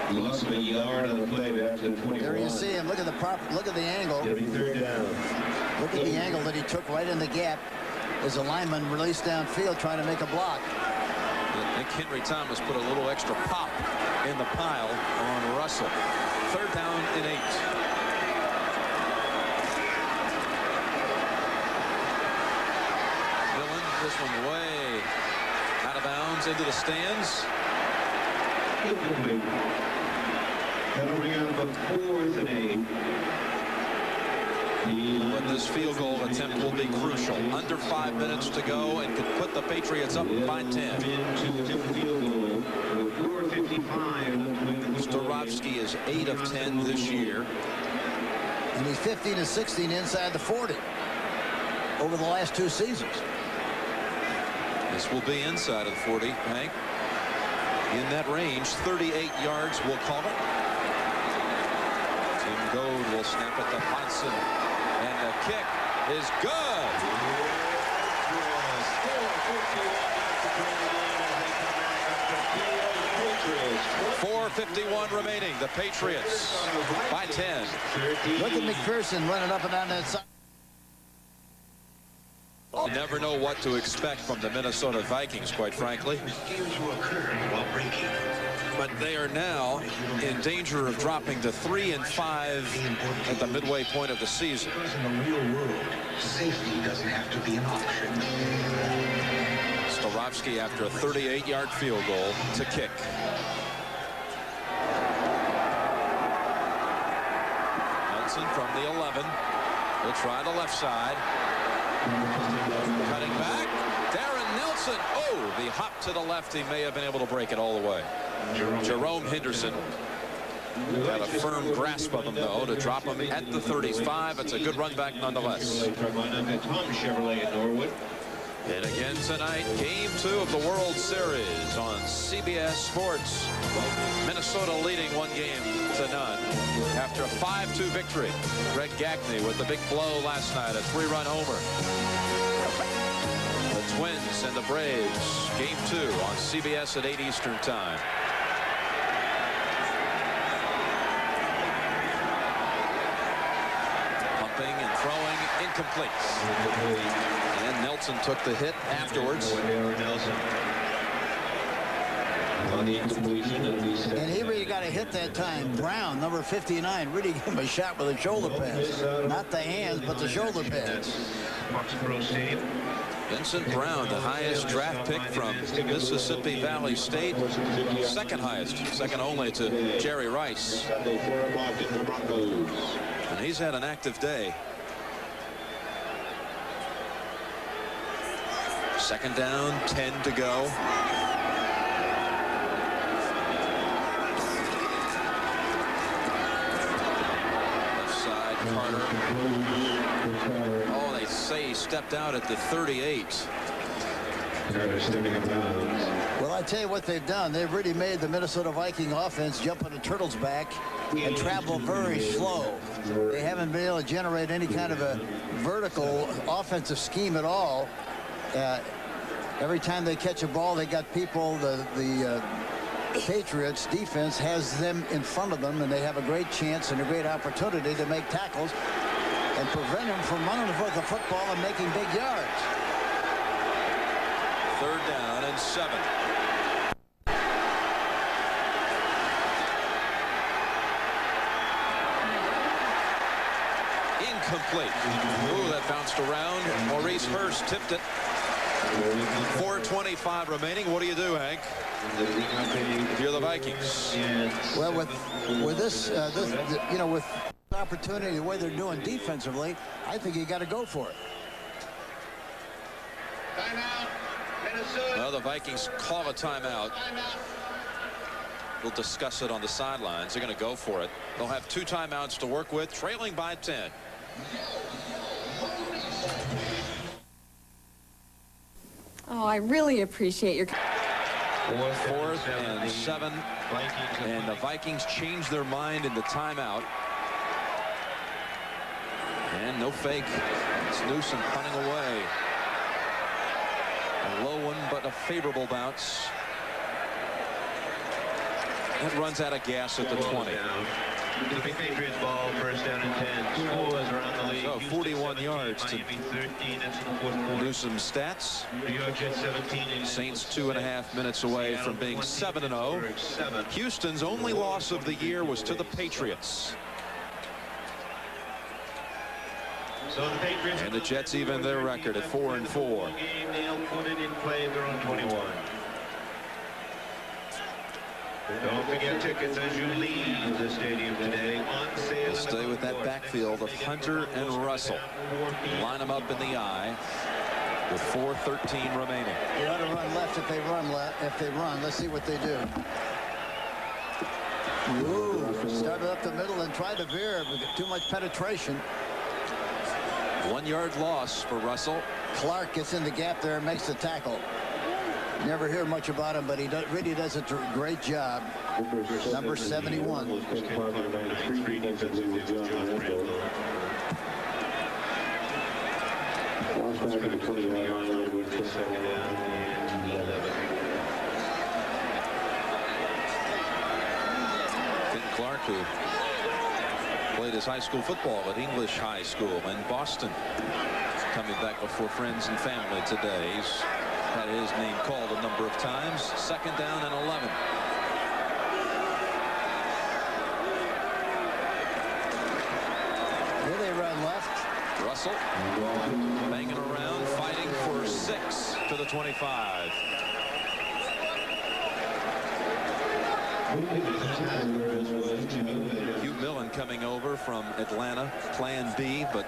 He lost a yard on the play back to the 21. There you see him. Look at the angle. It'll be 3rd down. Look at the angle that he took right in the gap as a lineman released downfield trying to make a block. Nick Henry Thomas put a little extra pop in the pile on Russell. 3rd down and 8. This one way out of bounds into the stands. That'll bring out the 4th and 8. But this field goal attempt will be crucial. Under 5 minutes to go and could put the Patriots up by 10. Storovsky is 8 of 10 this year. And he's 15 of 16 inside the 40 over the last 2 seasons. This will be inside of the 40, Hank. In that range, 38 yards, we'll call it. Tim Goad will snap it to Hodson. And the kick is good. 4:51 remaining. The Patriots by 10. Look at McPherson running up and down that side. You never know what to expect from the Minnesota Vikings, quite frankly. But they are now in danger of dropping to 3-5 at the midway point of the season. In the real world, safety doesn't have to be an option. Starowski after a 38-yard field goal to kick. Nelson from the 11. He'll try the left side. Cutting back. Darren Nelson. Oh, the hop to the left. He may have been able to break it all the way. Jerome Henderson got a firm grasp of him, though, to drop him at the 35. It's a good run back nonetheless. And again tonight, game 2 of the World Series on CBS Sports. Minnesota leading 1-0 after a 5-2 victory. Greg Gagne with the big blow last night, a 3-run homer. The Twins and the Braves, game 2 on CBS at 8 Eastern time. Pumping and throwing, incomplete. And Nelson took the hit afterwards. And he really got a hit that time. Brown, number 59, really gave him a shot with a shoulder pass. Not the hands, but the shoulder pass. Vincent Brown, the highest draft pick from Mississippi Valley State. Second highest, second only to Jerry Rice. And he's had an active day. Second down, 10 to go. Left side, Carter. Oh, they say he stepped out at the 38. Well, I tell you what they've done. They've really made the Minnesota Viking offense jump on the turtle's back and travel very slow. They haven't been able to generate any kind of a vertical offensive scheme at all. Every time they catch a ball, they got people. The Patriots defense has them in front of them, and they have a great chance and a great opportunity to make tackles and prevent them from running with the football and making big yards. 3rd down and 7. Incomplete. Ooh, that bounced around. Maurice Hurst tipped it. 4:25 remaining. What do you do, Hank, if you're the Vikings? Well, with this, you know, with the opportunity, the way they're doing defensively, I think you got to go for it. Well, the Vikings call a timeout. We'll discuss it on the sidelines. They're going to go for it. They'll have 2 timeouts to work with, trailing by 10. Oh, I really appreciate your... 4th and 7. And the Vikings change their mind in the timeout. And no fake. It's Newsom punting away. A low one, but a favorable bounce. That runs out of gas at the 20. The Patriots ball, 1st down and 10. Scores around the league. So 41 yards to Newsom's stats. New York Jets 17. Saints 2.5 minutes away from being 7-0. Houston's only loss of the year was to the Patriots. And the Jets even their record at 4-4. They'll put it in play at their own 21. Don't forget tickets as you leave the stadium today. On sale. We'll stay with that backfield of Hunter and Russell. Line them up in the eye with 4:13 remaining. They ought to run left if they run. Let's see what they do. Ooh, started up the middle and tried to veer, but too much penetration. 1-yard loss for Russell. Clark gets in the gap there and makes the tackle. Never hear much about him, but he really does a great job. Number 71. Clark, who played his high school football at English High School in Boston, coming back before friends and family today. He's had his name called a number of times. 2nd down and 11. Here they run left. Russell banging around, fighting for 6 to the 25. Hugh Millen coming over from Atlanta, plan B, but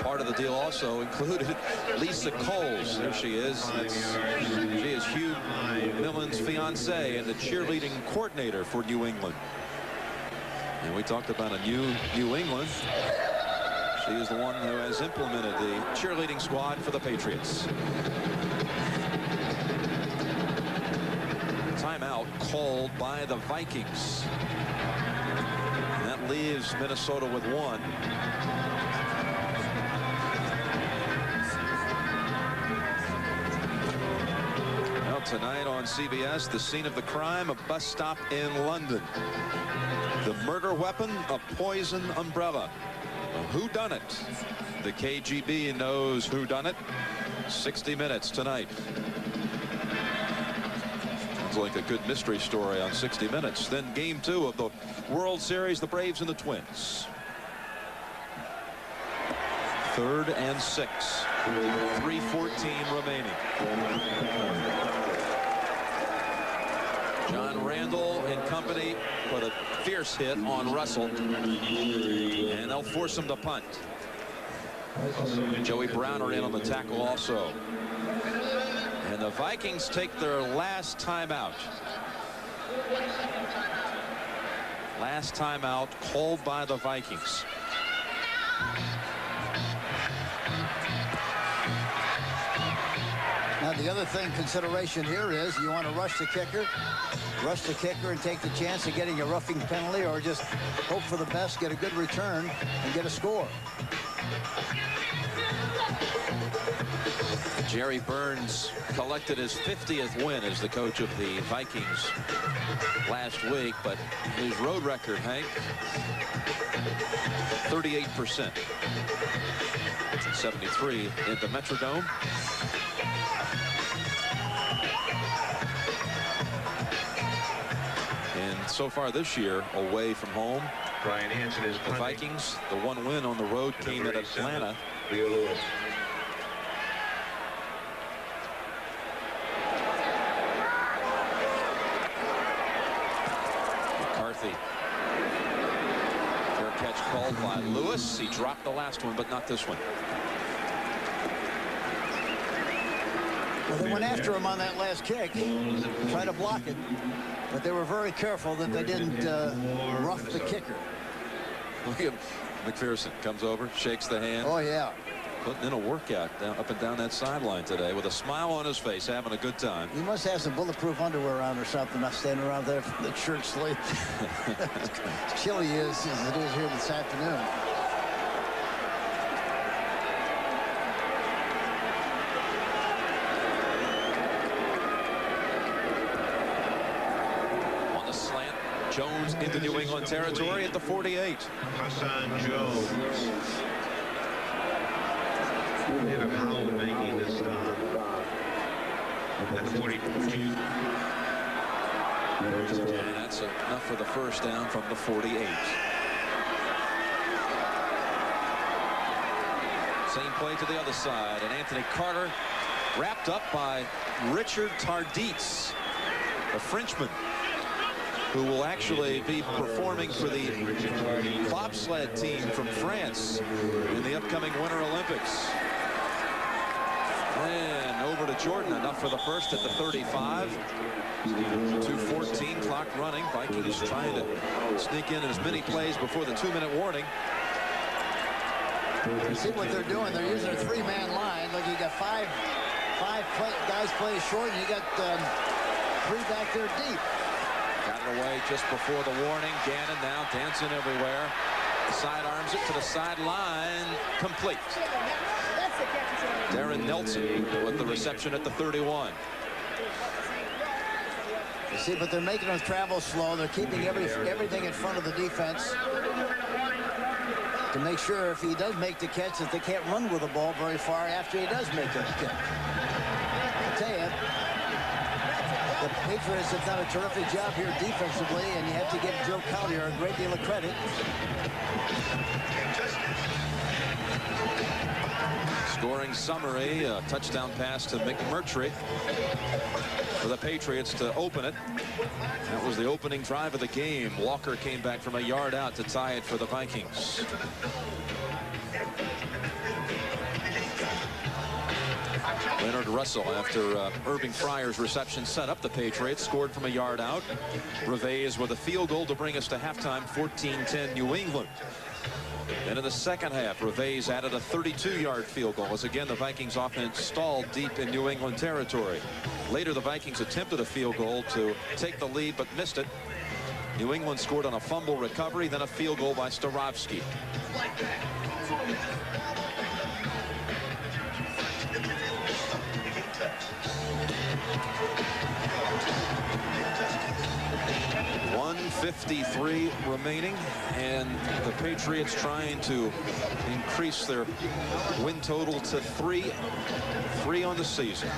part of the deal also included Lisa Coles. There she is. She is Hugh Millen's fiance and the cheerleading coordinator for New England. And we talked about a new New England. She is the one who has implemented the cheerleading squad for the Patriots. Timeout called by the Vikings. And that leaves Minnesota with 1. Well, tonight on CBS, the scene of the crime, a bus stop in London. The murder weapon, a poison umbrella. Who done it? The KGB knows who done it. 60 Minutes tonight. Sounds like a good mystery story on 60 Minutes. Then game 2 of the World Series, the Braves and the Twins. 3rd and 6. 3:14 remaining. John Randall and company put a fierce hit on Russell, and they'll force him to punt. Joey Browner in on the tackle also. And the Vikings take their last timeout. Last timeout called by the Vikings. Now, the other consideration here is you want to rush the kicker and take the chance of getting a roughing penalty, or just hope for the best, get a good return, and get a score. Jerry Burns collected his 50th win as the coach of the Vikings last week, but his road record, Hank, 38%. 73 in the Metrodome. And so far this year, away from home, Brian Hansen is the Vikings, the 1 win on the road came at Atlanta. Leo Lewis. McCarthy. Fair catch called by Lewis. He dropped the last one, but not this one. Well, they went after him on that last kick, tried to block it, but they were very careful that they didn't rough the kicker. Look at McPherson comes over, shakes the hand. Oh, yeah. Putting in a workout up and down that sideline today with a smile on his face, having a good time. He must have some bulletproof underwear on or something, not standing around there from the shirt sleeve. As chilly as it is here this afternoon. On the slant, Jones into New England territory at the 48. Hassan Jones. And Howard making this stop at the 42. And that's enough for the first down from the 48. Same play to the other side, and Anthony Carter wrapped up by Richard Tarditz, a Frenchman who will actually be performing for the bobsled team from France in the upcoming Winter Olympics. And over to Jordan, enough for the first at the 35. 2:14 clock running. Vikings trying to sneak in as many plays before the 2-minute warning. You see what they're doing? They're using a 3-man line. Look, you got five guys playing short, and you got 3 back there deep. Got it away just before the warning. Gannon now dancing everywhere. Sidearms it to the sideline. Complete. Darren Nelson with the reception at the 31. You see, but they're making them travel slow. They're keeping everything in front of the defense to make sure if he does make the catch that they can't run with the ball very far after he does make the catch. I tell you, the Patriots have done a terrific job here defensively, and you have to give Joe Collier a great deal of credit. Scoring summary, a touchdown pass to McMurtry for the Patriots to open it. That was the opening drive of the game. Walker came back from a yard out to tie it for the Vikings. Leonard Russell, after Irving Fryer's reception, set up the Patriots, scored from a yard out. Reveiz with a field goal to bring us to halftime, 14-10 New England. And in the second half, Reveiz added a 32-yard field goal as again the Vikings offense stalled deep in New England territory. Later, the Vikings attempted a field goal to take the lead but missed it. New England scored on a fumble recovery, then a field goal by Starovsky. .153 remaining, and the Patriots trying to increase their win total to 3 on the season.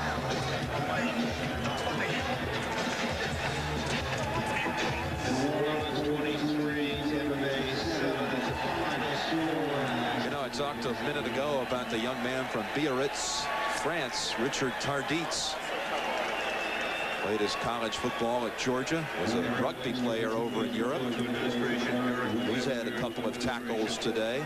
You know, I talked a minute ago about the young man from Biarritz, France, Richard Tarditz. Played his college football at Georgia, was a rugby player over in Europe. He's had a couple of tackles today.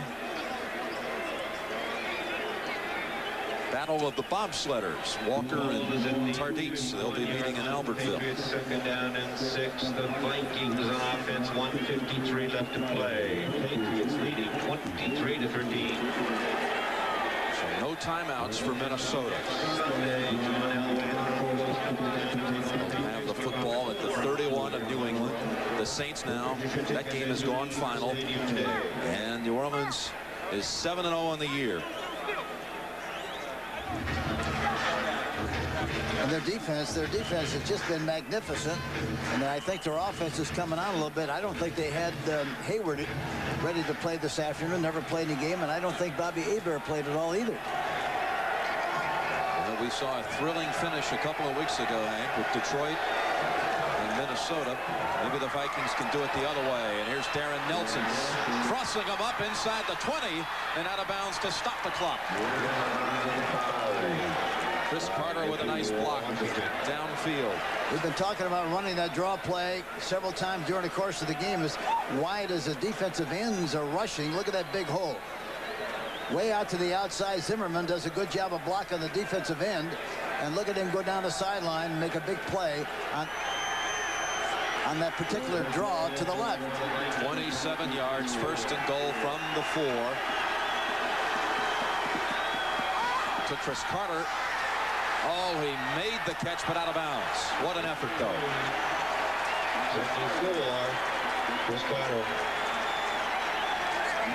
Battle of the bobsledders, Walker and Tarditz. They'll be meeting in Albertville. Second down and 6. The Vikings on offense, 1:53 left to play. Patriots leading 23-13. So no timeouts for Minnesota. Have the football at the 31 of New England. The Saints now, that game has gone final. And New Orleans is 7-0 on the year. And their defense has just been magnificent. And I think their offense is coming on a little bit. I don't think they had Hayward ready to play this afternoon. Never played any game, and I don't think Bobby Hebert played at all either. Well, we saw a thrilling finish a couple of weeks ago, Hank, with Detroit and Minnesota. Maybe the Vikings can do it the other way. And here's Darren Nelson crossing him up inside the 20 and out of bounds to stop the clock. Chris Carter with a nice block downfield. We've been talking about running that draw play several times during the course of the game. As wide as the defensive ends are rushing, look at that big hole. Way out to the outside, Zimmerman does a good job of blocking the defensive end. And look at him go down the sideline and make a big play on that particular draw to the left. 27 yards, first and goal from the 4. To Chris Carter. Oh, he made the catch, but out of bounds. What an effort, though. Chris Carter.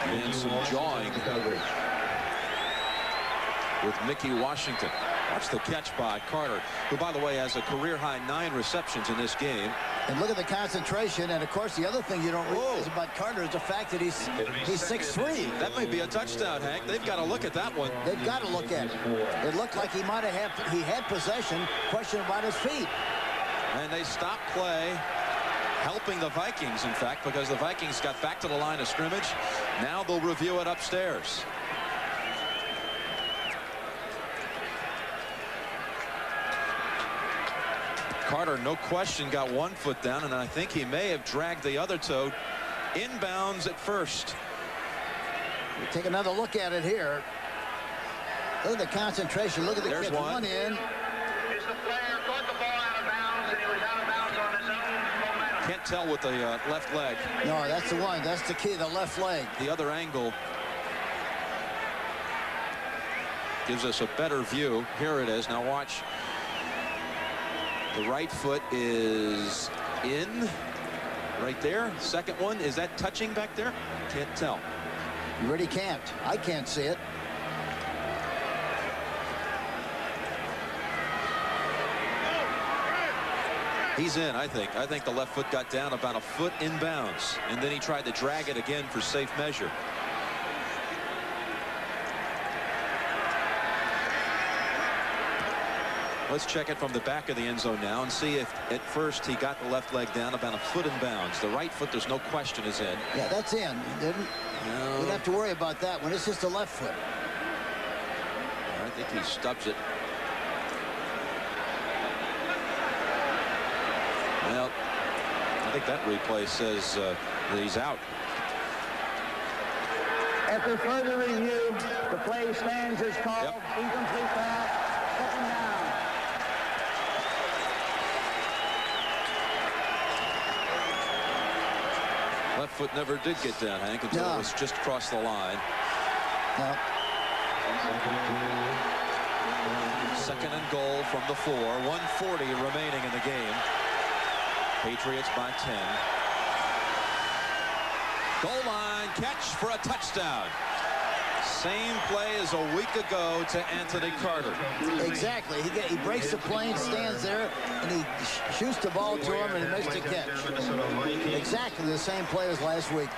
And some jawing with Mickey Washington. Watch the catch by Carter, who, by the way, has a career-high 9 receptions in this game. And look at the concentration. And, of course, the other thing you don't realize about Carter is the fact that he's 6'3". That may be a touchdown, Hank. They've got to look at that one. They've got to look at it. It looked like he had possession. Question about his feet. And they stopped play, helping the Vikings, in fact, because the Vikings got back to the line of scrimmage. Now they'll review it upstairs. Carter, no question, got 1 foot down, and I think he may have dragged the other toe inbounds at first. We'll take another look at it here. Look at the concentration. Look at the There's kick. one. In. Is the player caught the ball out of bounds, and he was out of bounds on his own momentum. Can't tell with the left leg. No, that's the one. That's the key, the left leg. The other angle gives us a better view. Here it is. Now watch. The right foot is in right there. Second one, is that touching back there? Can't tell. You really can't. I can't see it. He's in, I think. I think the left foot got down about a foot in bounds, and then he tried to drag it again for safe measure. Let's check it from the back of the end zone now and see if at first he got the left leg down about a foot in bounds. The right foot, there's no question, is in. Yeah, that's in. Didn't? No. You don't have to worry about that when it's just the left foot. I think he stubs it. Well, I think that replay says that he's out. After further review, the play stands as called. Yep. Incomplete pass. Second down. Left foot never did get down, Hank, until it was just across the line. No. Second and goal from the 4. 1:40 remaining in the game. Patriots by 10. Goal line catch for a touchdown. Same play as a week ago to Anthony Carter. Exactly. He breaks the plane, stands there, and he shoots the ball to him, and he makes the catch. Exactly the same play as last week.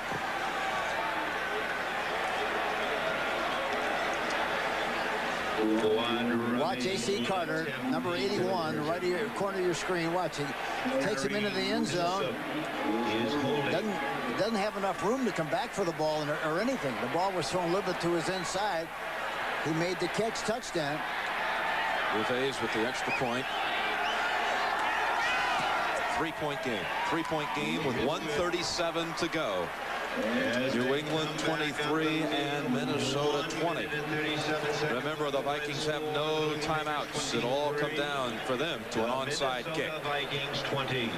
Watch A.C. Carter, number 81, right here, corner of your screen. Watch, he takes him into the end zone. Doesn't have enough room to come back for the ball or anything. The ball was thrown a little bit to his inside. He made the catch, touchdown. Rivers with the extra point. 3-point game. 3-point game with 1:37 to go. New England 23 and Minnesota 20. Remember, the Vikings have no timeouts. It'll all come down for them to an onside kick. Vikings 20.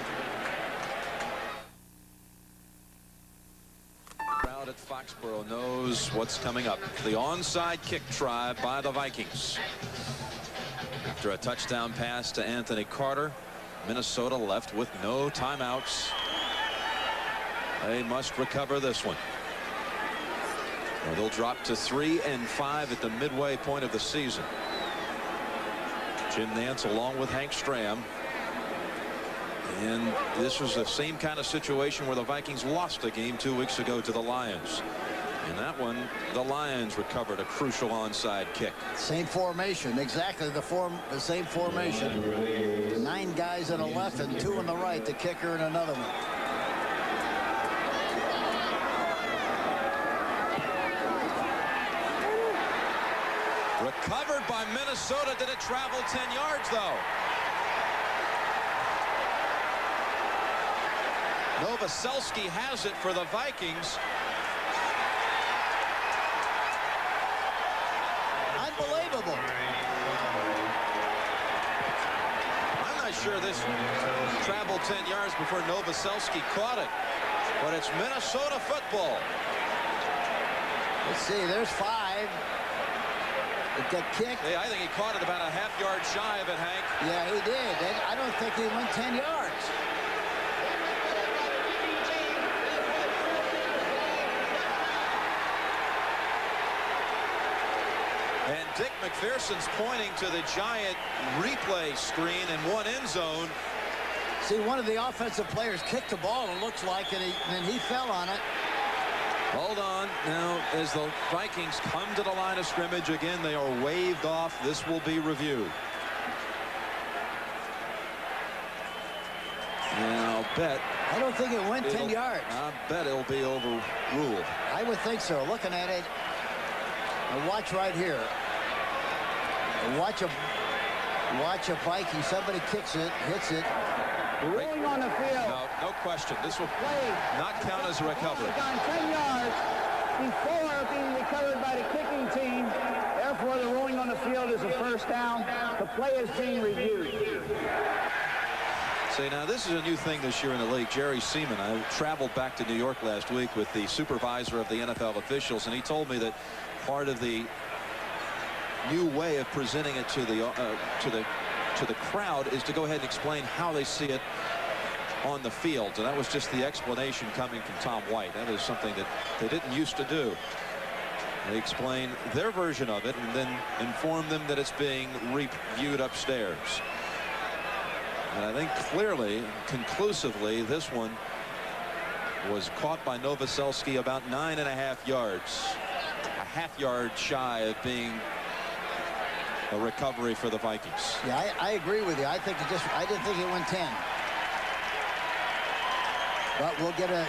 Crowd at Foxborough knows what's coming up. The onside kick try by the Vikings. After a touchdown pass to Anthony Carter, Minnesota left with no timeouts. They must recover this one, or they'll drop to 3-5 at the midway point of the season. Jim Nantz along with Hank Stram. And this was the same kind of situation where the Vikings lost a game 2 weeks ago to the Lions. In that one, the Lions recovered a crucial onside kick. Same formation, exactly the same formation. 9 guys on the left and 2 on the right, the kicker and another one. Recovered by Minnesota. Did it travel 10 yards, though? Novoselsky has it for the Vikings. Unbelievable. I'm not sure this traveled 10 yards before Novoselsky caught it, but it's Minnesota football. Let's see, there's 5. It got kicked. Hey, I think he caught it about a half yard shy of it, Hank. Yeah, he did. I don't think he went 10 yards. And Dick McPherson's pointing to the giant replay screen in one end zone. See, one of the offensive players kicked the ball, it looks like, and he fell on it. Hold on. Now, as the Vikings come to the line of scrimmage again, they are waved off. This will be reviewed. And I'll bet. I don't think it went 10 yards. I bet it'll be overruled. I would think so. Looking at it. And watch right here. Watch a Viking. Somebody kicks it, hits it. Rolling on the field. No question. This will not count as a recovery. Gone 10 yards before being recovered by the kicking team. Therefore, the rolling on the field is a first down. The play is being reviewed. See, now this is a new thing this year in the league. Jerry Seaman, I traveled back to New York last week with the supervisor of the NFL officials, and he told me that part of the new way of presenting it to the crowd is to go ahead and explain how they see it on the field. And that was just the explanation coming from Tom White. That is something that they didn't used to do. They explain their version of it and then inform them that it's being reviewed upstairs. And I think clearly, conclusively, this one was caught by Novoselsky about 9.5 yards. A half yard shy of being a recovery for the Vikings. Yeah, I agree with you. I didn't think it went 10. But we'll get a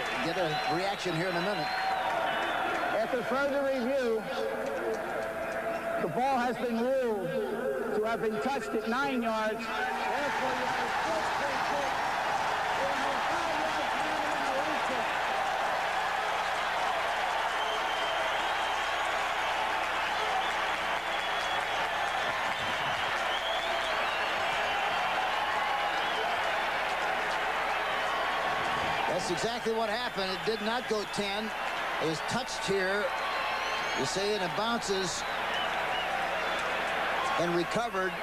reaction here in a minute. After further review, the ball has been ruled to have been touched at 9 yards. Therefore, you have a first free kick. There are no 5 yards remaining in the lead kick. That's exactly what happened. It did not go 10. It was touched here. You see, and it bounces and recovered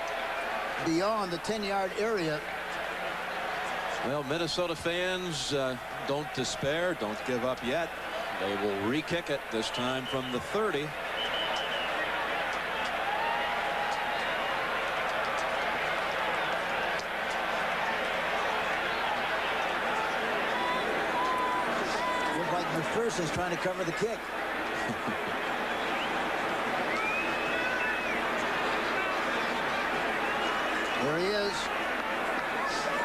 beyond the 10-yard area. Well, Minnesota fans, don't despair. Don't give up yet. They will re-kick it, this time from the 30. McPherson's trying to cover the kick. There he is.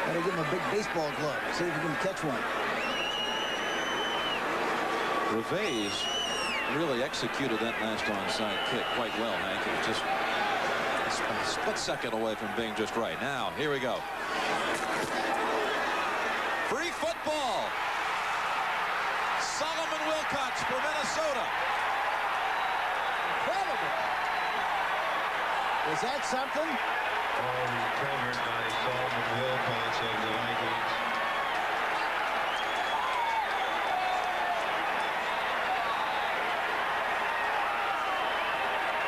Gotta give him a big baseball glove. See if he can catch one. Reveiz really executed that last onside kick quite well, Hank. It was just a split second away from being just right. Now, here we go. Free football. Solomon Wilcox for Minnesota. Incredible. Is that something? Recovered by Solomon Wilcox of the Vikings.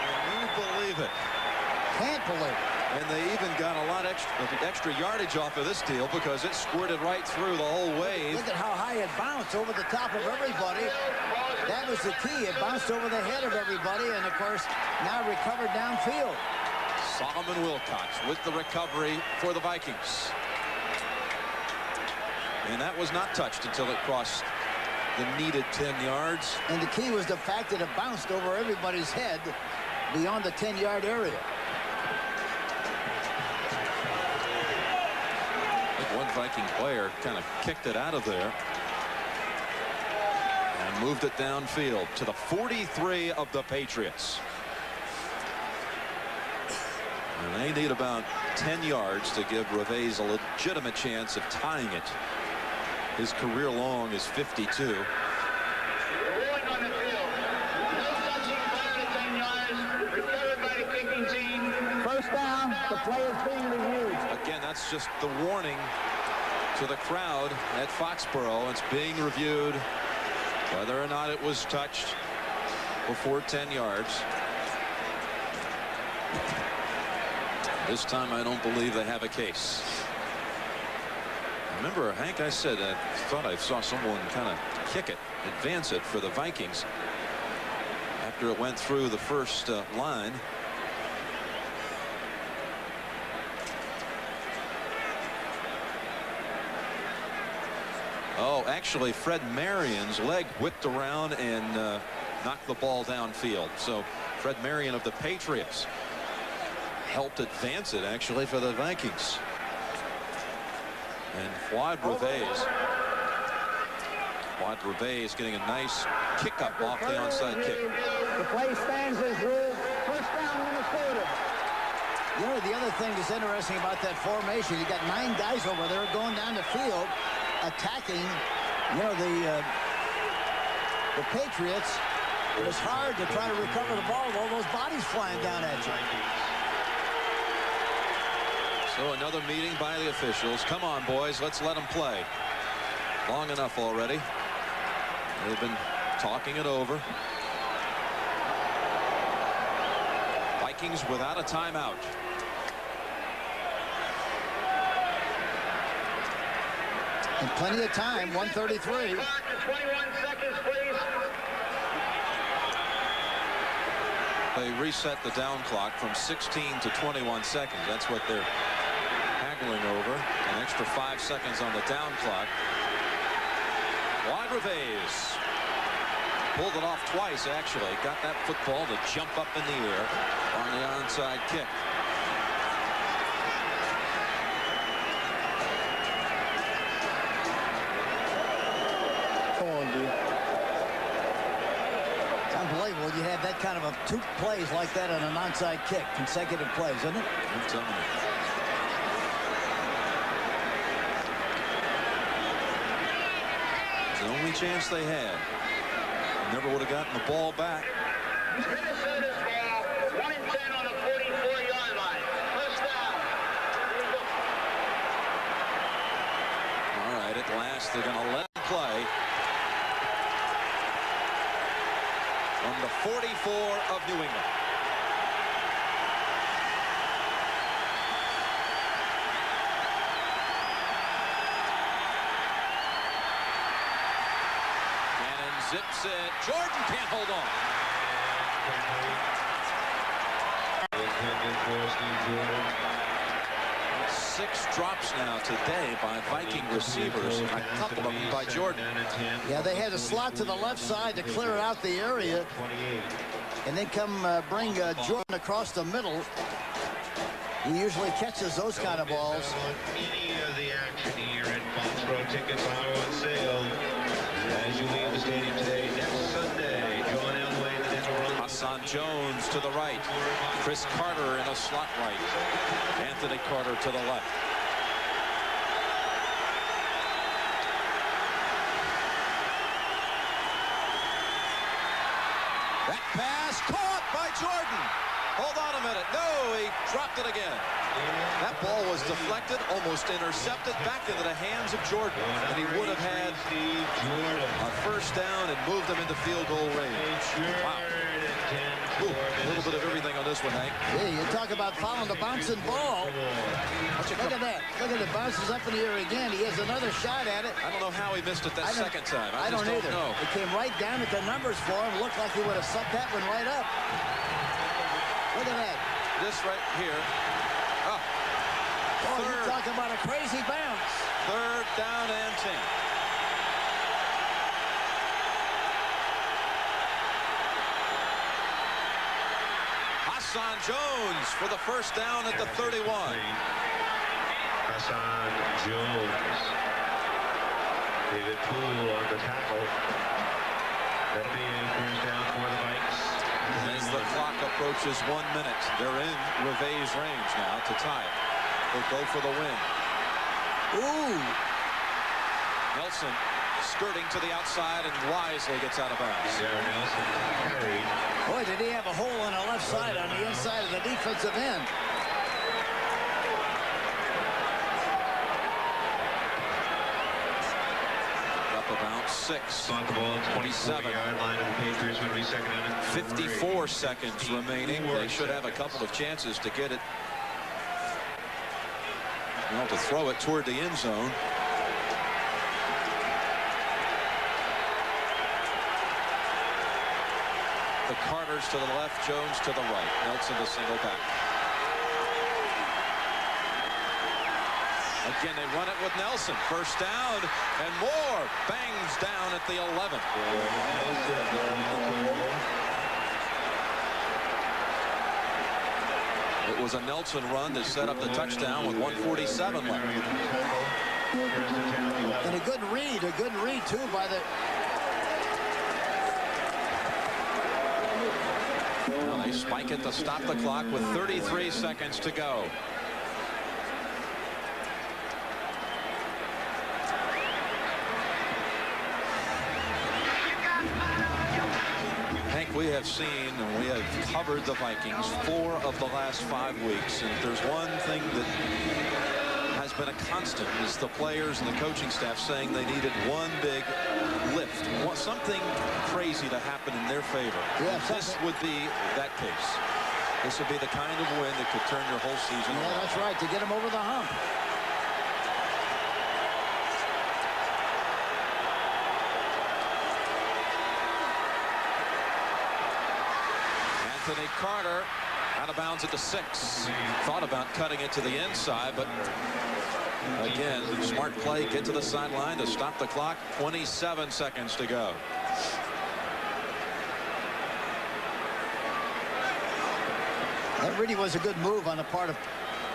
Can you believe it? Can't believe it. And they even got a lot extra yardage off of this deal because it squirted right through the whole wave. Look at how high it bounced over the top of everybody. That was the key. It bounced over the head of everybody, and of course now recovered downfield. Solomon Wilcox with the recovery for the Vikings. And that was not touched until it crossed the needed 10 yards. And the key was the fact that it bounced over everybody's head beyond the 10-yard area. One Viking player kind of kicked it out of there and moved it downfield to the 43 of the Patriots. And they need about 10 yards to give Reveiz a legitimate chance of tying it. His career long is 52. Rolling on the field. No touching prior to 10 yards. Recovered by the kicking team. First down. The play is being reviewed. Again, that's just the warning to the crowd at Foxborough. It's being reviewed whether or not it was touched before 10 yards. This time I don't believe they have a case. Remember, Hank, I said I thought I saw someone kind of kick it, advance it for the Vikings after it went through the first line. Oh, actually, Fred Marion's leg whipped around and knocked the ball downfield. So Fred Marion of the Patriots helped advance it, actually, for the Vikings. And Fuad Reveiz getting a nice kick up off the onside kick. The play stands as ruled. First down, Minnesota. You know, the other thing that's interesting about that formation, you got 9 guys over there going down the field attacking, you know, the Patriots. It was hard to try to recover the ball with all those bodies flying down at you. So another meeting by the officials. Come on, boys, let's let them play. Long enough already. They've been talking it over. Vikings without a timeout. And plenty of time, 1:33. 21 seconds, please. They reset the down clock from 16 to 21 seconds. That's what they're stumbling over. An extra 5 seconds on the down clock. Wide Revés. Pulled it off twice, actually. Got that football to jump up in the air on the onside kick. Come on, dude. It's unbelievable. You have that kind of 2 plays like that on an onside kick. Consecutive plays, isn't it? I'm telling you. It's the only chance they had. Never would have gotten the ball back. Minnesota's ball, 1 and 10 on the 44-yard line. First down. All right, at last they're going to let him play. From the 44 of New England. Gannon zips it. Jordan can't hold on. 6 drops now today by Viking receivers, a couple of them by Jordan. Yeah, they had a slot to the left side to clear out the area, and then come bring Jordan across the middle. He usually catches those kind of balls. Any of the action here at Foxborough. Tickets are on sale as you leave the stadium today. Next Sunday, John Elway, the Denver Broncos. Hassan Jones to the right. Chris Carter in a slot right. Anthony Carter to the left. That pass caught by Jordan. Hold on a minute. No, he dropped it again. That ball was deflected, almost intercepted, back into the hands of Jordan. And he would have had a first down and moved them into field goal range. Wow. Ooh, a little bit of everything on this one, Hank. Yeah, you talk about following the bouncing ball. Look at that. Look at it. Bounces up in the air again. He has another shot at it. I don't know how he missed it that second time. I don't either. Know. It came right down at the numbers for him. Looked like he would have sucked that one right up. Look at that. This right here. Oh. Oh, you're talking about a crazy bounce. 3rd down and 10. Hassan Jones for the first down at the 31. Hassan Jones. David Poole on the tackle. That'll be a first down for the Vikes. As the clock approaches 1 minute, they're in Revés range now to tie it. They'll go for the win. Ooh. Nelson skirting to the outside and wisely gets out of bounds. Sarah Nelson carried. Boy, did he have a hole on the left side on the inside of the defensive end. Up about 6. On the ball, 27. 24-yard line of the Patriots would be second down and 54 seconds remaining. They should have a couple of chances to get it. Well, to throw it toward the end zone. The Carters to the left, Jones to the right. Nelson to single back. Again, they run it with Nelson. First down, and more. Bangs down at the 11. It was a Nelson run that set up the touchdown with 1:47 left. And a good read too by the... Well, they spike it to stop the clock with 33 seconds to go. Hank, we have seen and we have covered the Vikings 4 of the last 5 weeks, and if there's one thing that has been a constant, is the players and the coaching staff saying they needed one big lift, something crazy to happen in their favor. Yeah, this would be that case. This would be the kind of win that could turn your whole season around. Yeah, that's right, to get them over the hump. Anthony Carter out of bounds at the 6. Thought about cutting it to the inside, but Again, smart play, get to the sideline to stop the clock. 27 seconds to go. That really was a good move on the part of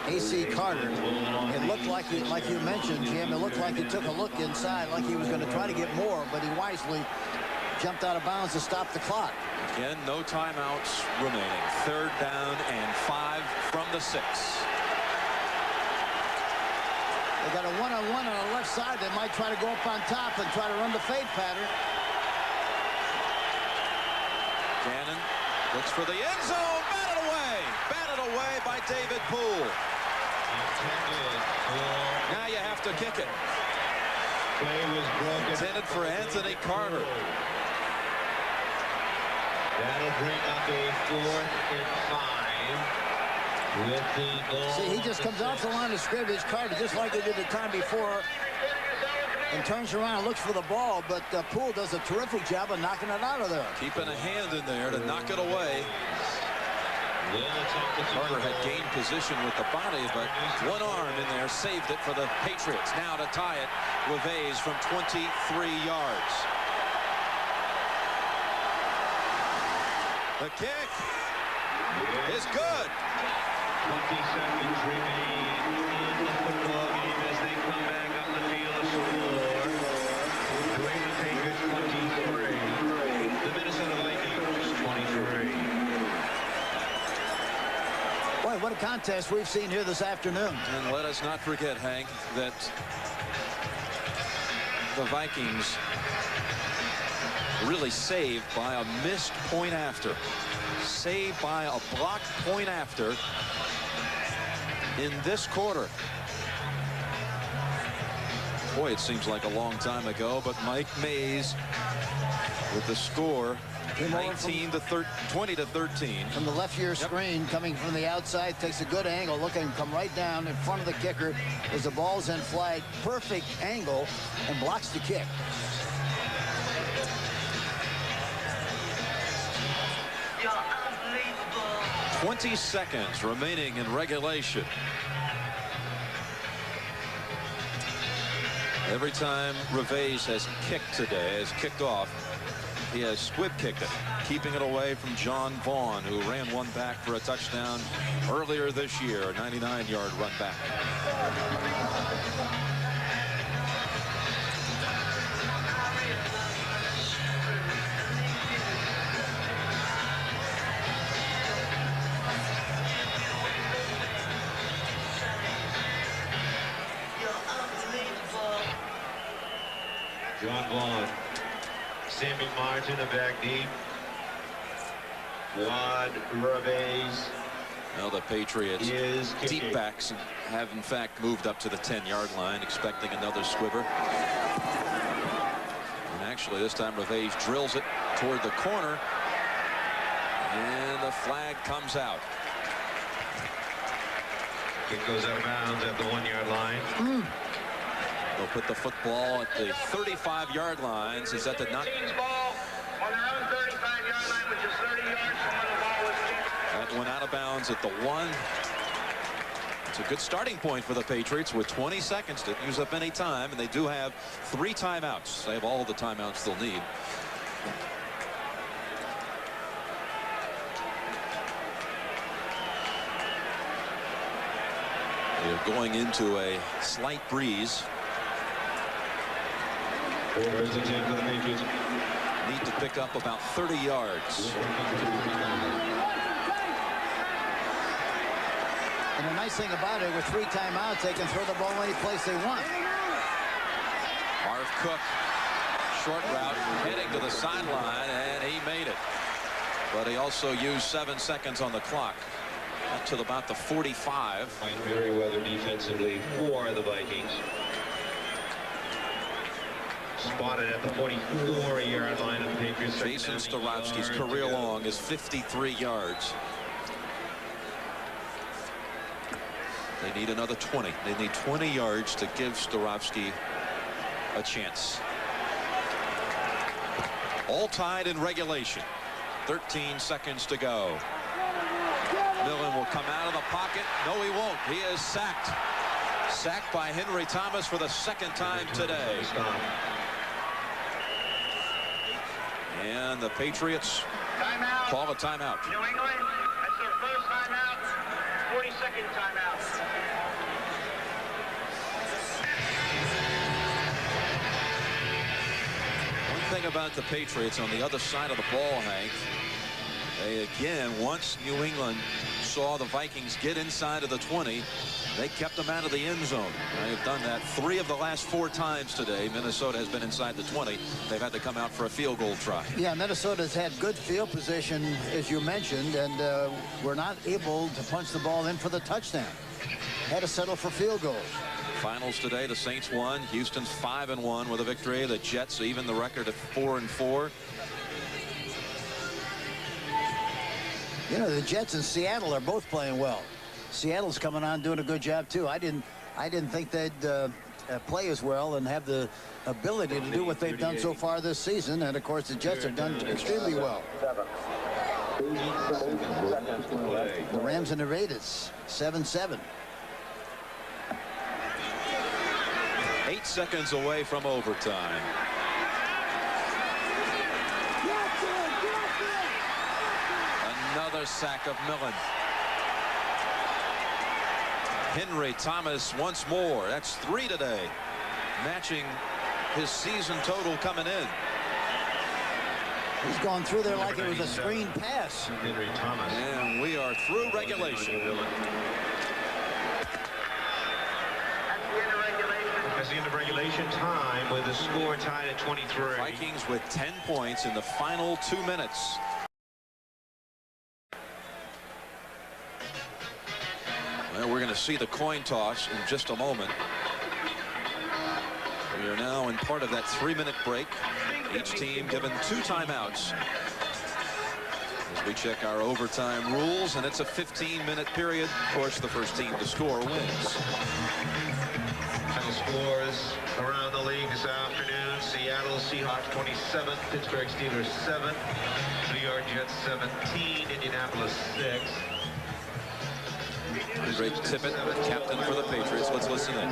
A.C. Carter. It looked like you mentioned, Jim, it looked like he took a look inside like he was going to try to get more, but he wisely jumped out of bounds to stop the clock. Again, no timeouts remaining. 3rd down and 5 from the 6. They got a one-on-one on the left side. They might try to go up on top and try to run the fade pattern. Gannon looks for the end zone. Batted away. Batted away by David Poole. Now you have to kick it. Intended for Anthony Carter. That'll bring up a 4th and 5 with the goal. See, he just comes off the line of scrimmage, Carter, just like he did the time before, and turns around and looks for the ball, but Poole does a terrific job of knocking it out of there. Keeping a hand in there to knock it away. Carter had gained position with the body, but one arm in there saved it for the Patriots. Now to tie it, Reves from 23 yards. The kick is good. 20 seconds remain in the football game as they come back on the field to score. The New Patriots 23. The Minnesota Vikings 23. Boy, what a contest we've seen here this afternoon. And let us not forget, Hank, that the Vikings really saved by a missed point after. Saved by a blocked point after in this quarter. Boy, it seems like a long time ago, but Mike Mays with the score 20 to 13. From the left of your screen, coming from the outside, takes a good angle, looking, come right down in front of the kicker as the ball's in flight. Perfect angle and blocks the kick. You're unbelievable. 20 seconds remaining in regulation. Every time Reves has kicked today, has kicked off, he has squib kicked it, keeping it away from John Vaughn, who ran one back for a touchdown earlier this year, a 99-yard run back. John Vaughn. Sammy Martin, the back deep. Wad Reves. Well, the Patriots deep backs have in fact moved up to the 10-yard line, expecting another squibber. And actually this time Reves drills it toward the corner, and the flag comes out. Kick goes out of bounds at the 1-yard line. They'll put the football at the 35-yard line. Is that the not? Ball on their own 35-yard line, which is 30 yards from where the ball was kicked. That went out of bounds at the 1. It's a good starting point for the Patriots with 20 seconds to use up any time, and they do have 3 timeouts. They have all of the timeouts they'll need. They're going into a slight breeze. Need to pick up about 30 yards. And the nice thing about it, with 3 timeouts, they can throw the ball any place they want. Marv Cook, short route, heading to the sideline, and he made it. But he also used 7 seconds on the clock. Up to about the 45. Very weather defensively for the Vikings. Spotted at the 44-yard line of the Patriots. Jason Starowski's career long is 53 yards. They need another 20. They need 20 yards to give Starowski a chance. All tied in regulation. 13 seconds to go. Millen will come out of the pocket. No, he won't. He is sacked. Sacked by Henry Thomas for the second time today. And the Patriots call a timeout. New England, that's their first timeout, 42nd timeout. One thing about the Patriots on the other side of the ball, Hank, they again, once New England saw the Vikings get inside of the 20, they kept them out of the end zone. They've done that 3 of the last 4 times today. Minnesota has been inside the 20. They've had to come out for a field goal try. Yeah, Minnesota's had good field position, as you mentioned, and were not able to punch the ball in for the touchdown. Had to settle for field goals. Finals today, the Saints won. Houston's 5-1 with a victory. The Jets even the record at 4-4. You know, the Jets and Seattle are both playing well. Seattle's coming on doing a good job too. I didn't think they'd play as well and have the ability to do what they've done so far this season. And of course, the Jets have done extremely well. The Rams and the Raiders, 7-7. 8 seconds away from overtime. Another sack of Millen. Henry Thomas once more. That's 3 today, matching his season total coming in. He's gone through there like it was a screen pass. Henry Thomas. And we are through regulation. That's the end of regulation time with the score tied at 23. Vikings with 10 points in the final 2 minutes. Well, we're going to see the coin toss in just a moment. We are now in part of that 3-minute break. Each team given 2 timeouts. As we check our overtime rules, and it's a 15-minute period. Of course, the first team to score wins. Final scores around the league this afternoon. Seattle Seahawks 27, Pittsburgh Steelers 7, New York Jets 17, Indianapolis 6. Greg Tippett, captain for the Patriots. Let's listen in.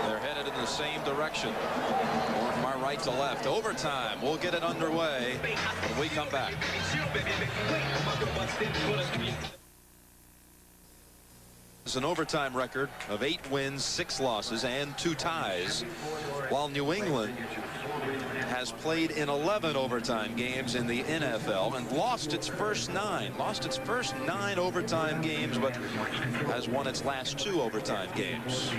They're headed in the same direction. Right to left. Overtime. We'll get it underway when we come back. It's an overtime record of 8 wins, 6 losses, and 2 ties, while New England has played in 11 overtime games in the NFL and lost its first 9. Lost its first 9 overtime games, but has won its last 2 overtime games.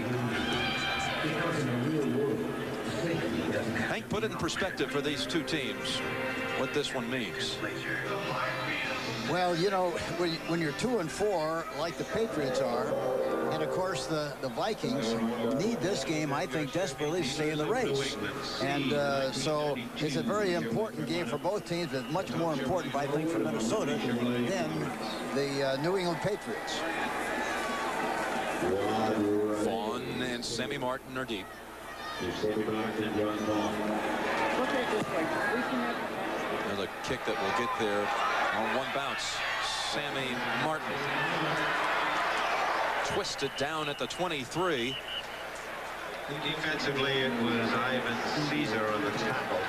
Hank, put it in perspective for these 2 teams, what this one means. Well, you know, when you're 2-4 like the Patriots are, and of course the Vikings need this game, I think, desperately to stay in the race. And so it's a very important game for both teams, but much more important, I think, for Minnesota than the New England Patriots. Vaughn and Sammy Martin are deep. Another kick that will get there on 1 bounce. Sammy Martin twisted down at the 23. Defensively, it was Ivan Caesar on the tackle.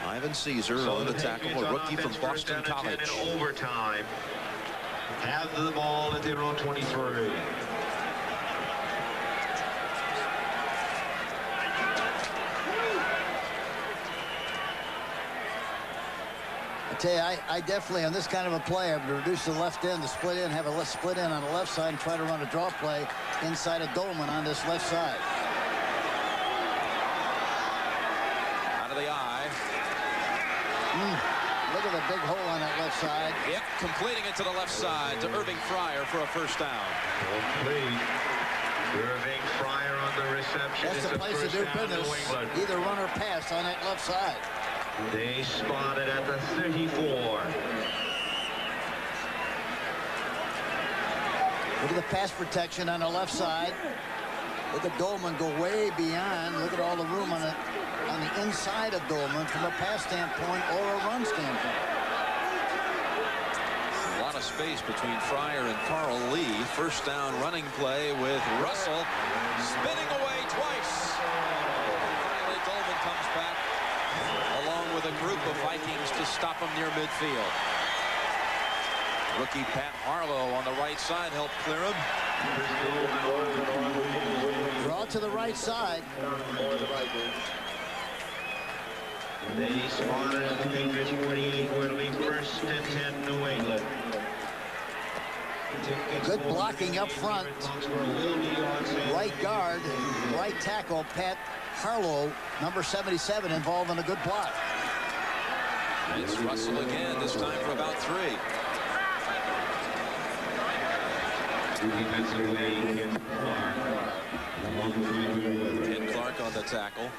Ivan Caesar on the tackle, a rookie from Boston College. In overtime, have the ball at their own 23. I tell you, I definitely, on this kind of a play, I would reduce the left end, the split in, have a split in on the left side, and try to run a draw play inside of Dolman on this left side. Out of the eye. Look at the big hole on that left side. Yep, completing it to the left side to Irving Fryer for a first down. Complete. Irving Fryer on the reception. That's the place to do business. Either run or pass on that left side. They spotted at the 34. Look at the pass protection on the left side. Look at Dolman go way beyond. Look at all the room on the inside of Dolman from a pass standpoint or a run standpoint. A lot of space between Fryer and Carl Lee. First down running play with Russell spinning away twice. Finally, Dolman comes back along with a group of Vikings to stop him near midfield. Rookie Pat Harlow on the right side helped clear him. Draw to the right side. They spotted at the Patriots 48, where it'll be first and 10 New England. Good blocking up front. Right guard, right tackle, Pat Harlow, number 77, involved in a good block. It's Russell again, this time for about 3. Ken Clark on the tackle.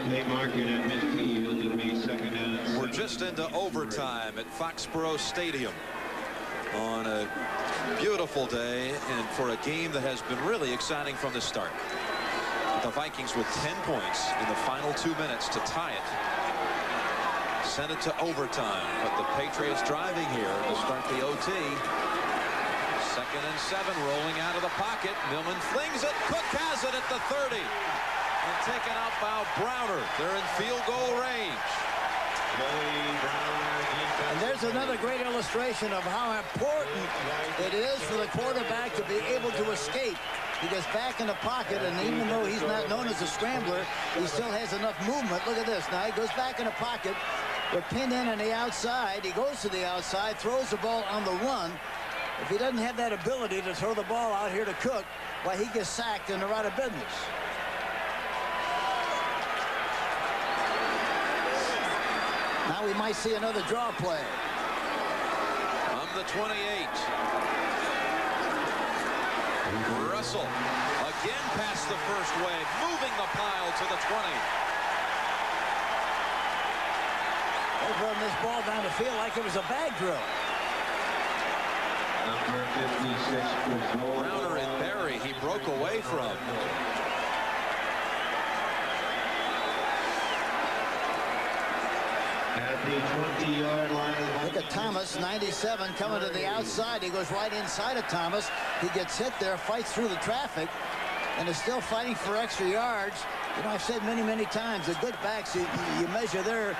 They mark it at midfield. It'll be second down. We're just into overtime at Foxborough Stadium on a beautiful day and for a game that has been really exciting from the start. The Vikings with 10 points in the final 2 minutes to tie it. Send it to overtime, but the Patriots driving here to start the OT. Second and 7, rolling out of the pocket. Millen flings it. Cook has it at the 30. And taken out by Browner. They're in field goal range. And there's another great illustration of how important it is for the quarterback to be able to escape. He gets back in the pocket, and even though he's not known as a scrambler, he still has enough movement. Look at this. Now he goes back in the pocket. They're pinned in on the outside. He goes to the outside, throws the ball on the run. If he doesn't have that ability to throw the ball out here to Cook, why, he gets sacked and they're out of business. Now we might see another draw play. On the 28. Russell again past the first wave, moving the pile to the 20. They've run this ball down the field like it was a bag drill. Number 56. Browner and Barry, he broke away from. At the 20-yard line. Look at Thomas, 97, coming to the outside. He goes right inside of Thomas. He gets hit there, fights through the traffic, and is still fighting for extra yards. You know, I've said many, many times, the good backs, you measure their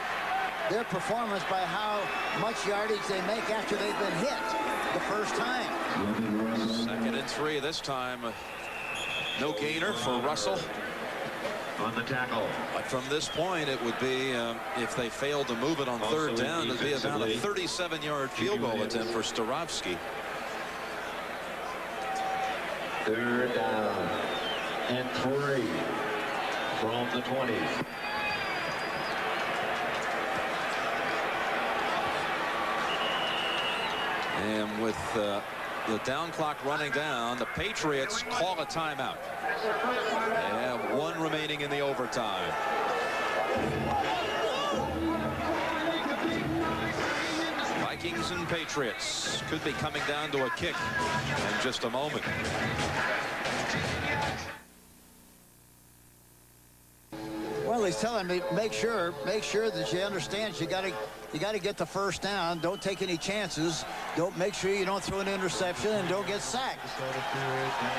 performance by how much yardage they make after they've been hit the first time. Second and 3 this time. No gainer for Russell. On the tackle. But from this point, it would be, if they failed to move it on third down, it would be about a 37-yard field goal attempt for Starovsky. Third down and 3 from the 20. And with the down clock running down, the Patriots call a timeout. They have 1 remaining in the overtime. Vikings and Patriots could be coming down to a kick in just a moment. Well, he's telling me, make sure that you understand you got to get the first down. Don't take any chances. Don't make sure you don't throw an interception and don't get sacked.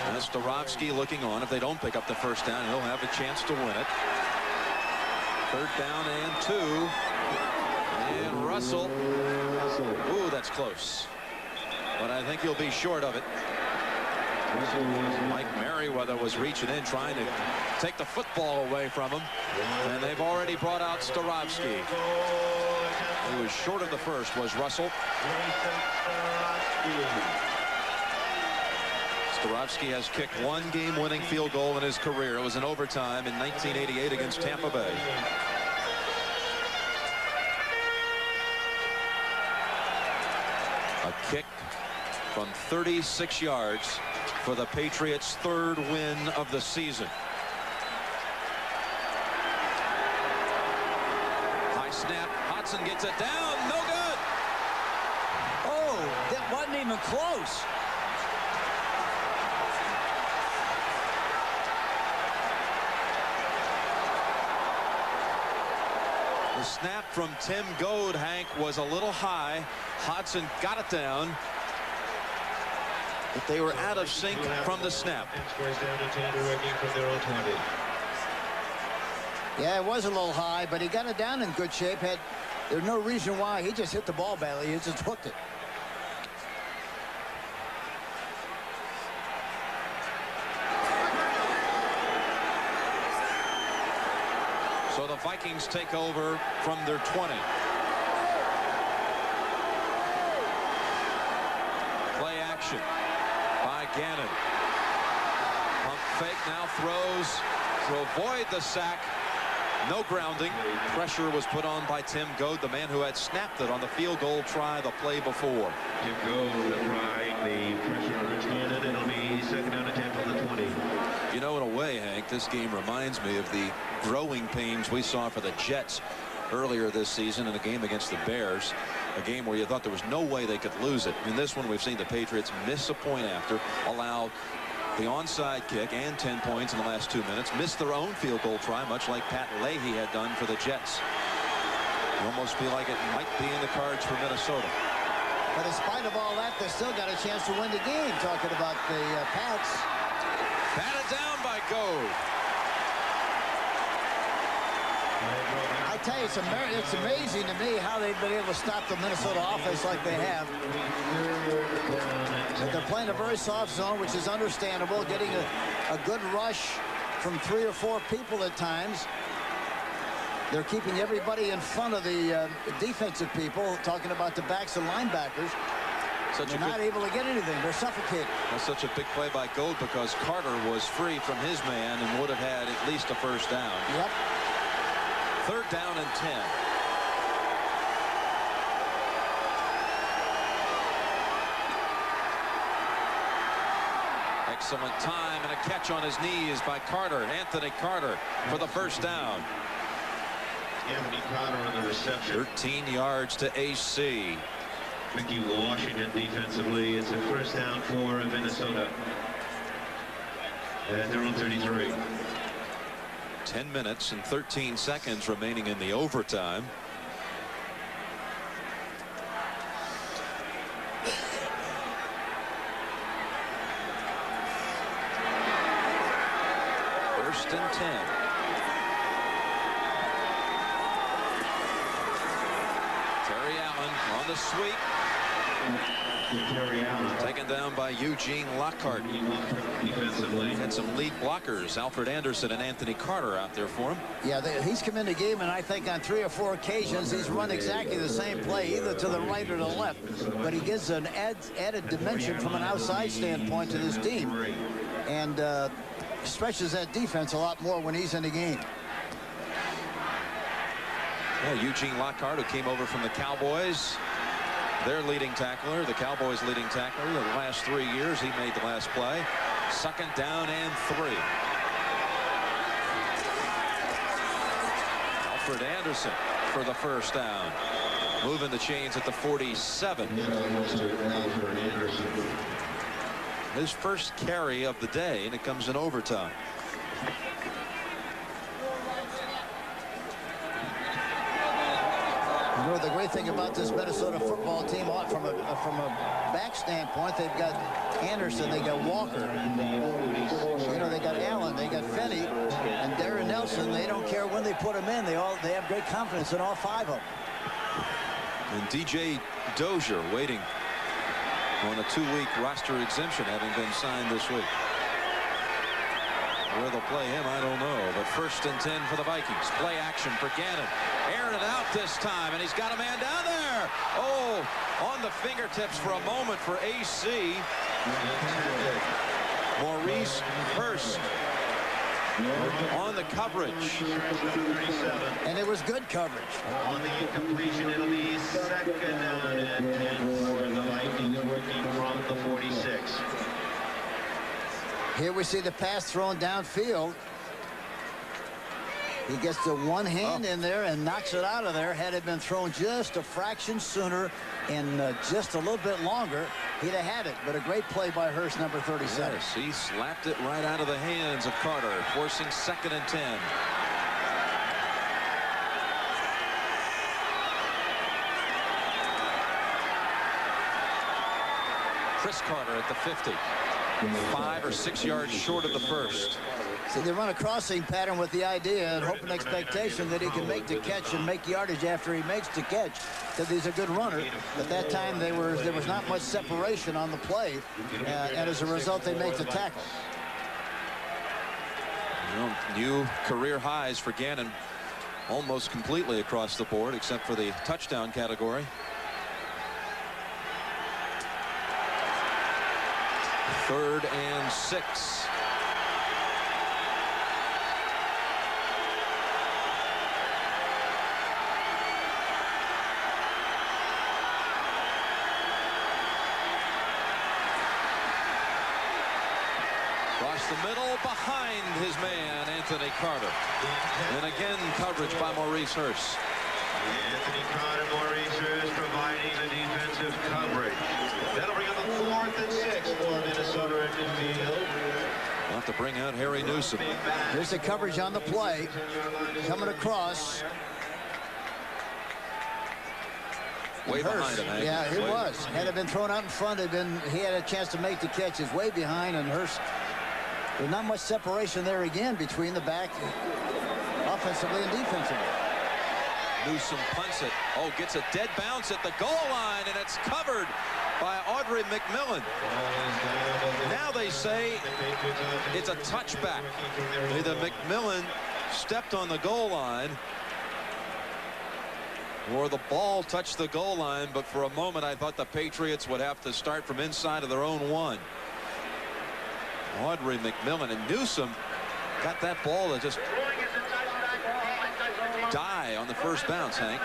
And Starovsky looking on. If they don't pick up the first down, he'll have a chance to win it. Third down and 2. And Russell. Ooh, that's close. But I think he'll be short of it. Mike Merriweather was reaching in, trying to take the football away from him. And they've already brought out Starovsky. Who was short of the first was Russell. Starovsky has kicked 1 game-winning field goal in his career. It was in overtime in 1988 against Tampa Bay. A kick from 36 yards for the Patriots' 3rd win of the season. snap. Hodson gets it down. No good. Oh, that wasn't even close. The snap from Tim Goad, Hank, was a little high. Hodson got it down. But they were out of sync from the snap. Yeah, it was a little high, but he got it down in good shape. There's no reason why. He just hit the ball badly. He just hooked it. So the Vikings take over from their 20. Play action by Gannon. Pump fake, now throws to avoid the sack. No grounding. Pressure was put on by Tim Goad, the man who had snapped it on the field goal try the play before. Tim Goad applying the pressure on Rich Gannon. It'll be second down and 10 from the 20. You know, in a way, Hank, this game reminds me of the growing pains we saw for the Jets earlier this season in a game against the Bears, a game where you thought there was no way they could lose it. In this one, we've seen the Patriots miss a point after, allow the onside kick and 10 points in the last 2 minutes, missed their own field goal try, much like Pat Leahy had done for the Jets. You almost feel like it might be in the cards for Minnesota. But in spite of all that, they still got a chance to win the game. Talking about the Pats. Batted down by Goad. I tell you, it's amazing to me how they've been able to stop the Minnesota offense like they have. But they're playing a very soft zone, which is understandable, getting a good rush from 3 or 4 people at times. They're keeping everybody in front of the defensive people, talking about the backs and linebackers. They're not able to get anything. They're suffocated. That's such a big play by Goad because Carter was free from his man and would have had at least a first down. Yep. 3rd down and 10. Excellent time and a catch on his knees by Carter. Anthony Carter for the first down. Anthony Carter on the reception. 13 yards to AC. Mickey Washington defensively. It's a first down for Minnesota. At their own 33. 10 minutes and 13 seconds remaining in the overtime. First and 10. Terry Allen on the sweep. Terry Allen. Taken down by Eugene Lockhart. Defensively. Had some lead blockers, Alfred Anderson and Anthony Carter out there for him. Yeah, he's come in the game, and I think on 3 or 4 occasions he's run exactly the same play, either to the right or the left. But he gives an added dimension from an outside standpoint to this team, and stretches that defense a lot more when he's in the game. Yeah, Eugene Lockhart, who came over from the Cowboys. Their leading tackler, the Cowboys' leading tackler. The last 3 years, he made the last play. 2nd down and 3. Alfred Anderson for the first down. Moving the chains at the 47. His first carry of the day, and it comes in overtime. You know, the great thing about this Minnesota football team, from a back standpoint, they've got Anderson, they got Walker, you know, they got Allen, they got Finney, and Darren Nelson. They don't care when they put them in. They have great confidence in all 5 of them. And DJ Dozier waiting on a 2-week roster exemption, having been signed this week. Where they'll play him, I don't know. But 1st and 10 for the Vikings. Play action for Gannon. Airing it out this time, and he's got a man down there. Oh, on the fingertips for a moment for AC. Maurice Hurst on the coverage. And it was good coverage. On the incompletion, it'll be 2nd down and 10 for the Vikings, working from the 46. Here we see the pass thrown downfield. He gets the one hand in there and knocks it out of there. Had it been thrown just a fraction sooner and just a little bit longer, he'd have had it. But a great play by Hurst, number 37. Yes, he slapped it right out of the hands of Carter, forcing 2nd and 10. Chris Carter at the 50. 5 or 6 yards short of the first. See, they run a crossing pattern with the idea and hope and expectation that he can make the catch and make yardage after he makes the catch, because he's a good runner. At that time, there was not much separation on the play, and as a result, they make the tackle. New career highs for Gannon, almost completely across the board, except for the touchdown category. 3rd and 6. Across the middle, behind his man, Anthony Carter. And again, coverage by Maurice Hurst. Anthony Carter, Maurice Hurst providing the defensive coverage. That'll bring up the 4th and 6 for Minnesota at midfield. We'll have to bring out Harry Newsom. There's the coverage on the play. Coming across. Way behind him, eh? Yeah, he was. Had it been thrown out in front, he had a chance to make the catch. He's way behind, and Hurst, there's not much separation there again between the back, offensively and defensively. Newsom punts it. Oh, gets a dead bounce at the goal line, and it's covered by Audrey McMillan. Now they say it's a touchback. Either McMillan stepped on the goal line or the ball touched the goal line, but for a moment I thought the Patriots would have to start from inside of their own 1. Audrey McMillan, and Newsom got that ball to just die on the first bounce, Hank.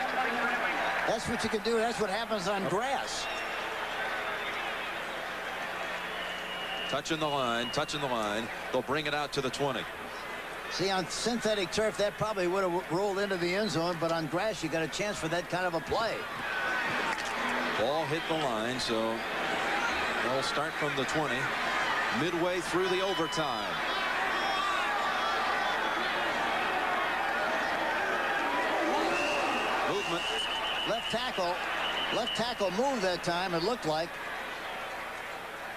That's what you can do. That's what happens on grass. Touching the line, touching the line. They'll bring it out to the 20. See, on synthetic turf, that probably would have rolled into the end zone, but on grass, you got a chance for that kind of a play. Ball hit the line, so they'll start from the 20, midway through the overtime. Movement. Left tackle moved that time, it looked like.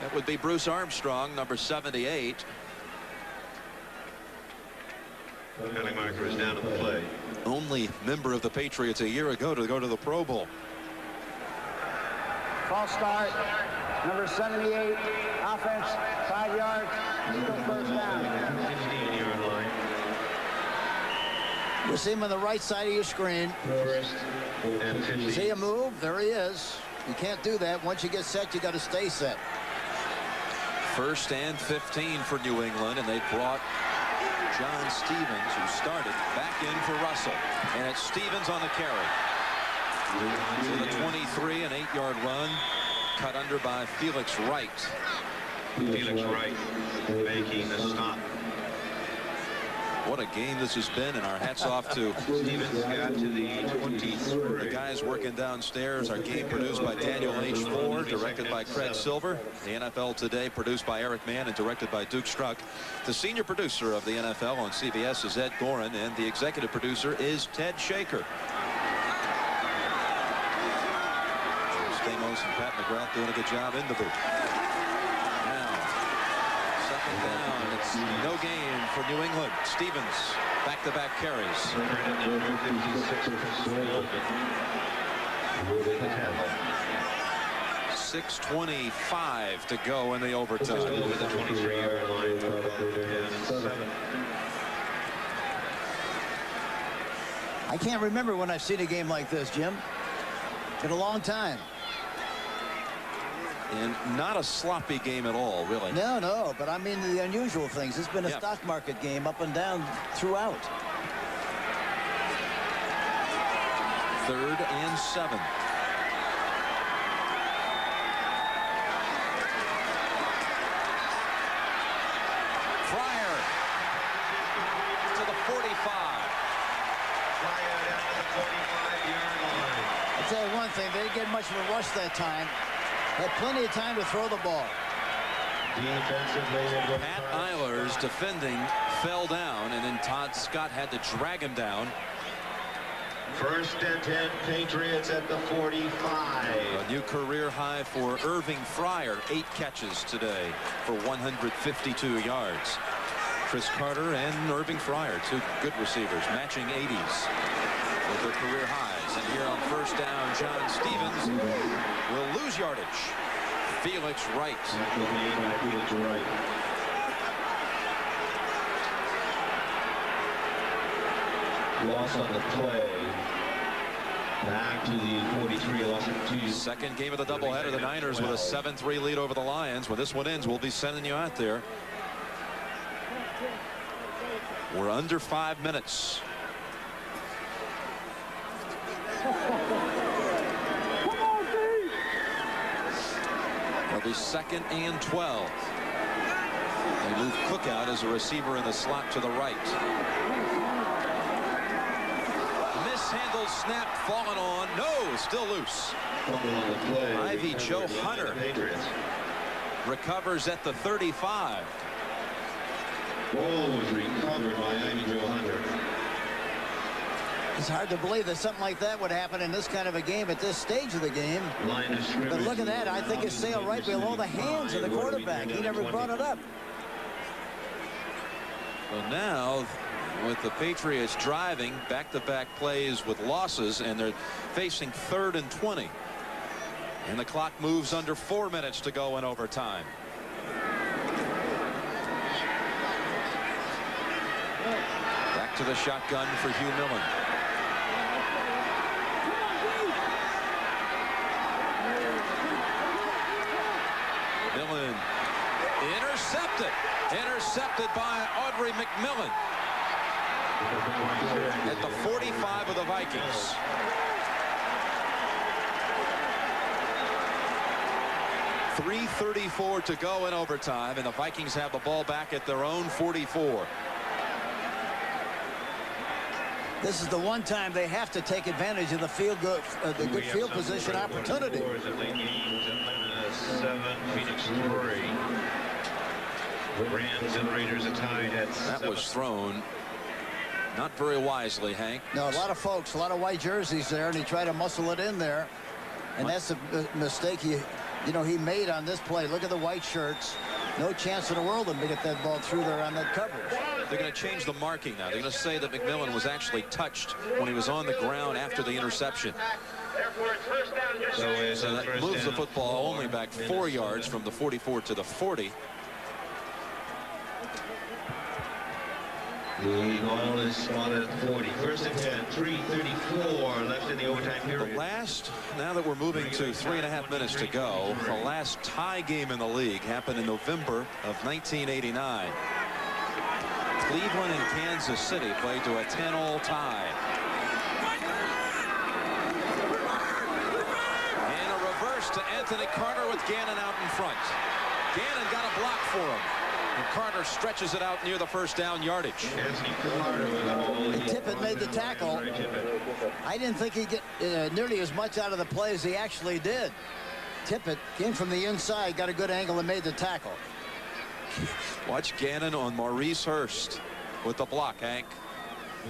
That would be Bruce Armstrong, number 78. Penalty marker is down to the play. Only member of the Patriots a year ago to go to the Pro Bowl. False start. Number 78. Offense. 5 yards. First down. 15-yard line. You see him on the right side of your screen. See him move? There he is. You can't do that. Once you get set, you got to stay set. 1st and 15 for New England, and they brought John Stevens, who started, back in for Russell. And it's Stevens on the carry. To the 23, an 8-yard run, cut under by Felix Wright. Felix Wright making the stop. What a game this has been, and our hats off to Stevens got to the 23. the guys working downstairs. Our game produced by Daniel H. Ford, directed by Craig Silver. The NFL Today produced by Eric Mann and directed by Duke Struck. The senior producer of the NFL on CBS is Ed Gorin, and the executive producer is Ted Shaker. Stamos and Pat McGrath doing a good job in the booth. Now, 2nd down. It's no gain for New England. Stevens, back-to-back carries. 6:25 to go in the overtime. The 23-yard line. I can't remember when I've seen a game like this, Jim. Been a long time. And not a sloppy game at all, really. No, but I mean the unusual things. It's been a stock market game up and down throughout. 3rd and 7. Fryer to the 45. I'll tell you one thing, they didn't get much of a rush that time. Had plenty of time to throw the ball. Pat Eilers defending fell down, and then Todd Scott had to drag him down. 1st and 10, Patriots at the 45. A new career high for Irving Fryer, 8 catches today for 152 yards. Chris Carter and Irving Fryer, 2 good receivers, matching 80s with their career highs. And here on 1st down, John Stevens will lose yardage. Felix Wright. Felix Wright. Loss on the play. Back to the 43. Loss of 2. Second game of the doubleheader. The Niners with a 7-3 lead over the Lions. When this one ends, we'll be sending you out there. We're under 5 minutes. It'll be 2nd and 12. They move Cook out as a receiver in the slot to the right. Mishandled snap, fallen on. No, still loose. Ivy Joe Hunter recovers at the 35. Ball was recovered by Ivy Joe Hunter. It's hard to believe that something like that would happen in this kind of a game at this stage of the game. But look at that. I think it sailed right below the hands of the quarterback. He never brought it up. Well, now with the Patriots driving back-to-back plays with losses, and they're facing 3rd and 20. And the clock moves under 4 minutes to go in overtime. Back to the shotgun for Hugh Millen. Millen intercepted by Audrey McMillan at the 45 of the Vikings. .334 to go in overtime, and the Vikings have the ball back at their own 44. This is the one time they have to take advantage of the good field position opportunity. 7, Phoenix 3. Rams and Raiders are tied at 7. That was thrown not very wisely, Hank. No, a lot of folks, a lot of white jerseys there, and he tried to muscle it in there. And that's a mistake he made on this play. Look at the white shirts. No chance in the world to get that ball through there on that coverage. They're going to change the marking now. They're going to say that McMillan was actually touched when he was on the ground after the interception. So that moves the football only back 4 yards from the 44 to the 40. The ball is spotted at 40. 1st and 10, 3:34 left in the overtime period. Now that we're moving to 3.5 minutes to go, the last tie game in the league happened in November of 1989. Cleveland and Kansas City played to a 10-all tie. And a reverse to Anthony Carter with Gannon out in front. Gannon got a block for him. And Carter stretches it out near the 1st down yardage. And Tippett made the tackle. I didn't think he'd get nearly as much out of the play as he actually did. Tippett came from the inside, got a good angle, and made the tackle. Watch Gannon on Maurice Hurst with the block, Hank.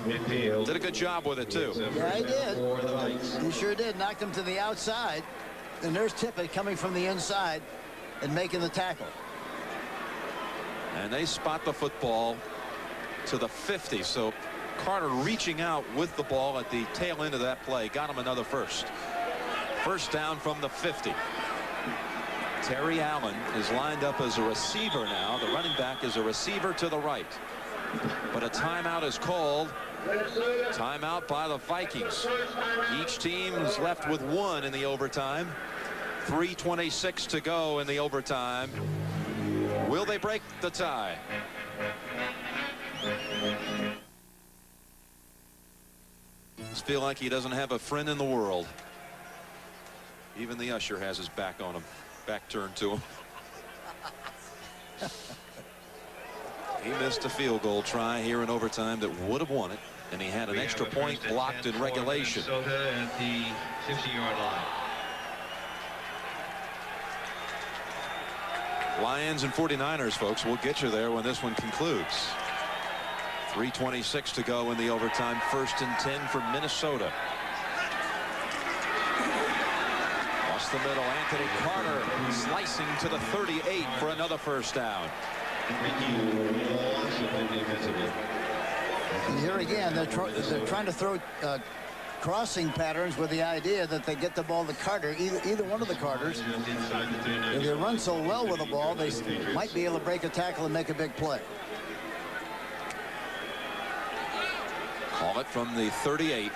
Midfield. Did a good job with it, too. Yeah, he did. He sure did. Knocked him to the outside. And there's Tippett coming from the inside and making the tackle. And they spot the football to the 50. So Carter reaching out with the ball at the tail end of that play got him another first. 1st down from the 50. Terry Allen is lined up as a receiver now. The running back is a receiver to the right. But a timeout is called. Timeout by the Vikings. Each team is left with 1 in the overtime. 3:26 to go in the overtime. Will they break the tie? Just feel like he doesn't have a friend in the world. Even the usher has his back on him. Back turned to him. He missed a field goal try here in overtime that would have won it. and he had an extra point blocked in regulation. Minnesota at the 50-yard line. Lions and 49ers, folks, will get you there when this one concludes. 3:26 to go in the overtime. 1st and 10 for Minnesota. Across the middle, Anthony Carter slicing to the 38 for another first down. And here again, they're trying to throw crossing patterns with the idea that they get the ball to Carter, either one of the Carters. If they run so well with the ball, they might be able to break a tackle and make a big play. Call it from the 38.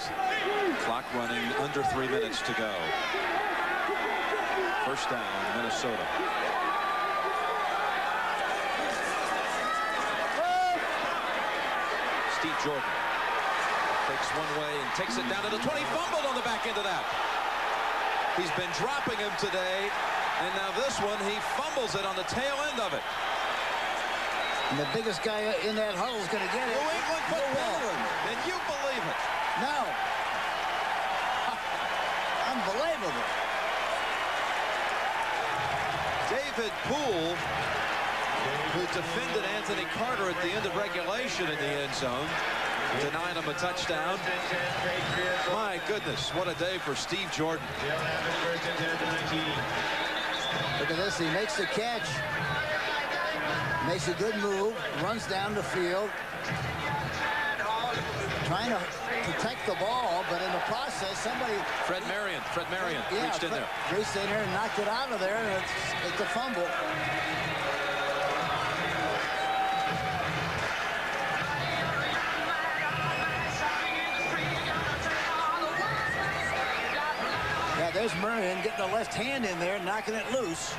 Clock running under 3 minutes to go. First down, Minnesota. Steve Jordan takes one way and takes it down to the 20. Fumbled on the back end of that. He's been dropping him today, and now this one he fumbles it on the tail end of it. And the biggest guy in that huddle is going to get it. New England football. Can you believe it? No. Unbelievable. David Poole, who defended Anthony Carter at the end of regulation in the end zone, denied him a touchdown. My goodness, what a day for Steve Jordan. Look at this. He makes the catch. Makes a good move. Runs down the field. Trying to protect the ball, but in the process, somebody... Fred Marion reached in there. Reached in there and knocked it out of there, and it's a fumble. Yeah, there's Marion getting the left hand in there, knocking it loose.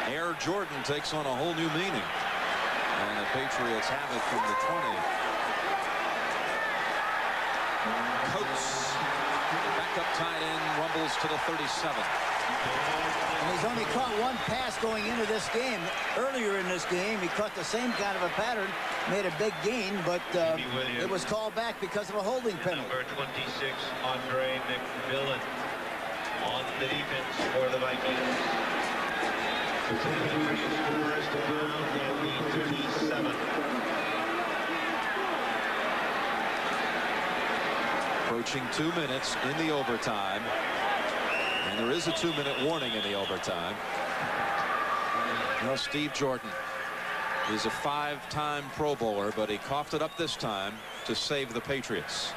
Air Jordan takes on a whole new meaning, and the Patriots have it from the 20. Coates, the backup tight end, rumbles to the 37. And he's only caught one pass going into this game. Earlier in this game, he caught the same kind of a pattern, made a big gain, but it was called back because of a holding penalty. Number 26, Andre McMillan on the defense for the Vikings. The Patriots first down at the 37. Approaching 2 minutes in the overtime. And there is a 2-minute warning in the overtime. Now Steve Jordan is a 5-time Pro Bowler, but he coughed it up this time to save the Patriots.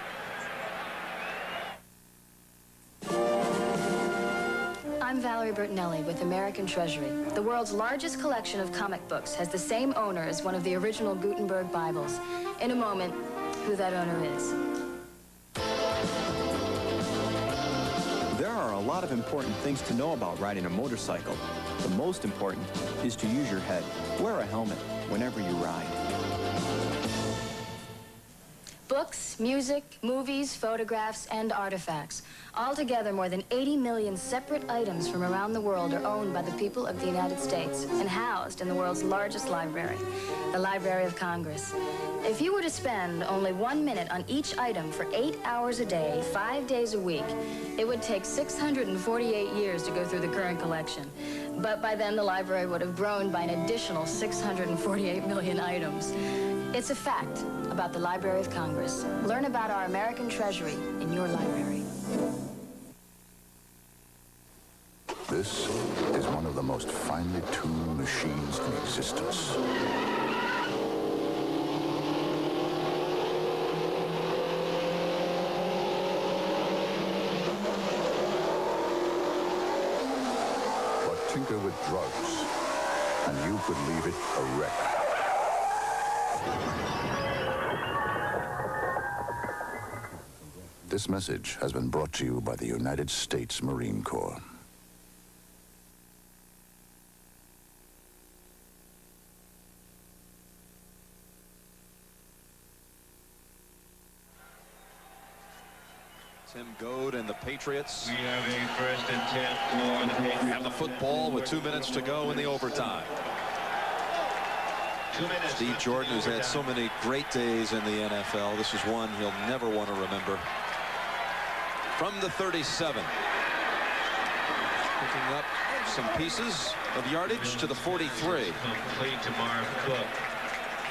I'm Valerie Bertinelli with American Treasury. The world's largest collection of comic books has the same owner as one of the original Gutenberg Bibles. In a moment, who that owner is. There are a lot of important things to know about riding a motorcycle. The most important is to use your head. Wear a helmet whenever you ride. Books, music, movies, photographs, and artifacts. Altogether, more than 80 million separate items from around the world are owned by the people of the United States and housed in the world's largest library, the Library of Congress. If you were to spend only 1 minute on each item for 8 hours a day, 5 days a week, it would take 648 years to go through the current collection. But by then, the library would have grown by an additional 648 million items. It's a fact about the Library of Congress. Learn about our American Treasury in your library. This is one of the most finely tuned machines in existence. But tinker with drugs, and you could leave it a wreck. This message has been brought to you by the United States Marine Corps. Tim Goad and the Patriots. We have a 1st and 10 for the Patriots. Have the football with 2 minutes to go in the overtime. 2 minutes. Steve Jordan, who's had so many great days in the NFL. This is one he'll never want to remember. From the 37. Picking up some pieces of yardage to the 43. Complete to Marv Cook.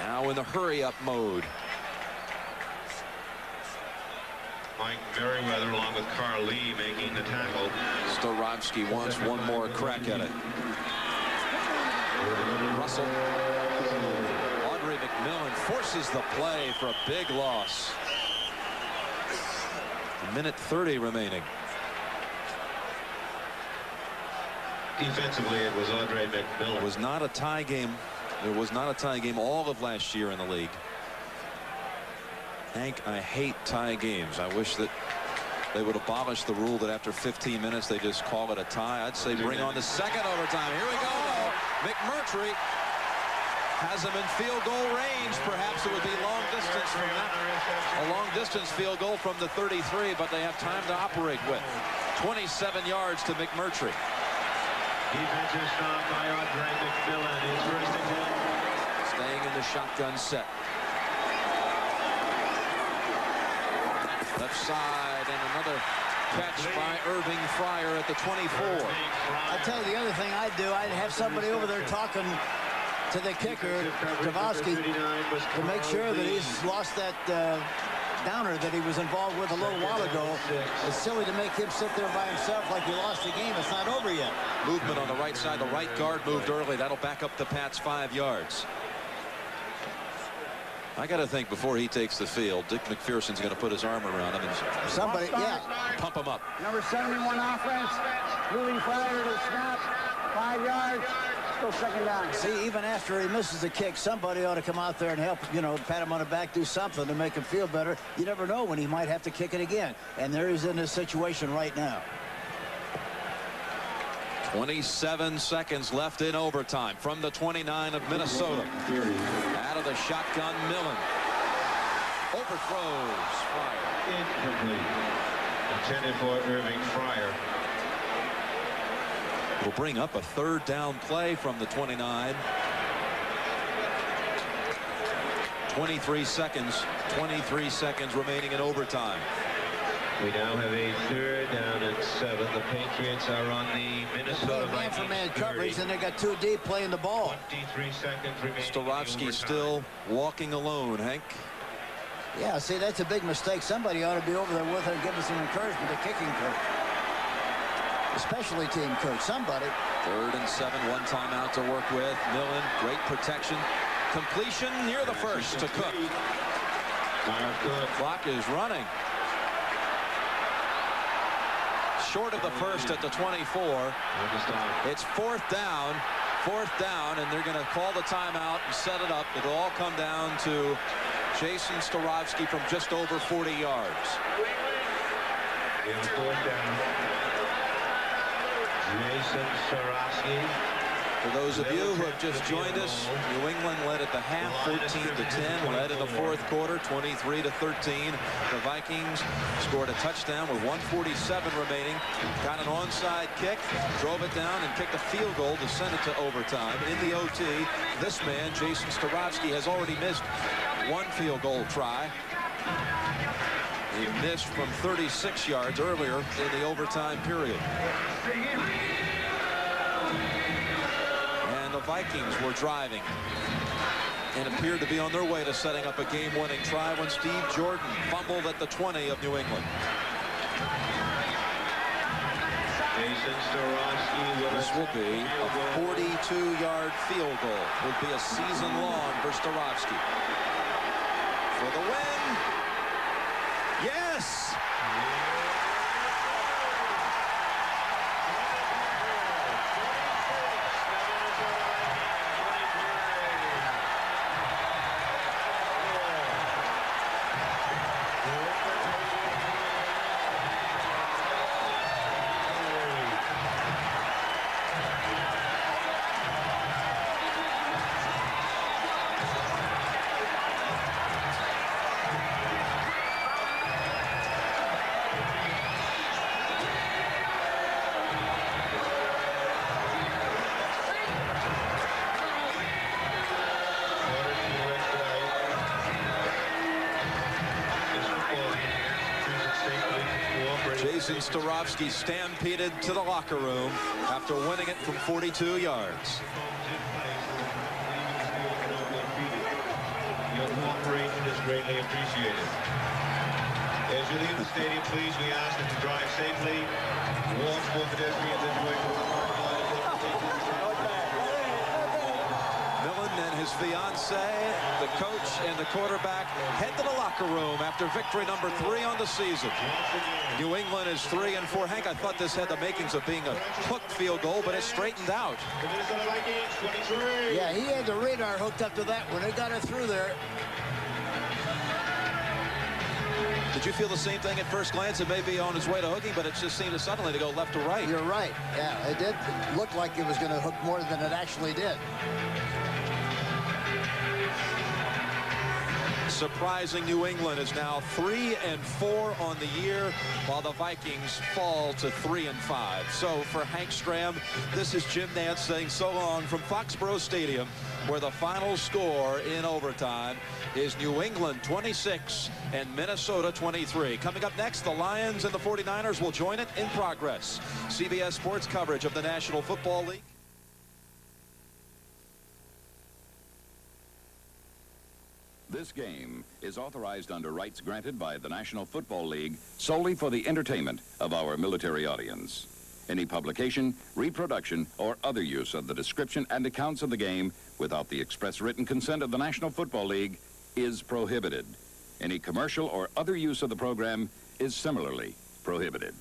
Now in the hurry-up mode. Mike Merriweather along with Carl Lee making the tackle. Starobski wants one more crack at it. Russell. Audrey McMillan forces the play for a big loss. A minute 30 remaining. Defensively, it was Audrey McMillan. It was not a tie game. It was not a tie game all of last year in the league. Hank, I hate tie games. I wish that they would abolish the rule that after 15 minutes they just call it a tie. I'd say bring on the second overtime. Here we go. McMurtry has him in field goal range. Perhaps it would be long distance from that. A long distance field goal from the 33, but they have time to operate with. 27 yards to McMurtry. Defensive stop by Audrey McMillan. His 1st and 10. Staying in the shotgun set. Left side, and another catch by Irving Fryer at the 24. I'll tell you the other thing I'd do. I'd have somebody over there talking to the kicker, Javosky, to make sure that he's lost that downer that he was involved with a little while ago. It's silly to make him sit there by himself like he lost the game. It's not over yet. Movement on the right side. The right guard moved early. That'll back up the Pats 5 yards. I got to think before he takes the field, Dick McPherson's going to put his arm around him and somebody, pump him up. Number 71 offense, moving Fryer to the snap, 5 yards. Still 2nd down. See, even after he misses a kick, somebody ought to come out there and help, you know, pat him on the back, do something to make him feel better. You never know when he might have to kick it again. And there he's in this situation right now. 27 seconds left in overtime from the 29 of Minnesota. Out of the shotgun, Millen. Overthrows Fryer. Incomplete. Intended for Irving Fryer. Will bring up a 3rd down play from the 29. 23 seconds remaining in overtime. We now have a 3rd down and 7. The Patriots are on the Minnesota Vikings. Man-for-man coverage, and they got 2 deep playing the ball. 23 seconds remaining. Starobski still walking alone, Hank. Yeah, see, that's a big mistake. Somebody ought to be over there with her and give us some encouragement. The kicking coach, especially team coach, somebody. 3rd and 7, 1 timeout to work with. Millen, great protection. Completion near the 1st to Cook. Clock is running. Short of the 1st at the 24. It's 4th down, and they're going to call the timeout and set it up. It'll all come down to Jason Starobski from just over 40 yards. We have 4th down. Jason Starobski. For those of you who have just joined us, New England led at the half 14-10, led in the 4th quarter 23-13. The Vikings scored a touchdown with 1:47 remaining, got an onside kick, drove it down and kicked a field goal to send it to overtime. In the OT, this man, Jason Starobski, has already missed 1 field goal try. He missed from 36 yards earlier in the overtime period. The Vikings were driving and appeared to be on their way to setting up a game-winning try when Steve Jordan fumbled at the 20 of New England. This will be a 42-yard field goal. Would be a season long for Starobski. For the win. Yes! Jason Starofsky stampeded to the locker room after winning it from 42 yards. Your cooperation is greatly appreciated. As you leave the stadium, please, we ask that you drive safely, watch for pedestrians and enjoy Millen and his fiancée, the coach and the quarterback head to the locker room after victory number 3 on the season. New England is 3-4. Hank, I thought this had the makings of being a hooked field goal, but it straightened out. Yeah, he had the radar hooked up to that when it got it through there. Did you feel the same thing at first glance? It may be on his way to hooking, but it just seemed to suddenly to go left to right. You're right. Yeah, it did look like it was going to hook more than it actually did. Surprising New England is now 3-4 on the year, while the Vikings fall to 3-5. So for Hank Stram, this is Jim Nantz saying so long from Foxborough Stadium, where the final score in overtime is New England 26 and Minnesota 23. Coming up next, the Lions and the 49ers will join it in progress. CBS Sports coverage of the National Football League. This game is authorized under rights granted by the National Football League solely for the entertainment of our military audience. Any publication, reproduction, or other use of the description and accounts of the game without the express written consent of the National Football League is prohibited. Any commercial or other use of the program is similarly prohibited.